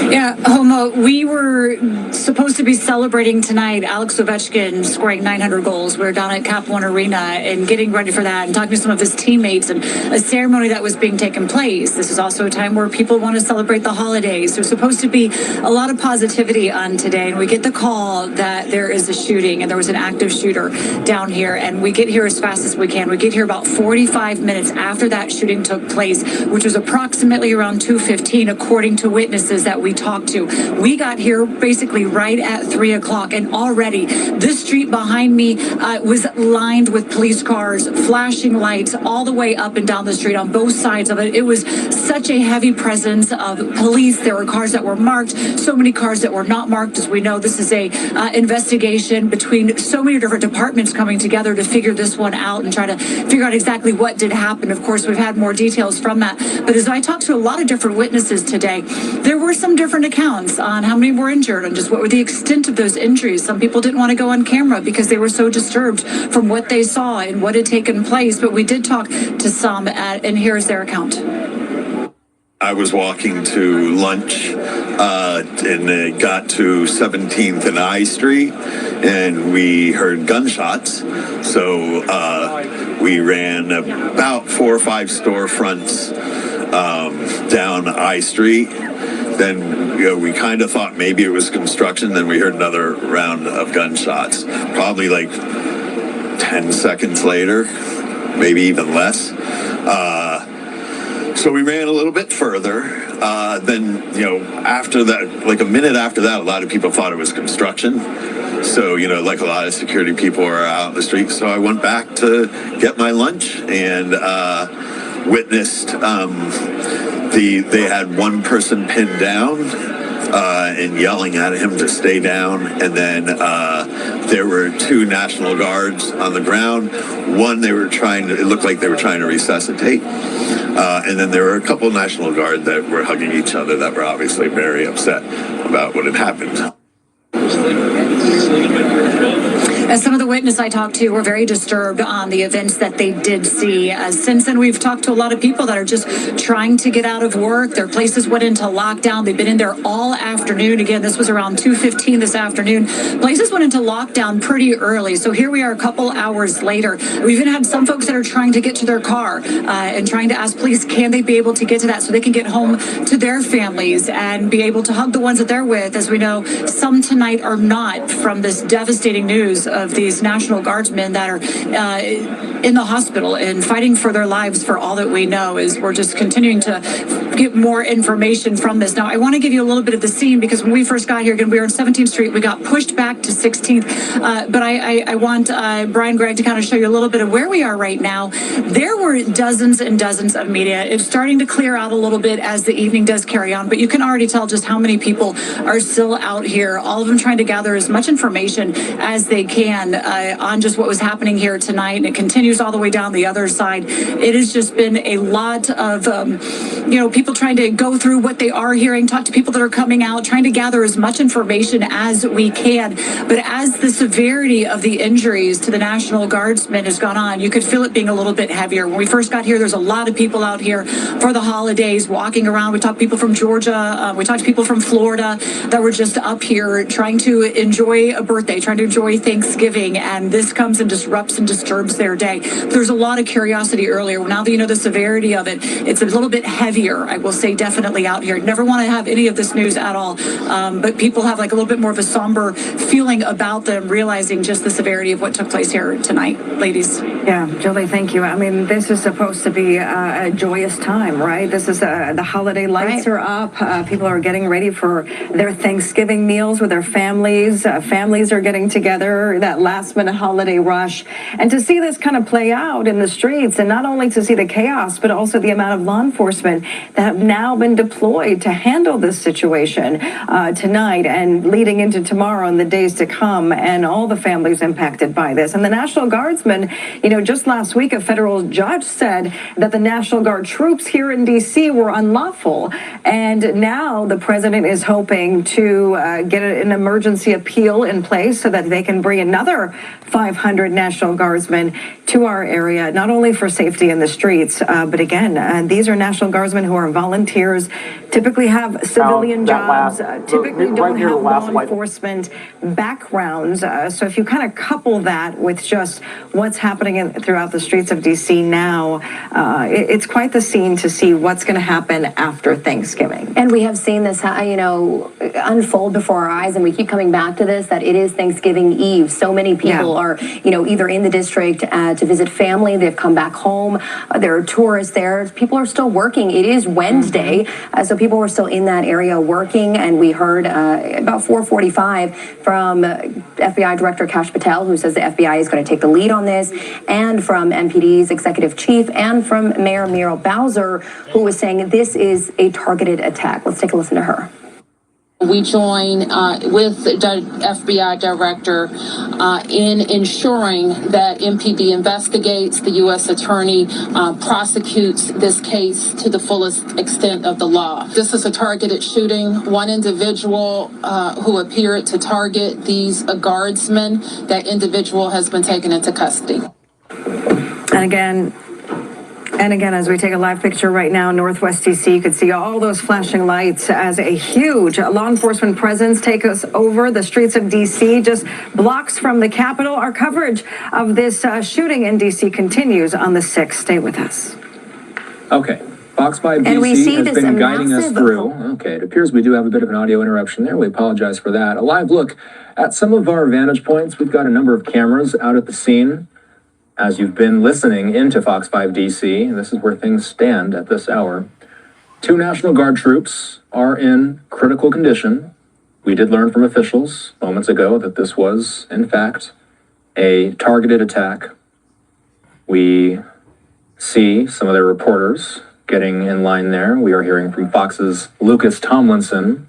Yeah, Homa, we were supposed to be celebrating tonight Alex Ovechkin scoring 900 goals. We were down at Cap One Arena and getting ready for that and talking to some of his teammates and a ceremony that was being taken place. This is also a time where people want to celebrate the holidays. There's supposed to be a lot of positivity on today, and we get the call that there is a shooting and there was an active shooter down here, and we get here as fast as we can. We get here about 45 minutes after that shooting took place, which was approximately around 2:15, according to witnesses that we talked to. We got here basically right at 3 o'clock, and already this street behind me was lined with police cars, flashing lights all the way up and down the street on both sides of it. It was such a heavy presence of police. There were cars that were marked, so many cars that were not marked. As we know, this is a investigation between so many different departments coming together to figure this one out and try to figure out exactly what did happen. Of course, we've had more details from that. But as I talked to a lot of different witnesses today, there were some different accounts on how many were injured and just what were the extent of those injuries. Some people didn't want to go on camera because they were so disturbed from what they saw and what had taken place. But we did talk to some, and here's their account. I was walking to lunch and it got to 17th and I Street, and we heard gunshots. So we ran about 4 or 5 storefronts down I Street. Then we kind of thought maybe it was construction. Then we heard another round of gunshots, probably like 10 seconds later, maybe even less. So we ran a little bit further. Then, after that, like a minute after that, a lot of people thought it was construction. So, like a lot of security people were out in the street. So I went back to get my lunch and witnessed they had one person pinned down and yelling at him to stay down. And then there were two National Guards on the ground. One, it looked like they were trying to resuscitate. And then there were a couple National Guard that were hugging each other that were obviously very upset about what had happened. As some of the witnesses I talked to were very disturbed on the events that they did see. Since then, we've talked to a lot of people that are just trying to get out of work. Their places went into lockdown. They've been in there all afternoon. Again, this was around 2:15 this afternoon. Places went into lockdown pretty early. So here we are a couple hours later. We've even had some folks that are trying to get to their car and trying to ask police, can they be able to get to that so they can get home to their families and be able to hug the ones that they're with. As we know, some tonight are not, from this devastating news of these National Guardsmen that are in the hospital and fighting for their lives. For all that we know, is we're just continuing to get more information from this. Now, I want to give you a little bit of the scene, because when we first got here, again, we were on 17th Street. We got pushed back to 16th. But I want Brian Gregg to kind of show you a little bit of where we are right now. There were dozens and dozens of media. It's starting to clear out a little bit as the evening does carry on, but you can already tell just how many people are still out here, all of them trying to gather as much information as they can on just what was happening here tonight. And it continues all the way down the other side. It has just been a lot of, people trying to go through what they are hearing, talk to people that are coming out, trying to gather as much information as we can. But as the severity of the injuries to the National Guardsmen has gone on, you could feel it being a little bit heavier. When we first got here, there's a lot of people out here for the holidays walking around. We talked to people from Georgia. We talked to people from Florida that were just up here trying to enjoy a birthday, trying to enjoy Thanksgiving. And this comes and disrupts and disturbs their day. There's a lot of curiosity earlier. Now that you know the severity of it, it's a little bit heavier, I will say, definitely out here. Never want to have any of this news at all. But people have like a little bit more of a somber feeling about them, realizing just the severity of what took place here tonight. Ladies. Yeah, Julie, thank you. I mean, this is supposed to be a joyous time, right? This is the holiday lights are up. People are getting ready for their Thanksgiving meals with their families. Families are getting together, that last minute holiday rush. And to see this kind of play out in the streets, and not only to see the chaos, but also the amount of law enforcement that have now been deployed to handle this situation tonight and leading into tomorrow and the days to come, and all the families impacted by this. And the National Guardsmen, just last week, a federal judge said that the National Guard troops here in D.C. were unlawful. And now the president is hoping to get an emergency appeal in place so that they can bring another 500 National Guardsmen to our area, not only for safety in the streets, but again, these are National Guardsmen who are volunteers, typically have civilian jobs, typically don't have law enforcement backgrounds. So if you kind of couple that with just what's happening throughout the streets of DC now, it's quite the scene to see what's going to happen after Thanksgiving. And we have seen this, unfold before our eyes, and we keep coming back to this, that it is Thanksgiving Eve. So many people are, either in the district to visit family, they've come back home, there are tourists there, people are still working. It is Wednesday, so people were still in that area working, and we heard about 4:45 from FBI Director Kash Patel, who says the FBI is going to take the lead on this, and from MPD's executive chief, and from Mayor Muriel Bowser, who was saying this is a targeted attack. Let's take a listen to her. We join with the FBI director in ensuring that MPD investigates, the U.S. attorney prosecutes this case to the fullest extent of the law. This is a targeted shooting. One individual who appeared to target these guardsmen, that individual has been taken into custody. And again, as we take a live picture right now, Northwest DC, you could see all those flashing lights as a huge law enforcement presence take us over the streets of DC, just blocks from the Capitol. Our coverage of this shooting in DC continues on the 6th. Stay with us. Okay. Fox 5 DC has been guiding us through. Okay, it appears we do have a bit of an audio interruption there. We apologize for that. A live look at some of our vantage points. We've got a number of cameras out at the scene. As you've been listening into Fox 5 DC, this is where things stand at this hour. 2 National Guard troops are in critical condition. We did learn from officials moments ago that this was, in fact, a targeted attack. We see some of their reporters getting in line there. We are hearing from Fox's Lucas Tomlinson.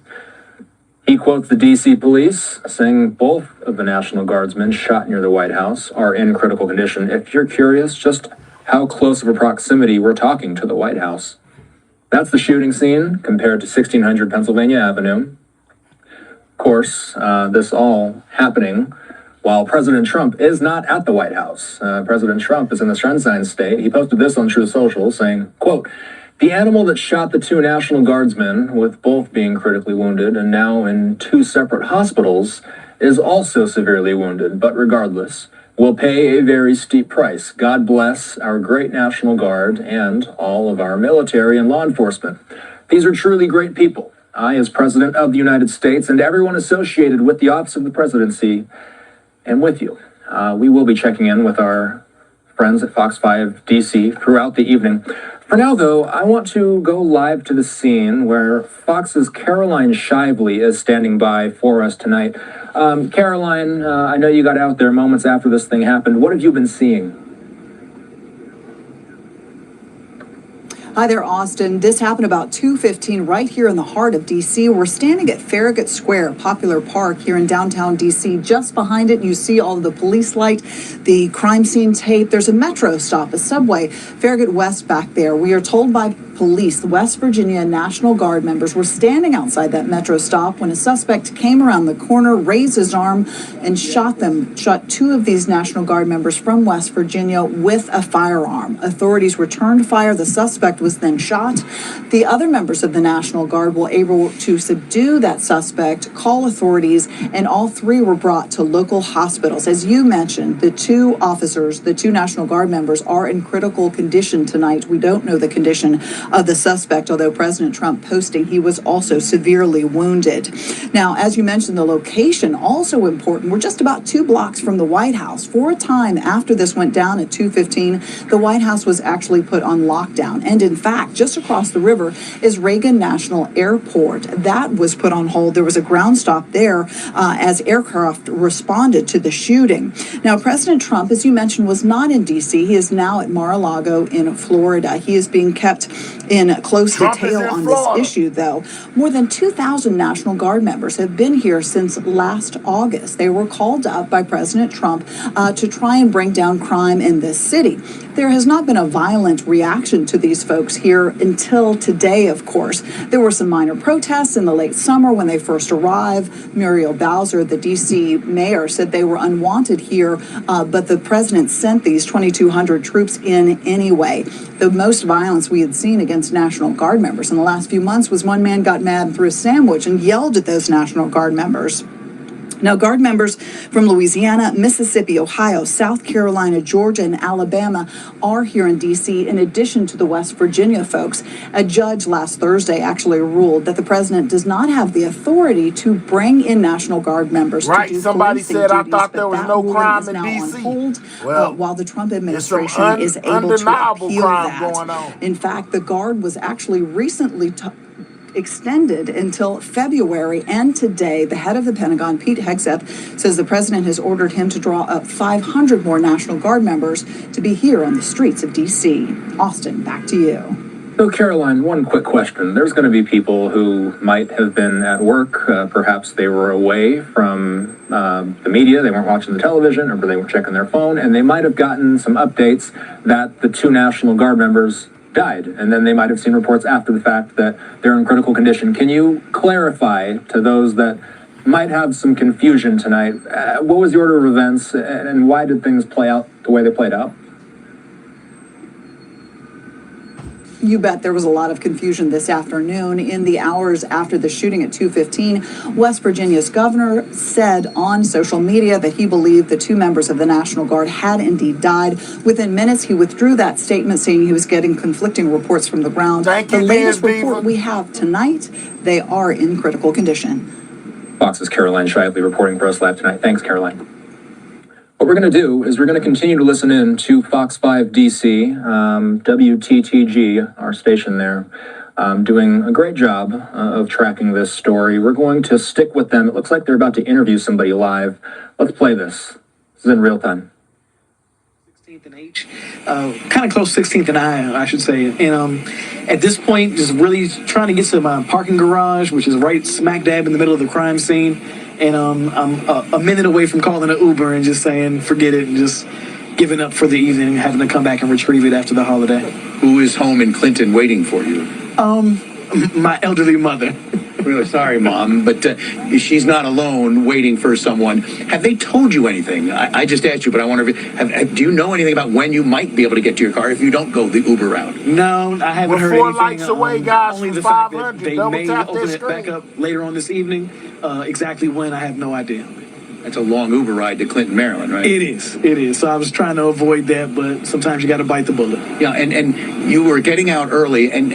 He quotes the DC police saying both of the National Guardsmen shot near the White House are in critical condition. If you're curious just how close of a proximity we're talking to the White House, that's the shooting scene compared to 1600 Pennsylvania Avenue. Of course, this all happening while President Trump is not at the White House. President Trump is in the Sunshine State. He posted this on Truth Social saying, quote, "The animal that shot the two National Guardsmen, with both being critically wounded and now in two separate hospitals, is also severely wounded, but regardless, will pay a very steep price. God bless our great National Guard and all of our military and law enforcement. These are truly great people. I, as President of the United States, and everyone associated with the office of the presidency, am with you." We will be checking in with our friends at Fox 5 DC throughout the evening. For now, though, I want to go live to the scene where Fox's Caroline Shively is standing by for us tonight. Caroline, I know you got out there moments after this thing happened. What have you been seeing? Hi there, Austin. This happened about 2:15 right here in the heart of D.C. We're standing at Farragut Square, popular park here in downtown D.C. Just behind it, you see all of the police light, the crime scene tape. There's a metro stop, a subway, Farragut West back there. We are told by police, the West Virginia National Guard members were standing outside that metro stop when a suspect came around the corner, raised his arm, and shot two of these National Guard members from West Virginia with a firearm. Authorities returned fire. The suspect was then shot. The other members of the National Guard were able to subdue that suspect, call authorities, and all three were brought to local hospitals. As you mentioned, the two officers, the two National Guard members, are in critical condition tonight. We don't know the condition of the suspect, although President Trump posting he was also severely wounded. Now, as you mentioned, the location also important. We're just about 2 blocks from the White House. For a time after this went down at 2:15, the White House was actually put on lockdown. And in fact, just across the river is Reagan National Airport. That was put on hold. There was a ground stop there as aircraft responded to the shooting. Now, President Trump, as you mentioned, was not in D.C. He is now at Mar-a-Lago in Florida. He is being kept in close detail on this issue, though. More than 2,000 National Guard members have been here since last August. They were called up by President Trump to try and bring down crime in this city. There has not been a violent reaction to these folks here until today, of course. There were some minor protests in the late summer when they first arrived. Muriel Bowser, the D.C. mayor, said they were unwanted here, but the president sent these 2,200 troops in anyway. The most violence we had seen against National Guard members in the last few months was one man got mad and threw a sandwich and yelled at those National Guard members. Now, Guard members from Louisiana, Mississippi, Ohio, South Carolina, Georgia, and Alabama are here in D.C. in addition to the West Virginia folks. A judge last Thursday actually ruled that the president does not have the authority to bring in National Guard members to do somebody policing said, duties, I thought there was no crime in D.C. Well, while the Trump administration is able to undeniable appeal crime that. going on. In fact, the Guard was actually recently extended until February, and today the head of the Pentagon, Pete Hegseth, says the president has ordered him to draw up 500 more National Guard members to be here on the streets of D.C. Austin, back to you. So, Caroline, one quick question. There's going to be people who might have been at work. Perhaps they were away from the media. They weren't watching the television, or they were checking their phone, and they might have gotten some updates that the two National Guard members died, and then they might have seen reports after the fact that they're in critical condition. Can you clarify to those that might have some confusion tonight, what was the order of events and why did things play out the way they played out? You bet there was a lot of confusion this afternoon. In the hours after the shooting at 2:15, West Virginia's governor said on social media that he believed the two members of the National Guard had indeed died. Within minutes, he withdrew that statement, saying he was getting conflicting reports from the ground. The latest report we have tonight, they are in critical condition. Fox's Caroline Shively reporting for us live tonight. Thanks, Caroline. What we're going to do is we're going to continue to listen in to Fox 5 DC, WTTG, our station there, doing a great job of tracking this story. We're going to stick with them. It looks like they're about to interview somebody live. Let's play this. This is in real time. and H, kind of close 16th and I should say. And at this point, just really trying to get to my parking garage, which is right smack dab in the middle of the crime scene. And I'm a minute away from calling an Uber and just saying, forget it, and just giving up for the evening, having to come back and retrieve it after the holiday. Who is home in Clinton waiting for you? My elderly mother. Really sorry, Mom, but she's not alone waiting for someone. Have they told you anything? I just asked you, but I wonder if do you know anything about when you might be able to get to your car if you don't go the Uber route? No, I haven't heard We're anything. 4 lights away, guys, only from the fact that 500. they Double may tap open that it back screen. up later on this evening. Exactly when, I have no idea. That's a long Uber ride to Clinton, Maryland, right? It is. So I was trying to avoid that, but sometimes you got to bite the bullet. Yeah, and you were getting out early and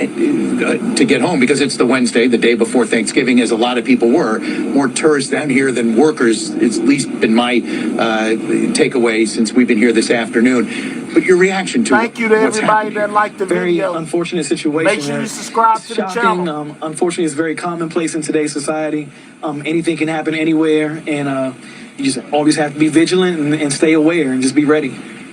to get home because it's the Wednesday, the day before Thanksgiving, as a lot of people were. More tourists down here than workers. It's at least been my takeaway since we've been here this afternoon. But your reaction to Thank you to what's everybody happening. that liked the Very video. unfortunate situation. Make sure you subscribe It's to the shocking. channel. Unfortunately, it's very commonplace in today's society. Anything can happen anywhere, and you just always have to be vigilant and stay aware and just be ready.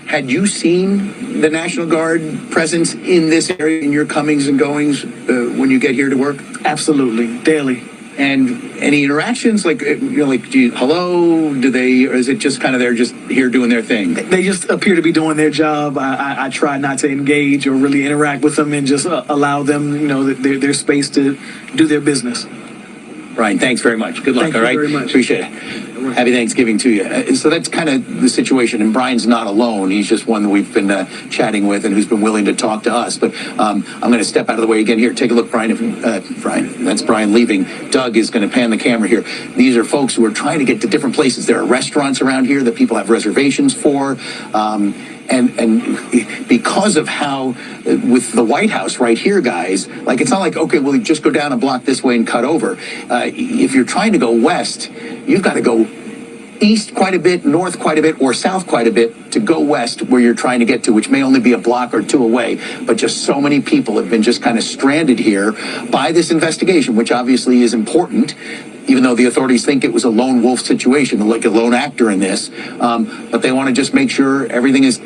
Had you seen the National Guard presence in this area in your comings and goings when you get here to work? Absolutely, daily. And any interactions, like hello? Do they, or is it just kind of they're just here doing their thing? They just appear to be doing their job. I try not to engage or really interact with them and just allow them, their space to do their business. Brian, thanks very much. Good luck. Thank you all right, very much. Appreciate it. Happy Thanksgiving to you. So that's kind of the situation, and Brian's not alone. He's just one that we've been chatting with and who's been willing to talk to us. But I'm going to step out of the way again here. Take a look, Brian. Brian, that's Brian leaving. Doug is going to pan the camera here. These are folks who are trying to get to different places. There are restaurants around here that people have reservations for. And because of how, with the White House right here, guys, like it's not like, okay, well, you just go down a block this way and cut over. If you're trying to go west, you've got to go east quite a bit, north quite a bit, or south quite a bit to go west where you're trying to get to, which may only be a block or two away. But just so many people have been just kind of stranded here by this investigation, which obviously is important, even though the authorities think it was a lone wolf situation, like a lone actor in this. But they want to just make sure everything is,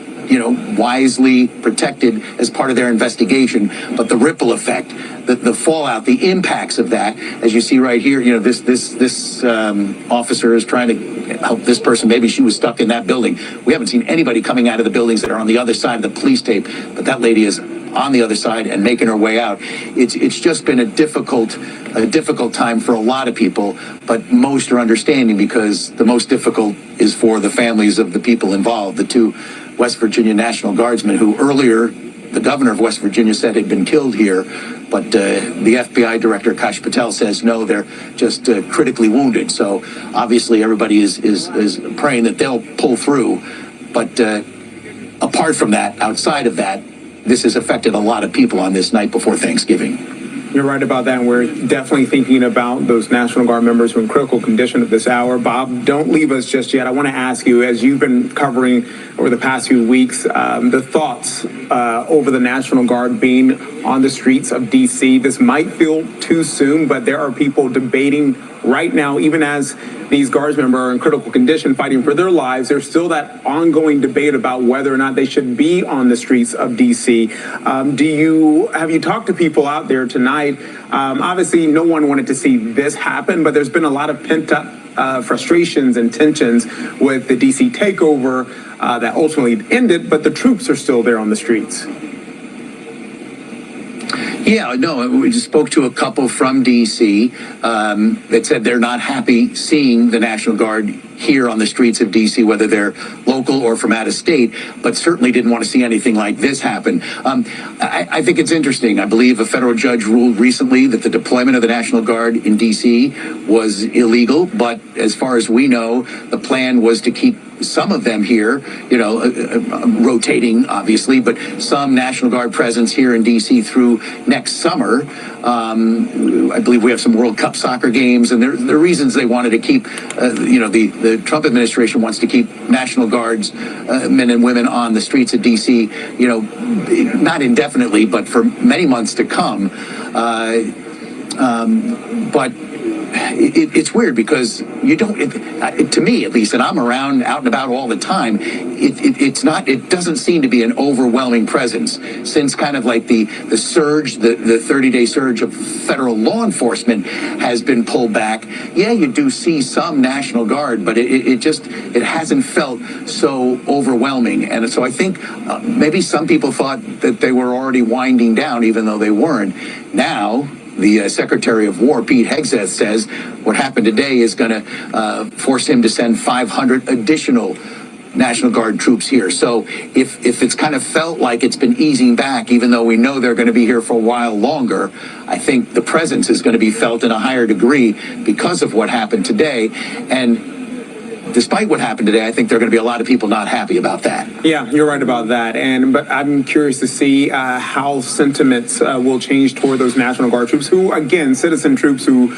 wisely protected as part of their investigation. But the ripple effect, the fallout, the impacts of that, as you see right here, this officer is trying to help this person. Maybe she was stuck in that building. We haven't seen anybody coming out of the buildings that are on the other side of the police tape, but that lady is on the other side and making her way out. It's just been a difficult time for a lot of people, but most are understanding because the most difficult is for the families of the people involved, the two West Virginia National Guardsmen who earlier the governor of West Virginia said had been killed here, but the FBI director, Kash Patel, says no, they're just critically wounded. So obviously everybody is praying that they'll pull through. But apart from that, outside of that, this has affected a lot of people on this night before Thanksgiving. You're right about that, and we're definitely thinking about those National Guard members who are in critical condition at this hour. Bob, don't leave us just yet. I want to ask you, as you've been covering over the past few weeks, the thoughts over the National Guard being on the streets of D.C. This might feel too soon, but there are people debating right now, even as these Guards members are in critical condition fighting for their lives, there's still that ongoing debate about whether or not they should be on the streets of D.C. Have you talked to people out there tonight? Obviously, no one wanted to see this happen, but there's been a lot of pent-up frustrations and tensions with the D.C. takeover that ultimately ended, but the troops are still there on the streets. Yeah, no, we just spoke to a couple from D.C. That said they're not happy seeing the National Guard here on the streets of D.C., whether they're local or from out of state, but certainly didn't want to see anything like this happen. I think it's interesting. I believe a federal judge ruled recently that the deployment of the National Guard in D.C. was illegal, but as far as we know, the plan was to keep some of them here, rotating, obviously, but some National Guard presence here in D.C. through next summer. I believe we have some World Cup soccer games, and there are reasons they wanted to keep, the Trump administration wants to keep National Guards men and women on the streets of D.C., not indefinitely, but for many months to come. But it's weird because you don't, to me at least, and I'm around out and about all the time, it doesn't seem to be an overwhelming presence since kind of like the surge, the 30-day surge of federal law enforcement has been pulled back. Yeah, you do see some National Guard, but it hasn't felt so overwhelming. And so I think maybe some people thought that they were already winding down, even though they weren't. Now, the Secretary of War, Pete Hegseth, says what happened today is going to force him to send 500 additional National Guard troops here. So if it's kind of felt like it's been easing back, even though we know they're going to be here for a while longer, I think the presence is going to be felt in a higher degree because of what happened today. And despite what happened today, I think there are going to be a lot of people not happy about that. Yeah, you're right about that. But I'm curious to see how sentiments will change toward those National Guard troops who, again, citizen troops who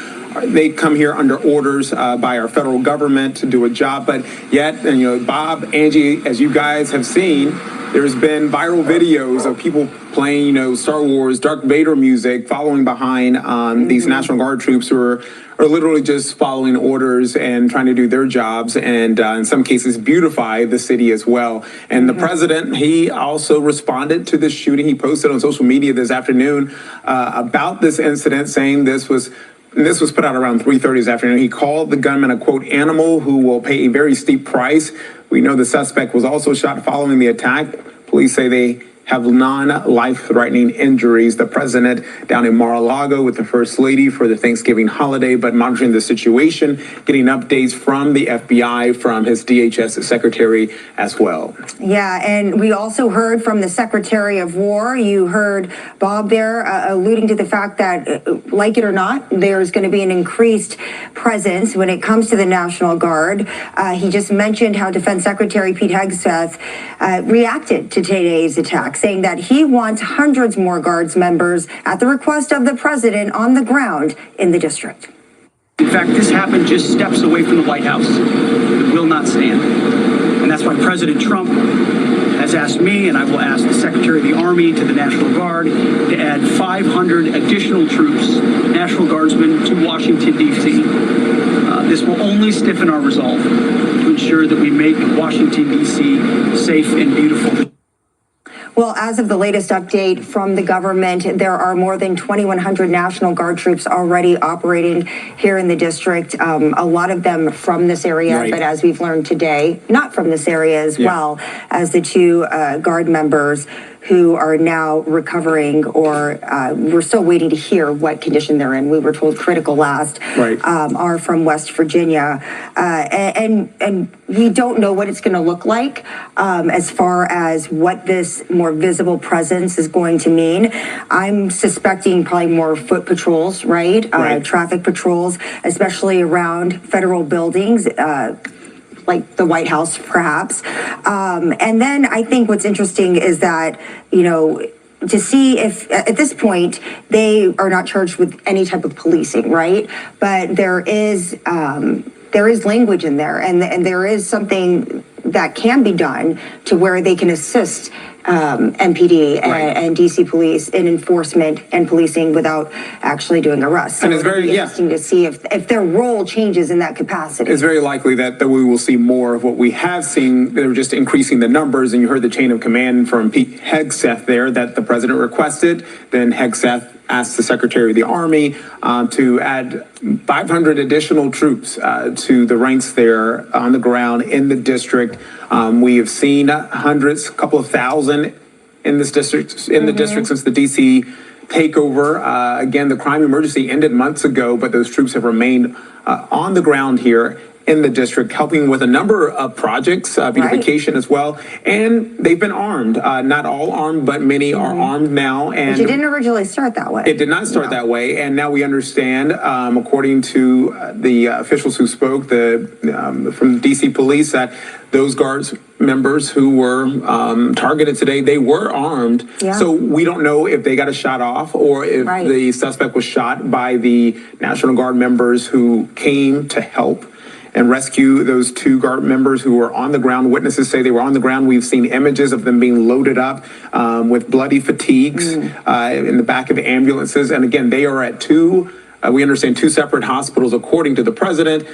they come here under orders by our federal government to do a job. But yet, and, Bob, Angie, as you guys have seen, there's been viral videos of people playing, Star Wars, Darth Vader music, following behind these National Guard troops who are literally just following orders and trying to do their jobs and in some cases beautify the city as well. And the president, he also responded to this shooting. He posted on social media this afternoon about this incident, saying this was put out around 3:30 this afternoon. He called the gunman a, quote, animal who will pay a very steep price. We know the suspect was also shot following the attack. Police say they have non-life-threatening injuries. The president down in Mar-a-Lago with the First Lady for the Thanksgiving holiday, but monitoring the situation, getting updates from the FBI, from his DHS secretary as well. Yeah, and we also heard from the Secretary of War. You heard Bob there alluding to the fact that, like it or not, there's going to be an increased presence when it comes to the National Guard. He just mentioned how Defense Secretary Pete Hegseth reacted to today's attack, saying that he wants hundreds more Guards members at the request of the president on the ground in the district. In fact, this happened just steps away from the White House. It will not stand. And that's why President Trump has asked me, and I will ask the Secretary of the Army, to the National Guard to add 500 additional troops, National Guardsmen, to Washington, D.C. This will only stiffen our resolve to ensure that we make Washington, D.C. safe and beautiful. Well, as of the latest update from the government, there are more than 2,100 National Guard troops already operating here in the district. A lot of them from this area, but as we've learned today, not from this area as well as the two Guard members who are now recovering, or we're still waiting to hear what condition they're in. We were told critical last, are from West Virginia. And we don't know what it's going to look like as far as what this more visible presence is going to mean. I'm suspecting probably more foot patrols, traffic patrols, especially around federal buildings, like the White House, perhaps. And then I think what's interesting is that, to see if at this point they are not charged with any type of policing, right? But there is language in there, and there is something that can be done to where they can assist MPD and DC police in enforcement and policing without actually doing arrests. So and it's very interesting to see if their role changes in that capacity. It's very likely that we will see more of what we have seen. They're just increasing the numbers, and you heard the chain of command from Pete Hegseth there that the president requested. Then Hegseth asked the Secretary of the Army to add 500 additional troops to the ranks there on the ground in the district. We have seen hundreds, a couple of thousand in this district, the district since the DC takeover. Again, the crime emergency ended months ago, but those troops have remained on the ground here in the district, helping with a number of projects, beautification as well. And they've been armed, not all armed, but many are armed now. And but it didn't originally start that way. It did not start that way. And now we understand, according to the officials who spoke from DC police, that those Guards members who were targeted today, they were armed. So we don't know if they got a shot off or if the suspect was shot by the National Guard members who came to help and rescue those two Guard members who were on the ground. Witnesses say they were on the ground. We've seen images of them being loaded up with bloody fatigues in the back of ambulances. And again, they are at two We understand 2 separate hospitals, according to the president.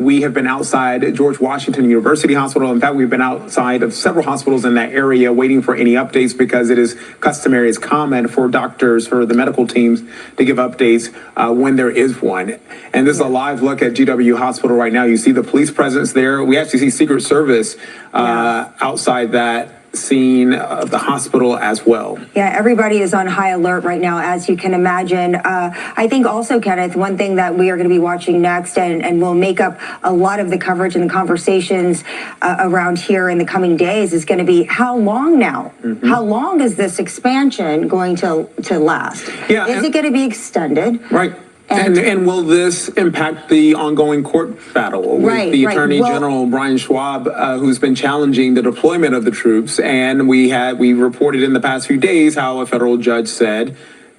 We have been outside George Washington University Hospital. In fact, we've been outside of several hospitals in that area waiting for any updates because it is customary, it's common for doctors, for the medical teams to give updates when there is one. And this is a live look at GW Hospital right now. You see the police presence there. We actually see Secret Service outside that scene of the hospital as well. Yeah, everybody is on high alert right now, as you can imagine. I think also, Kenneth, one thing that we are going to be watching next and will make up a lot of the coverage and the conversations around here in the coming days is going to be how long now? Mm-hmm. How long is this expansion going to last? Yeah, is it going to be extended? Right. And will this impact the ongoing court battle with the Attorney General Brian Schwab, who's been challenging the deployment of the troops? And we reported in the past few days how a federal judge said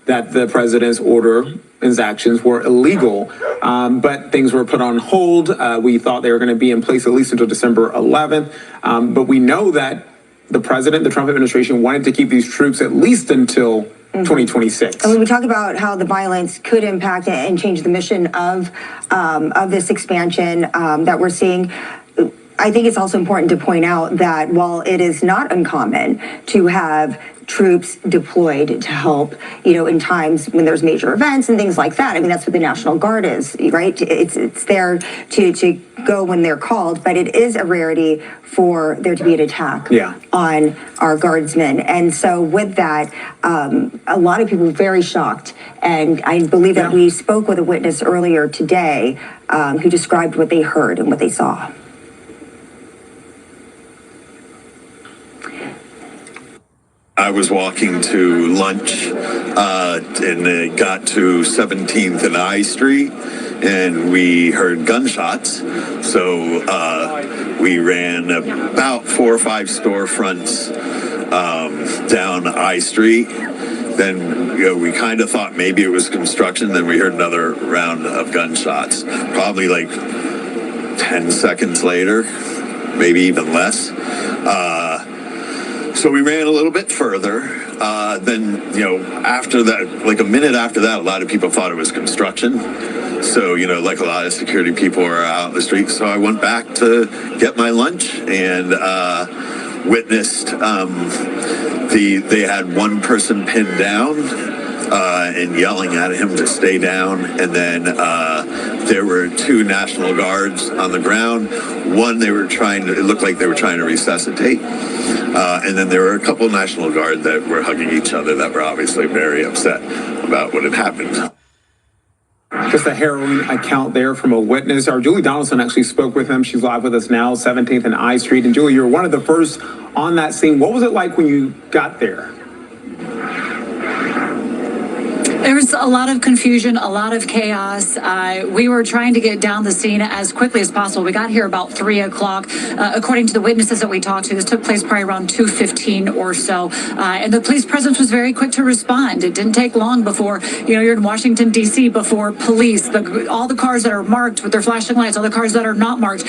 that the president's order and his actions were illegal, but things were put on hold. We thought they were going to be in place at least until December 11th. But we know that the president, the Trump administration, wanted to keep these troops at least until 2026. And when we talk about how the violence could impact and change the mission of this expansion that we're seeing, I think it's also important to point out that while it is not uncommon to have troops deployed to help, in times when there's major events and things like that. I mean, that's what the National Guard is, right? It's there to go when they're called, but it is a rarity for there to be an attack on our guardsmen. And so with that, a lot of people were very shocked. And I believe that we spoke with a witness earlier today who described what they heard and what they saw. I was walking to lunch and got to 17th and I Street, and we heard gunshots. So we ran about 4 or 5 storefronts down I Street. Then we kind of thought maybe it was construction. Then we heard another round of gunshots, probably like 10 seconds later, maybe even less. So we ran a little bit further. Then, after that, like a minute after that, a lot of people thought it was construction. So, like a lot of security people were out in the street. So I went back to get my lunch and witnessed they had one person pinned down and yelling at him to stay down. And then there were 2 National Guards on the ground. One, it looked like they were trying to resuscitate. And then there were a couple of National Guard that were hugging each other that were obviously very upset about what had happened. Just a harrowing account there from a witness. Our Julie Donaldson actually spoke with him. She's live with us now, 17th and I Street. And Julie, you were one of the first on that scene. What was it like when you got there? There was a lot of confusion, a lot of chaos. We were trying to get down the scene as quickly as possible. We got here about 3 o'clock. According to the witnesses that we talked to, this took place probably around 2:15 or so. And the police presence was very quick to respond. It didn't take long before, you're in Washington, D.C., before police, all the cars that are marked with their flashing lights, all the cars that are not marked,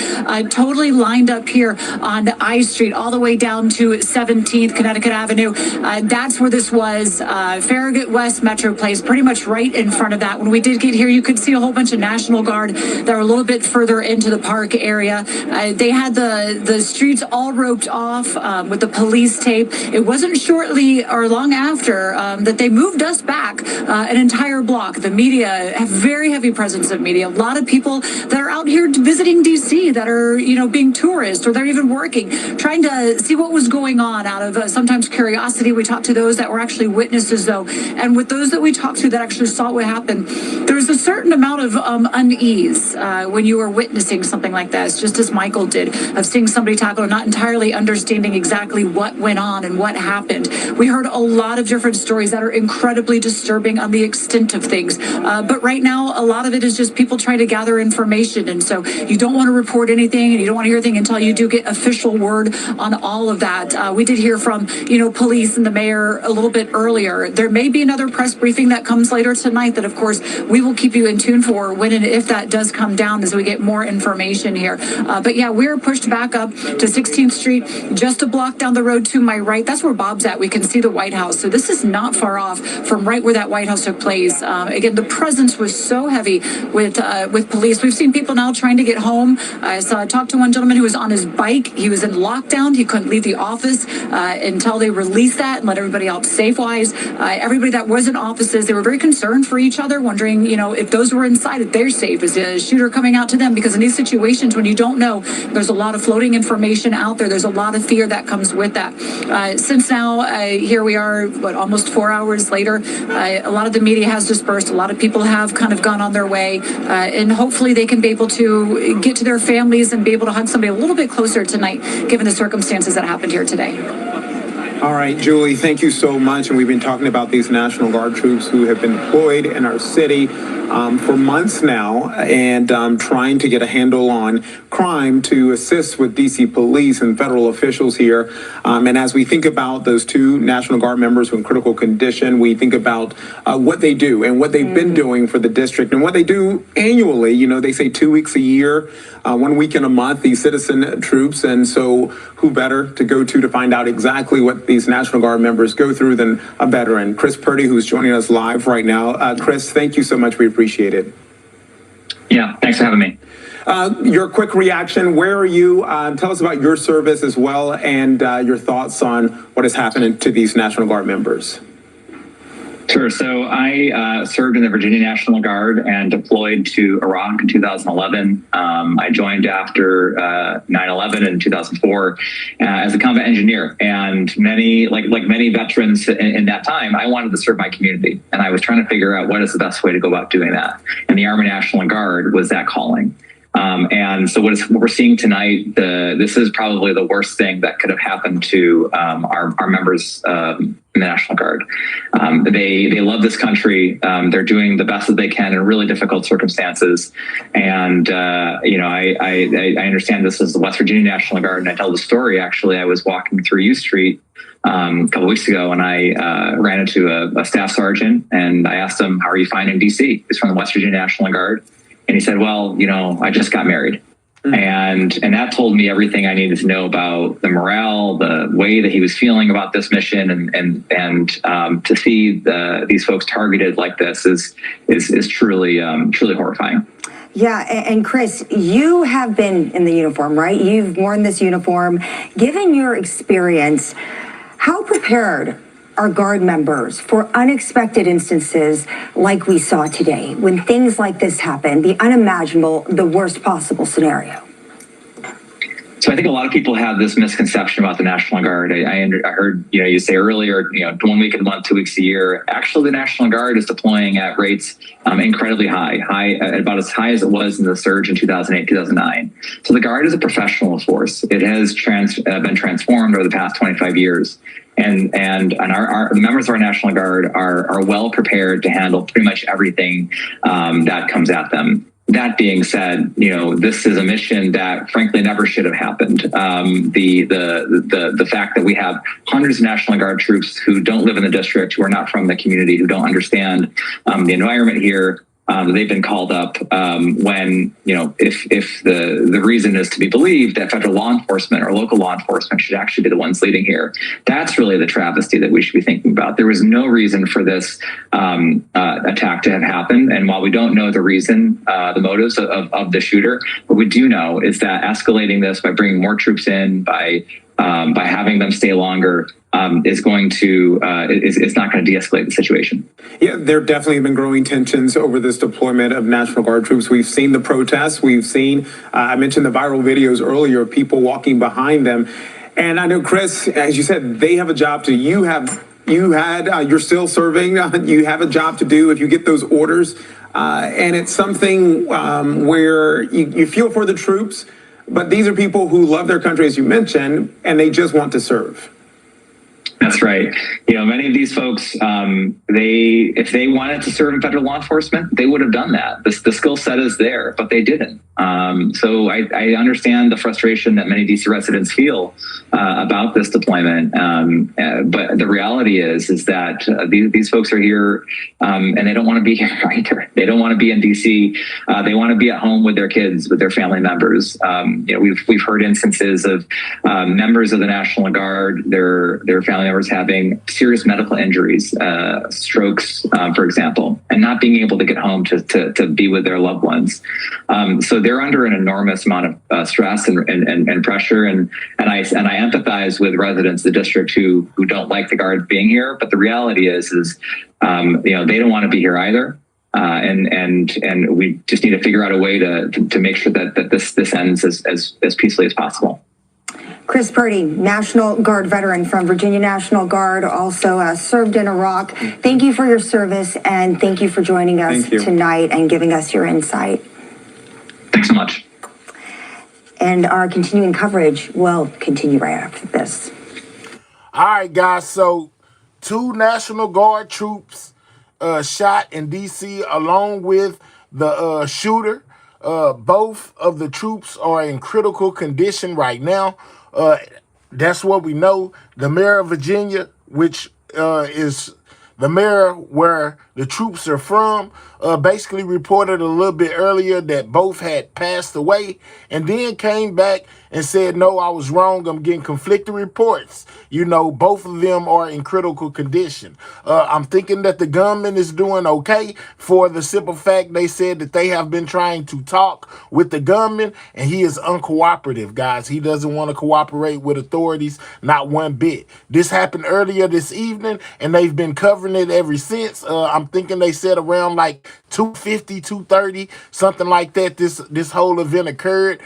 totally lined up here on I Street, all the way down to 17th Connecticut Avenue. That's where this was. Farragut West Metro Place, pretty much right in front of that. When we did get here, you could see a whole bunch of National Guard that were a little bit further into the park area. They had the streets all roped off with the police tape. It wasn't shortly or long after that they moved us back an entire block. The media have very heavy presence of media. A lot of people that are out here visiting D.C. that are, being tourists or they're even working, trying to see what was going on out of sometimes curiosity. We talked to those that were actually witnesses, though. And with those that we talked to that actually saw what happened, there was a certain amount of unease when you were witnessing something like this, just as Michael did, of seeing somebody tackle and not entirely understanding exactly what went on and what happened. We heard a lot of different stories that are incredibly disturbing on the extent of things. But right now, a lot of it is just people trying to gather information. And so you don't want to report anything and you don't want to hear anything until you do get official word on all of that. We did hear from, police and the mayor a little bit earlier. There may be another press briefing that that comes later tonight that, of course, we will keep you in tune for when and if that does come down as we get more information here. But yeah, we're pushed back up to 16th Street, just a block down the road to my right. That's where Bob's at. We can see the White House. So this is not far off from right where that White House took place. Again, the presence was so heavy with police. We've seen people now trying to get home. I talked to one gentleman who was on his bike. He was in lockdown. He couldn't leave the office until they released that and let everybody out safe-wise. Everybody that was in offices, they were very concerned for each other, wondering, if those were inside, if they're safe. Is a shooter coming out to them? Because in these situations, when you don't know, there's a lot of floating information out there. There's a lot of fear that comes with that. Since now, here we are, almost 4 hours later, a lot of the media has dispersed. A lot of people have kind of gone on their way, and hopefully they can be able to get to their families and be able to hug somebody a little bit closer tonight, given the circumstances that happened here today. All right, Julie, thank you so much. And we've been talking about these National Guard troops who have been deployed in our city for months now, and trying to get a handle on crime to assist with DC police and federal officials here. And as we think about those two National Guard members who are in critical condition, we think about what they do and what they've been doing for the district and what they do annually. They say 2 weeks a year, 1 week in a month, these citizen troops. And so who better to go to find out exactly what these National Guard members go through than a veteran, Chris Purdy, who's joining us live right now. Chris, thank you so much. We appreciate it. Yeah, thanks for having me. Your quick reaction, where are you? Tell us about your service as well, and your thoughts on what has happened to these National Guard members. Sure. So I served in the Virginia National Guard and deployed to Iraq in 2011. I joined after 9/11 in 2004 as a combat engineer. And many, like many veterans in that time, I wanted to serve my community. And I was trying to figure out what is the best way to go about doing that. And the Army National Guard was that calling. And so what we're seeing tonight, this is probably the worst thing that could have happened to our members in the National Guard. They love this country. They're doing the best that they can in really difficult circumstances. And I understand this is the West Virginia National Guard, and I tell the story. Actually, I was walking through U Street a couple weeks ago, and I ran into a staff sergeant, and I asked him, "How are you finding DC?" He's from the West Virginia National Guard. And he said, "Well, I just got married." And that told me everything I needed to know about the morale, the way that he was feeling about this mission, and to see these folks targeted like this is truly horrifying. Yeah, and Chris, you have been in the uniform, right? You've worn this uniform. Given your experience, how prepared are Guard members for unexpected instances like we saw today, when things like this happen, the unimaginable, the worst possible scenario? So I think a lot of people have this misconception about the National Guard. I heard you say earlier, 1 week in a month, 2 weeks a year. Actually, the National Guard is deploying at rates incredibly high, about as high as it was in the surge in 2008, 2009. So the Guard is a professional force. It has been transformed over the past 25 years. And the members of our National Guard are well prepared to handle pretty much everything that comes at them. That being said, this is a mission that frankly never should have happened. The fact that we have hundreds of National Guard troops who don't live in the district, who are not from the community, who don't understand the environment here. They've been called up when, if the reason is to be believed that federal law enforcement or local law enforcement should actually be the ones leading here. That's really the travesty that we should be thinking about. There was no reason for this attack to have happened. And while we don't know the reason, the motives of the shooter, what we do know is that escalating this by bringing more troops in, by having them stay longer, is not going to de-escalate the situation. Yeah, there definitely have been growing tensions over this deployment of National Guard troops. We've seen the protests. We've seen, I mentioned the viral videos earlier of people walking behind them. And I know, Chris, as you said, they have a job to, you're still serving, you have a job to do if you get those orders. And it's something where you feel for the troops, but these are people who love their country, as you mentioned, and they just want to serve. That's right. You know, many of these folks, if they wanted to serve in federal law enforcement, they would have done that. The skill set is there, but they didn't. So I understand the frustration that many DC residents feel about this deployment. But the reality is that these folks are here and they don't want to be here either. They don't want to be in DC. They want to be at home with their kids, with their family members. You know, we've heard instances of members of the National Guard, their family members having serious medical injuries, strokes, for example, and not being able to get home to be with their loved ones. So they're under an enormous amount of stress and pressure. And I empathize with residents of the district who don't like the Guard being here. But the reality is you know, they don't want to be here either. And we just need to figure out a way to make sure that this ends as peacefully as possible. Chris Purdy, National Guard veteran from Virginia National Guard, also served in Iraq. Thank you for your service, and thank you for joining us tonight and giving us your insight. Thanks so much. And our continuing coverage will continue right after this. All right, guys. So 2 National Guard troops shot in D.C. along with the shooter. Both of the troops are in critical condition right now. That's what we know. The mayor of Virginia, which is the mayor where the troops are from, basically reported a little bit earlier that both had passed away, and then came back and said, no, I was wrong. I'm getting conflicting reports. You know, both of them are in critical condition. I'm thinking that the gunman is doing okay, for the simple fact they said that they have been trying to talk with the gunman, and he is uncooperative, guys. He doesn't want to cooperate with authorities, not one bit. This happened earlier this evening, and they've been covering it ever since. I'm thinking they said around like 2:50, 2:30, something like that, this whole event occurred.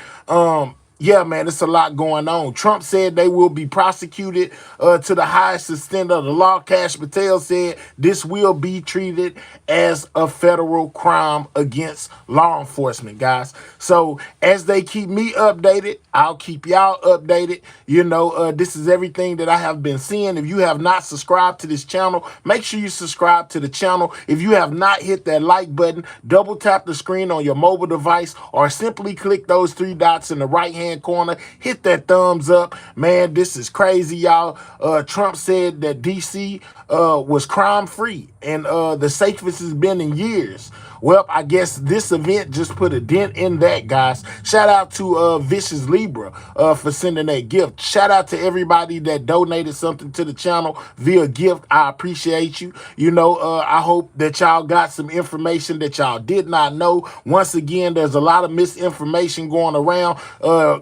Yeah, man, it's a lot going on. Trump said they will be prosecuted to the highest extent of the law. Kash Patel said this will be treated as a federal crime against law enforcement, guys. So as they keep me updated, I'll keep y'all updated. You know, this is everything that I have been seeing. If you have not subscribed to this channel, make sure you subscribe to the channel. If you have not hit that like button, double tap the screen on your mobile device, or simply click those 3 dots in the right hand corner, hit that thumbs up. Man, this is crazy, y'all. Trump said that DC was crime free and the safest it's been in years. Well, I guess this event just put a dent in that, guys. Shout out to Vicious Libra for sending that gift. Shout out to everybody that donated something to the channel via gift. I appreciate you. You know, I hope that y'all got some information that y'all did not know. Once again, there's a lot of misinformation going around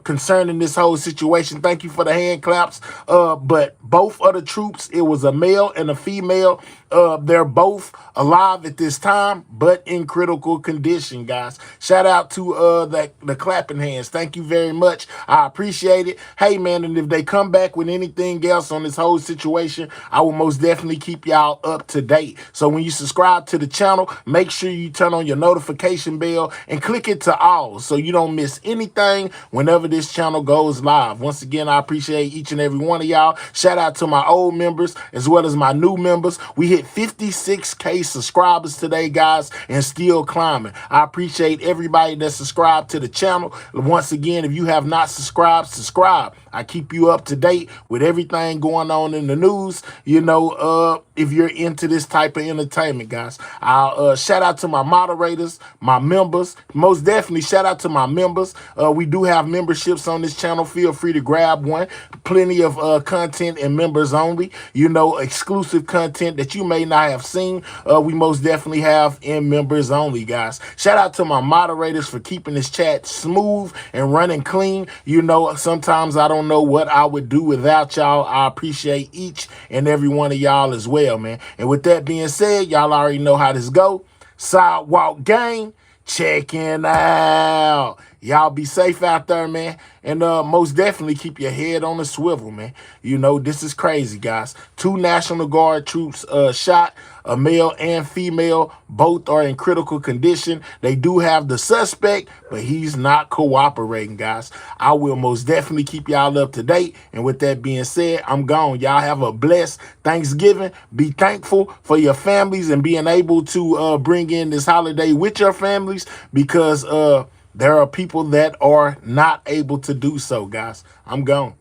concerning this whole situation. Thank you for the hand claps. But both of the troops, it was a male and a female. They're both alive at this time, but in critical condition, guys. Shout out to the clapping hands. Thank you very much. I appreciate it. Hey, man, and if they come back with anything else on this whole situation, I will most definitely keep y'all up to date. So when you subscribe to the channel, make sure you turn on your notification bell and click it to all so you don't miss anything whenever this channel goes live. Once again, I appreciate each and every one of y'all. Shout out to my old members as well as my new members. We hit 56K subscribers today, guys, and still climbing. I appreciate everybody that subscribed to the channel. Once again, if you have not subscribed, subscribe. I keep you up to date with everything going on in the news, you know, if you're into this type of entertainment, guys. I'll shout out to my moderators, my members. Most definitely shout out to my members. We do have memberships on this channel. Feel free to grab one. Plenty of content and members only, you know, exclusive content that you may not have seen. We most definitely have in members only, guys. Shout out to my moderators for keeping this chat smooth and running clean. You know, sometimes I don't know what I would do without y'all. I appreciate each and every one of y'all as well, man. And with that being said, y'all already know how this go. Sidewalk Gang, checking out. Y'all be safe out there, man. And most definitely keep your head on the swivel, man. You know, this is crazy, guys. 2 National Guard troops shot, a male and female. Both are in critical condition. They do have the suspect, but he's not cooperating, guys. I will most definitely keep y'all up to date. And with that being said, I'm gone. Y'all have a blessed Thanksgiving. Be thankful for your families and being able to bring in this holiday with your families, because there are people that are not able to do so, guys. I'm gone.